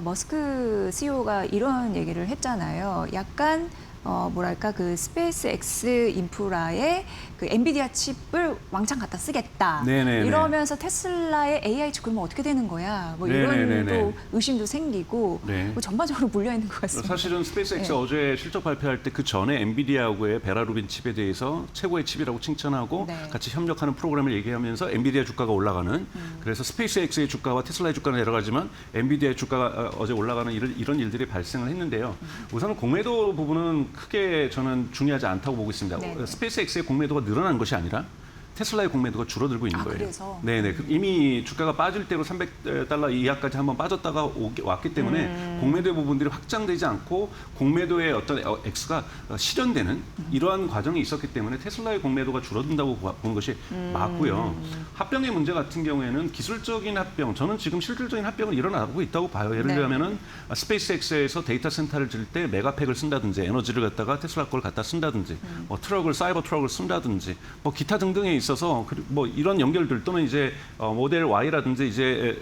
머스크 CEO가 이런 얘기를 했잖아요. 약간 뭐랄까 그 스페이스X 인프라에 그 엔비디아 칩을 왕창 갖다 쓰겠다. 네네네. 이러면서 테슬라의 AI 칩 그러면 어떻게 되는 거야? 뭐 이런 네네네네. 또 의심도 생기고 네. 뭐 전반적으로 물려 있는 것 같습니다. 사실은 스페이스X 네. 어제 실적 발표할 때 그 전에 엔비디아하고의 베라루빈 칩에 대해서 최고의 칩이라고 칭찬하고 네. 같이 협력하는 프로그램을 얘기하면서 엔비디아 주가가 올라가는, 그래서 스페이스X의 주가와 테슬라의 주가는 내려가지만 엔비디아의 주가가 어제 올라가는 이런 일들이 발생을 했는데요. 우선은 공매도 부분은 크게 저는 중요하지 않다고 보고 있습니다. 네네. 스페이스X의 공매도가 늘어난 것이 아니라 테슬라의 공매도가 줄어들고 있는 거예요. 그래서? 네네. 이미 주가가 빠질 때로 300달러 이하까지 한번 빠졌다가 왔기 때문에 공매도 부분들이 확장되지 않고 공매도의 어떤 액수가 실현되는 이러한 과정이 있었기 때문에 테슬라의 공매도가 줄어든다고 보는 것이 맞고요. 합병의 문제 같은 경우에는 기술적인 합병, 저는 지금 실질적인 합병은 일어나고 있다고 봐요. 예를 네. 들면은 스페이스X에서 데이터 센터를 질 때 메가팩을 쓴다든지, 에너지를 갖다가 테슬라 걸 갖다 쓴다든지, 뭐 사이버 트럭을 쓴다든지, 뭐 기타 등등에 있어서 뭐 이런 연결들, 또는 이제 모델 Y라든지 이제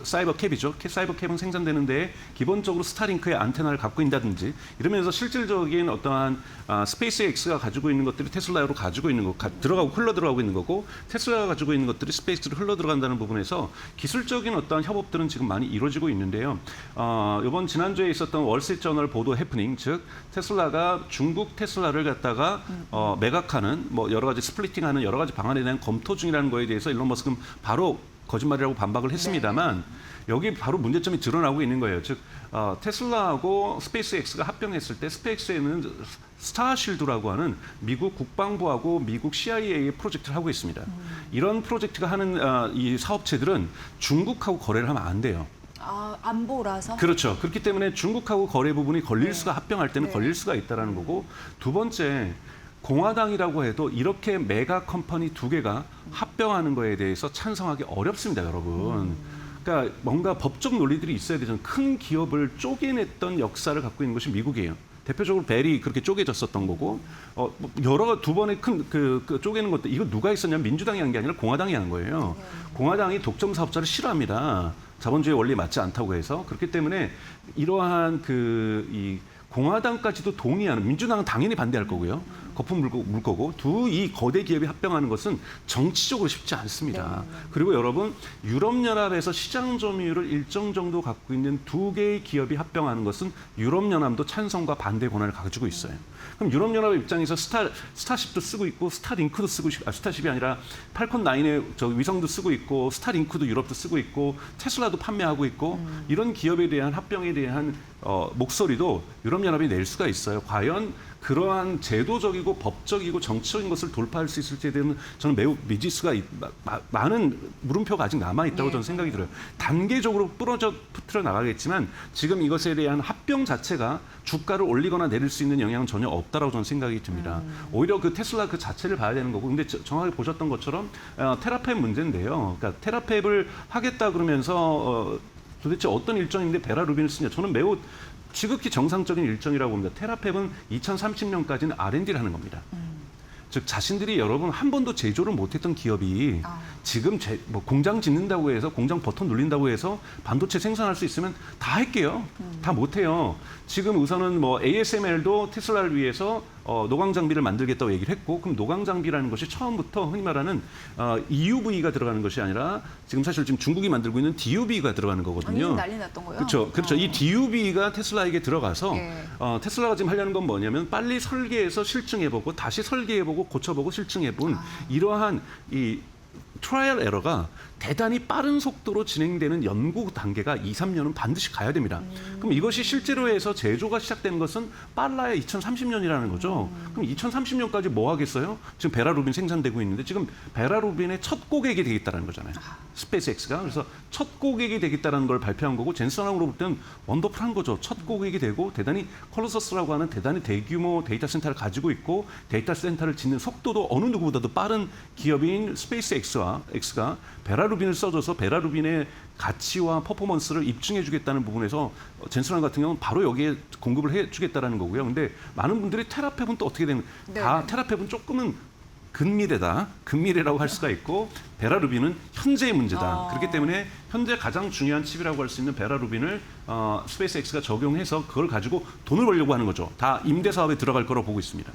사이버 캡이죠. 사이버 캡은 생산되는데 기본적으로 스타링크의 안테나를 갖고 있다든지, 이러면서 실질적인 어떠한 스페이스X가 가지고 있는 것들이 테슬라로 가지고 있는 거, 흘러 들어가고 있는 거고, 테슬라가 가지고 있는 것들이 스페이스로 흘러 들어간다는 부분에서 기술적인 어떠한 협업들은 지금 많이 이루어지고 있는데요. 이번 지난주에 있었던 월스트리트저널 보도 해프닝, 즉 테슬라가 중국 테슬라를 갖다가 매각하는, 뭐 여러 가지 스플리팅하는 여러 가지 방안에 대한 검토 중이라는 거에 대해서 일론 머스크는 바로 거짓말이라고 반박을 했습니다만, 여기 바로 문제점이 드러나고 있는 거예요. 즉 테슬라하고 스페이스X가 합병했을 때 스페이스X에는 스타쉴드라고 하는 미국 국방부하고 미국 CIA의 프로젝트를 하고 있습니다. 이런 프로젝트가 하는 이 사업체들은 중국하고 거래를 하면 안 돼요. 안보라서? 그렇죠. 그렇기 때문에 중국하고 거래 부분이 걸릴 수가, 합병할 때는 걸릴 수가 있다는 거고, 두 번째, 공화당이라고 해도 이렇게 메가 컴퍼니 두 개가 합병하는 거에 대해서 찬성하기 어렵습니다, 여러분. 그러니까 뭔가 법적 논리들이 있어야 되잖아요. 큰 기업을 쪼개냈던 역사를 갖고 있는 것이 미국이에요. 대표적으로 벨이 그렇게 쪼개졌었던 거고, 두 번의 큰 쪼개는 것도, 이거 누가 했었냐면 민주당이 한 게 아니라 공화당이 한 거예요. 공화당이 독점 사업자를 싫어합니다. 자본주의 원리에 맞지 않다고 해서. 그렇기 때문에 이러한 이 공화당까지도 동의하는, 민주당은 당연히 반대할 거고요. 거품 물 거고, 이 거대 기업이 합병하는 것은 정치적으로 쉽지 않습니다. 그리고 여러분, 유럽연합에서 시장 점유율을 일정 정도 갖고 있는 두 개의 기업이 합병하는 것은 유럽연합도 찬성과 반대 권한을 가지고 있어요. 그럼 유럽연합의 입장에서 스타쉽도 쓰고 있고, 스타링크도 쓰고, 스타쉽이 아니라 팔콘 9의 위성도 쓰고 있고, 스타링크도 유럽도 쓰고 있고, 테슬라도 판매하고 있고, 이런 기업에 대한 합병에 대한 목소리도 유럽연합이 낼 수가 있어요. 과연 그러한 제도적이고 법적이고 정치적인 것을 돌파할 수 있을지에 대한 저는 매우 미지수가 많은 물음표가 아직 남아있다고 저는 생각이 들어요. 단계적으로 풀어 나가겠지만 지금 이것에 대한 합병 자체가 주가를 올리거나 내릴 수 있는 영향은 전혀 없다라고 저는 생각이 듭니다. 오히려 그 테슬라 그 자체를 봐야 되는 거고, 근데 정확하게 보셨던 것처럼 테라팹 문제인데요. 그러니까 테라팹을 하겠다 그러면서 도대체 어떤 일정인데 베라루빈을 쓰냐. 저는 매우 지극히 정상적인 일정이라고 봅니다. 테라펩은 2030년까지는 R&D를 하는 겁니다. 즉 자신들이 여러분 한 번도 제조를 못했던 기업이 지금 뭐 공장 짓는다고 해서 공장 버튼 눌린다고 해서 반도체 생산할 수 있으면 다 할게요. 다 못해요. 지금 우선은 뭐 ASML도 테슬라를 위해서 노광 장비를 만들겠다고 얘기를 했고, 그럼 노광 장비라는 것이 처음부터 흔히 말하는 EUV가 들어가는 것이 아니라 지금 사실 지금 중국이 만들고 있는 DUV가 들어가는 거거든요. 난리 났던 거예요. 그렇죠. 이 DUV가 테슬라에게 들어가서 예. 테슬라가 지금 하려는 건 뭐냐면 빨리 설계해서 실증해보고 다시 설계해보고 고쳐보고 실증해본 이러한 이 트라이얼 에러가 대단히 빠른 속도로 진행되는 연구 단계가 2, 3년은 반드시 가야 됩니다. 그럼 이것이 실제로 해서 제조가 시작되는 것은 빨라야 2030년이라는 거죠. 그럼 2030년까지 뭐 하겠어요? 지금 베라루빈 생산되고 있는데 지금 베라루빈의 첫 고객이 되겠다는 거잖아요. 스페이스X가. 그래서 첫 고객이 되겠다는 걸 발표한 거고 젠슨하고로 볼 때는 원더풀한 거죠. 첫 고객이 되고 대단히 컬러서스라고 하는 대단히 대규모 데이터 센터를 가지고 있고 데이터 센터를 짓는 속도도 어느 누구보다도 빠른 기업인 스페이스X가 베라루빈을 써줘서 베라루빈의 가치와 퍼포먼스를 입증해 주겠다는 부분에서 젠슨한 같은 경우는 바로 여기에 공급을 해 주겠다는 거고요. 근데 많은 분들이 테라펩은 또 어떻게 되는 다 테라펩은 조금은 근미래라고 할 수가 있고 베라루빈은 현재의 문제다. 그렇기 때문에 현재 가장 중요한 칩이라고 할 수 있는 베라루빈을 스페이스X가 적용해서 그걸 가지고 돈을 벌려고 하는 거죠. 다 임대 사업에 들어갈 거라고 보고 있습니다.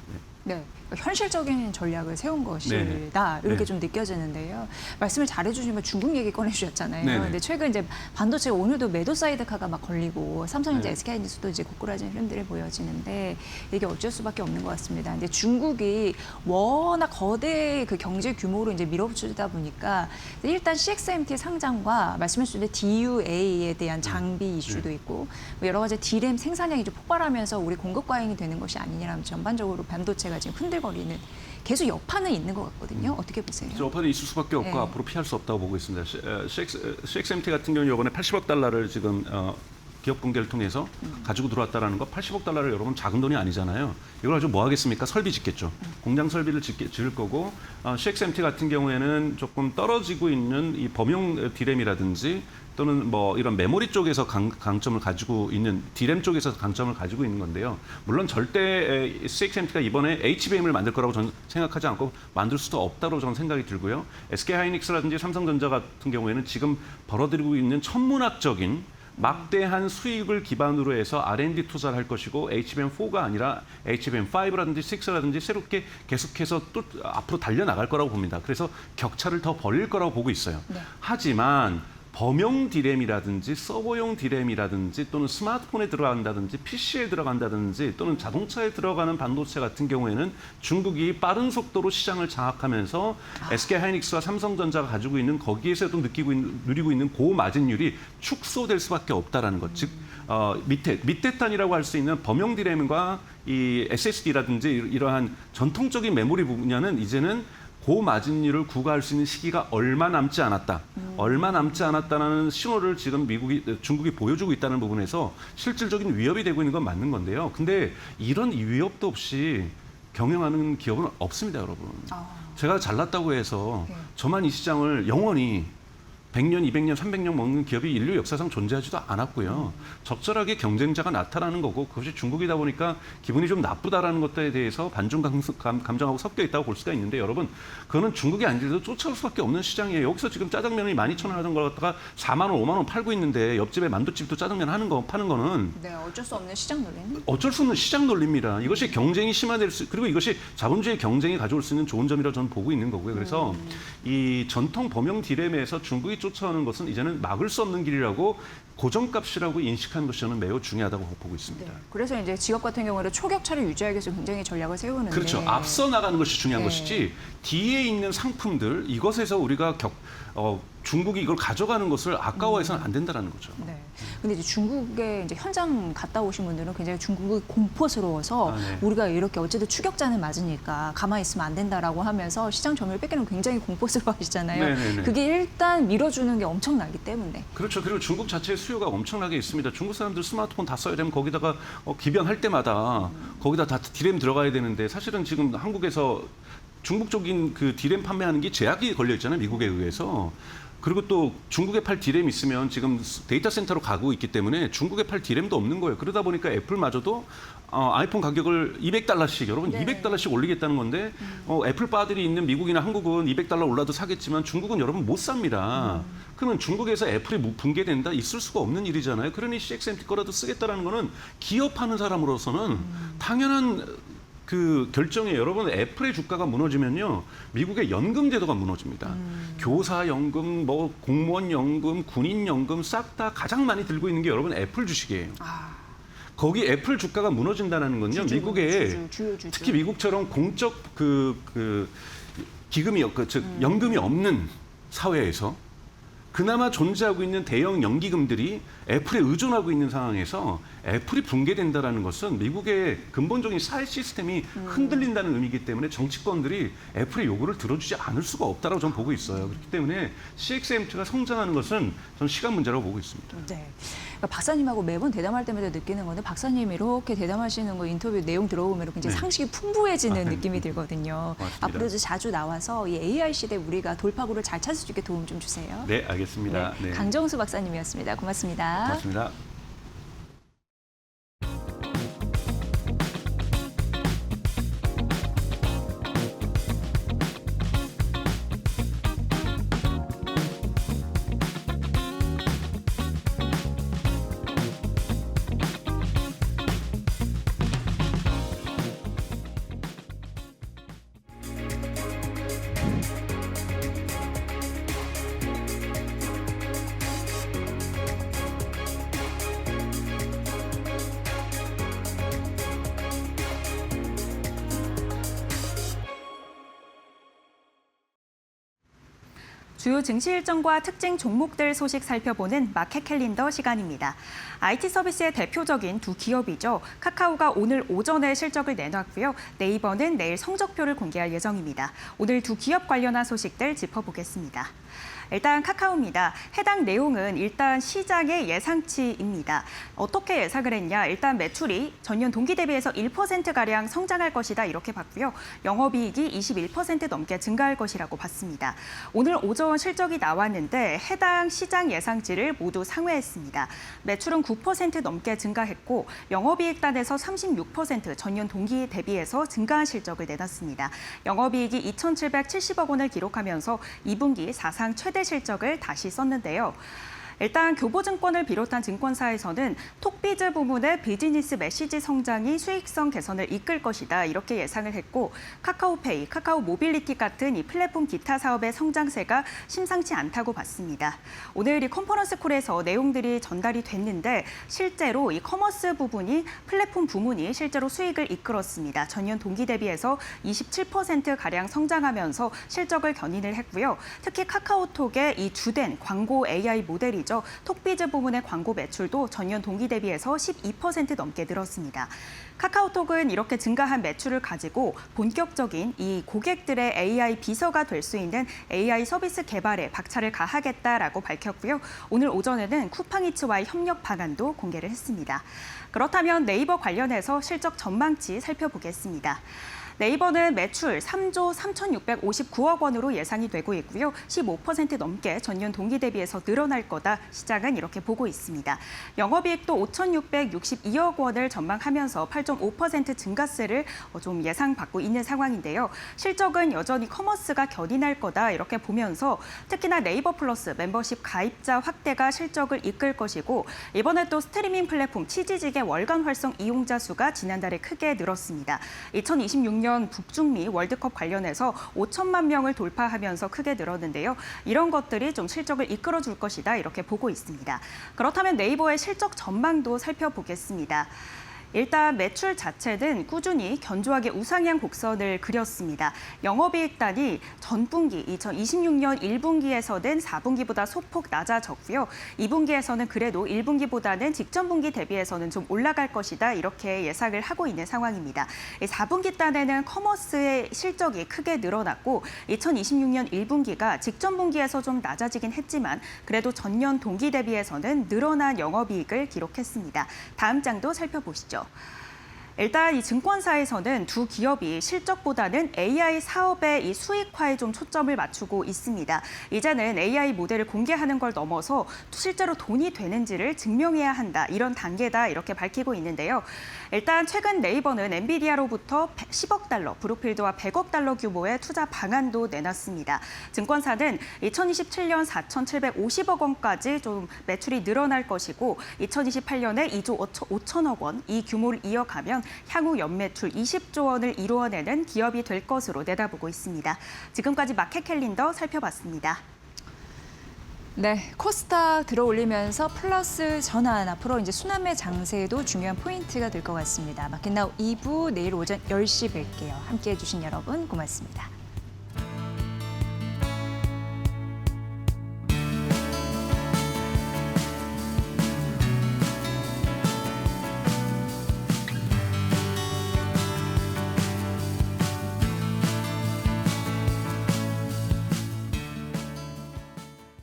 네, 현실적인 전략을 세운 것이다 이렇게 네. 좀 느껴지는데요. 말씀을 잘해주시면 중국 얘기 꺼내주셨잖아요. 네네. 근데 최근 이제 반도체가 오늘도 매도 사이드카가 막 걸리고 삼성전자, 네. SK하이닉스도 이제 고꾸라진 흐름들이 보여지는데 이게 어쩔 수밖에 없는 것 같습니다. 근데 중국이 워낙 거대 그 경제 규모로 이제 밀어붙이다 보니까 일단 CXMT 상장과 말씀해주신 DUA에 대한 장비 이슈도 있고 뭐 여러 가지 D램 생산량이 좀 폭발하면서 우리 공급 과잉이 되는 것이 아니냐라면 전반적으로 반도체가 지금 흔들거리는 계속 여파는 있는 것 같거든요. 어떻게 보세요? 여파는 있을 수밖에 없고 네. 앞으로 피할 수 없다고 보고 있습니다. CXMT 같은 경우는 이번에 80억 달러를 지금 기업 공개를 통해서 가지고 들어왔다라는 거 80억 달러를 여러분 작은 돈이 아니잖아요. 이걸 가지고 뭐 하겠습니까? 설비 짓겠죠. 공장 설비를 지을 거고 CXMT 같은 경우에는 조금 떨어지고 있는 이 범용 D램이라든지 또는 뭐 이런 메모리 쪽에서 강점을 가지고 있는 D램 쪽에서 강점을 가지고 있는 건데요. 물론 절대 CXMT가 이번에 HBM을 만들 거라고 저는 생각하지 않고 만들 수도 없다고 저는 생각이 들고요. SK하이닉스라든지 삼성전자 같은 경우에는 지금 벌어들이고 있는 천문학적인 막대한 수익을 기반으로 해서 R&D 투자를 할 것이고 HBM4가 아니라 HBM5라든지 6라든지 새롭게 계속해서 또 앞으로 달려나갈 거라고 봅니다. 그래서 격차를 더 벌릴 거라고 보고 있어요. 네. 하지만 범용 D램이라든지 서버용 D램이라든지 또는 스마트폰에 들어간다든지 PC에 들어간다든지 또는 자동차에 들어가는 반도체 같은 경우에는 중국이 빠른 속도로 시장을 장악하면서 SK하이닉스와 삼성전자가 가지고 있는 거기에서도 누리고 있는 고마진율이 축소될 수밖에 없다라는 것. 즉 밑에 단이라고 할 수 있는 범용 D램과 이 SSD라든지 이러한 전통적인 메모리 분야는 이제는 고마진율을 구가할 수 있는 시기가 얼마 남지 않았다. 얼마 남지 않았다는 신호를 지금 중국이 보여주고 있다는 부분에서 실질적인 위협이 되고 있는 건 맞는 건데요. 근데 이런 위협도 없이 경영하는 기업은 없습니다, 여러분. 제가 잘났다고 해서 저만 이 시장을 영원히 100년, 200년, 300년 먹는 기업이 인류 역사상 존재하지도 않았고요. 적절하게 경쟁자가 나타나는 거고 그것이 중국이다 보니까 기분이 좀 나쁘다라는 것들에 대해서 반중 감정하고 섞여 있다고 볼 수가 있는데 여러분 그거는 중국이 아니더라도 쫓아올 수밖에 없는 시장이에요. 여기서 지금 짜장면이 12,000원 하던 걸 갖다가 4만 원, 5만 원 팔고 있는데 옆집에 만두집도 짜장면 파는 거는 네, 어쩔 수 없는 시장 논리는 어쩔 수 없는 시장 논리입니다. 이것이 경쟁이 심화될 수 그리고 이것이 자본주의 경쟁이 가져올 수 있는 좋은 점이라고 저는 보고 있는 거고요. 그래서 이 전통 범용 D램에서 중국이 쫓아오는 것은 이제는 막을 수 없는 길이라고 고정값이라고 인식하는 것이 저는 매우 중요하다고 보고 있습니다. 네. 그래서 이제 지역 같은 경우는 초격차를 유지하기 위해서 굉장히 전략을 세우는데 그렇죠. 앞서 나가는 것이 중요한 것이지 뒤에 있는 상품들 이것에서 우리가 중국이 이걸 가져가는 것을 아까워해서는 안 된다는 거죠. 네. 근데 이제 중국에 이제 현장 갔다 오신 분들은 굉장히 중국이 공포스러워서 네. 우리가 이렇게 어쨌든 추격자는 맞으니까 가만히 있으면 안 된다라고 하면서 시장 점유율 뺏기는 굉장히 공포스러워하시잖아요. 네네네. 그게 일단 밀어주는 게 엄청나기 때문에. 그렇죠. 그리고 중국 자체의 수요가 엄청나게 있습니다. 중국 사람들 스마트폰 다 써야 되면 거기다가 기변할 때마다 거기다 다 D램 들어가야 되는데 사실은 지금 한국에서 중국 쪽인 그 D램 판매하는 게 제약이 걸려 있잖아요. 미국에 의해서. 그리고 또 중국에 팔 디램 있으면 지금 데이터 센터로 가고 있기 때문에 중국에 팔 디램도 없는 거예요. 그러다 보니까 애플마저도 아이폰 가격을 $200씩 여러분 네. $200씩 올리겠다는 건데 애플 바들이 있는 미국이나 한국은 $200 올라도 사겠지만 중국은 여러분 못 삽니다. 그러면 중국에서 애플이 붕괴된다 있을 수가 없는 일이잖아요. 그러니 CXMT 거라도 쓰겠다라는 거는 기업하는 사람으로서는 당연한 그 결정이에요. 여러분 애플의 주가가 무너지면요 미국의 연금 제도가 무너집니다. 교사 연금, 뭐 공무원 연금, 군인 연금 싹 다 가장 많이 들고 있는 게 여러분 애플 주식이에요. 거기 애플 주가가 무너진다는 건요 미국의 주주. 특히 미국처럼 공적 기금이 즉 연금이 없는 사회에서 그나마 존재하고 있는 대형 연기금들이 애플에 의존하고 있는 상황에서 애플이 붕괴된다는 것은 미국의 근본적인 사회 시스템이 흔들린다는 의미이기 때문에 정치권들이 애플의 요구를 들어주지 않을 수가 없다고 저는 보고 있어요. 그렇기 때문에 CXMT가 성장하는 것은 저는 시간 문제라고 보고 있습니다. 네. 그러니까 박사님하고 매번 대담할 때마다 느끼는 건데 박사님 이렇게 대담하시는 거 인터뷰 내용 들어보면 굉장히 네. 상식이 풍부해지는 느낌이 들거든요. 고맙습니다. 앞으로도 자주 나와서 이 AI 시대 우리가 돌파구를 잘 찾을 수 있게 도움 좀 주세요. 네, 알겠습니다. 네. 강정수 박사님이었습니다. 고맙습니다. 고맙습니다. 주요 증시 일정과 특징 종목들 소식 살펴보는 마켓 캘린더 시간입니다. IT 서비스의 대표적인 두 기업이죠. 카카오가 오늘 오전에 실적을 내놨고요. 네이버는 내일 성적표를 공개할 예정입니다. 오늘 두 기업 관련한 소식들 짚어보겠습니다. 일단 카카오입니다. 해당 내용은 일단 시장의 예상치입니다. 어떻게 예상을 했냐? 일단 매출이 전년 동기 대비해서 1%가량 성장할 것이다 이렇게 봤고요. 영업이익이 21% 넘게 증가할 것이라고 봤습니다. 오늘 오전 실적이 나왔는데 해당 시장 예상치를 모두 상회했습니다. 매출은 9% 넘게 증가했고 영업이익단에서 36% 전년 동기 대비해서 증가한 실적을 내놨습니다. 영업이익이 2,770억 원을 기록하면서 2분기 사상 최대 실적을 다시 썼는데요. 일단 교보증권을 비롯한 증권사에서는 톡비즈 부문의 비즈니스 메시지 성장이 수익성 개선을 이끌 것이다 이렇게 예상을 했고 카카오페이, 카카오 모빌리티 같은 이 플랫폼 기타 사업의 성장세가 심상치 않다고 봤습니다. 오늘 이 컨퍼런스 콜에서 내용들이 전달이 됐는데 실제로 이 커머스 부분이 플랫폼 부문이 실제로 수익을 이끌었습니다. 전년 동기 대비해서 27%가량 성장하면서 실적을 견인을 했고요. 특히 카카오톡의 이 주된 광고 AI 모델이 톡비즈 부문의 광고 매출도 전년 동기 대비해서 12% 넘게 늘었습니다. 카카오톡은 이렇게 증가한 매출을 가지고 본격적인 이 고객들의 AI 비서가 될 수 있는 AI 서비스 개발에 박차를 가하겠다라고 밝혔고요. 오늘 오전에는 쿠팡이츠와의 협력 방안도 공개를 했습니다. 그렇다면 네이버 관련해서 실적 전망치 살펴보겠습니다. 네이버는 매출 3조 3,659억 원으로 예상이 되고 있고요. 15% 넘게 전년 동기 대비해서 늘어날 거다. 시장은 이렇게 보고 있습니다. 영업이익도 5,662억 원을 전망하면서 8.5% 증가세를 좀 예상받고 있는 상황인데요. 실적은 여전히 커머스가 견인할 거다. 이렇게 보면서 특히나 네이버 플러스 멤버십 가입자 확대가 실적을 이끌 것이고 이번에 또 스트리밍 플랫폼 치지직의 월간 활성 이용자 수가 지난달에 크게 늘었습니다. 2026년 북중미 월드컵 관련해서 5천만 명을 돌파하면서 크게 늘었는데요. 이런 것들이 좀 실적을 이끌어줄 것이다 이렇게 보고 있습니다. 그렇다면 네이버의 실적 전망도 살펴보겠습니다. 일단 매출 자체는 꾸준히 견조하게 우상향 곡선을 그렸습니다. 영업이익단이 전분기 2026년 1분기에서는 4분기보다 소폭 낮아졌고요. 2분기에서는 그래도 1분기보다는 직전 분기 대비해서는 좀 올라갈 것이다 이렇게 예상을 하고 있는 상황입니다. 4분기 단에는 커머스의 실적이 크게 늘어났고 2026년 1분기가 직전 분기에서 좀 낮아지긴 했지만 그래도 전년 동기 대비해서는 늘어난 영업이익을 기록했습니다. 다음 장도 살펴보시죠. 일단 이 증권사에서는 두 기업이 실적보다는 AI 사업의 이 수익화에 좀 초점을 맞추고 있습니다. 이제는 AI 모델을 공개하는 걸 넘어서 실제로 돈이 되는지를 증명해야 한다. 이런 단계다 이렇게 밝히고 있는데요. 일단 최근 네이버는 엔비디아로부터 10억 달러, 브룩필드와 100억 달러 규모의 투자 방안도 내놨습니다. 증권사는 2027년 4,750억 원까지 좀 매출이 늘어날 것이고 2028년에 2조 5천억 원 이 규모를 이어가면 향후 연매출 20조 원을 이루어내는 기업이 될 것으로 내다보고 있습니다. 지금까지 마켓 캘린더 살펴봤습니다. 네, 코스닥 들어올리면서 플러스 전환, 앞으로 이제 수남의 장세에도 중요한 포인트가 될 것 같습니다. 마켓나우 2부 내일 오전 10시 뵐게요. 함께해 주신 여러분 고맙습니다.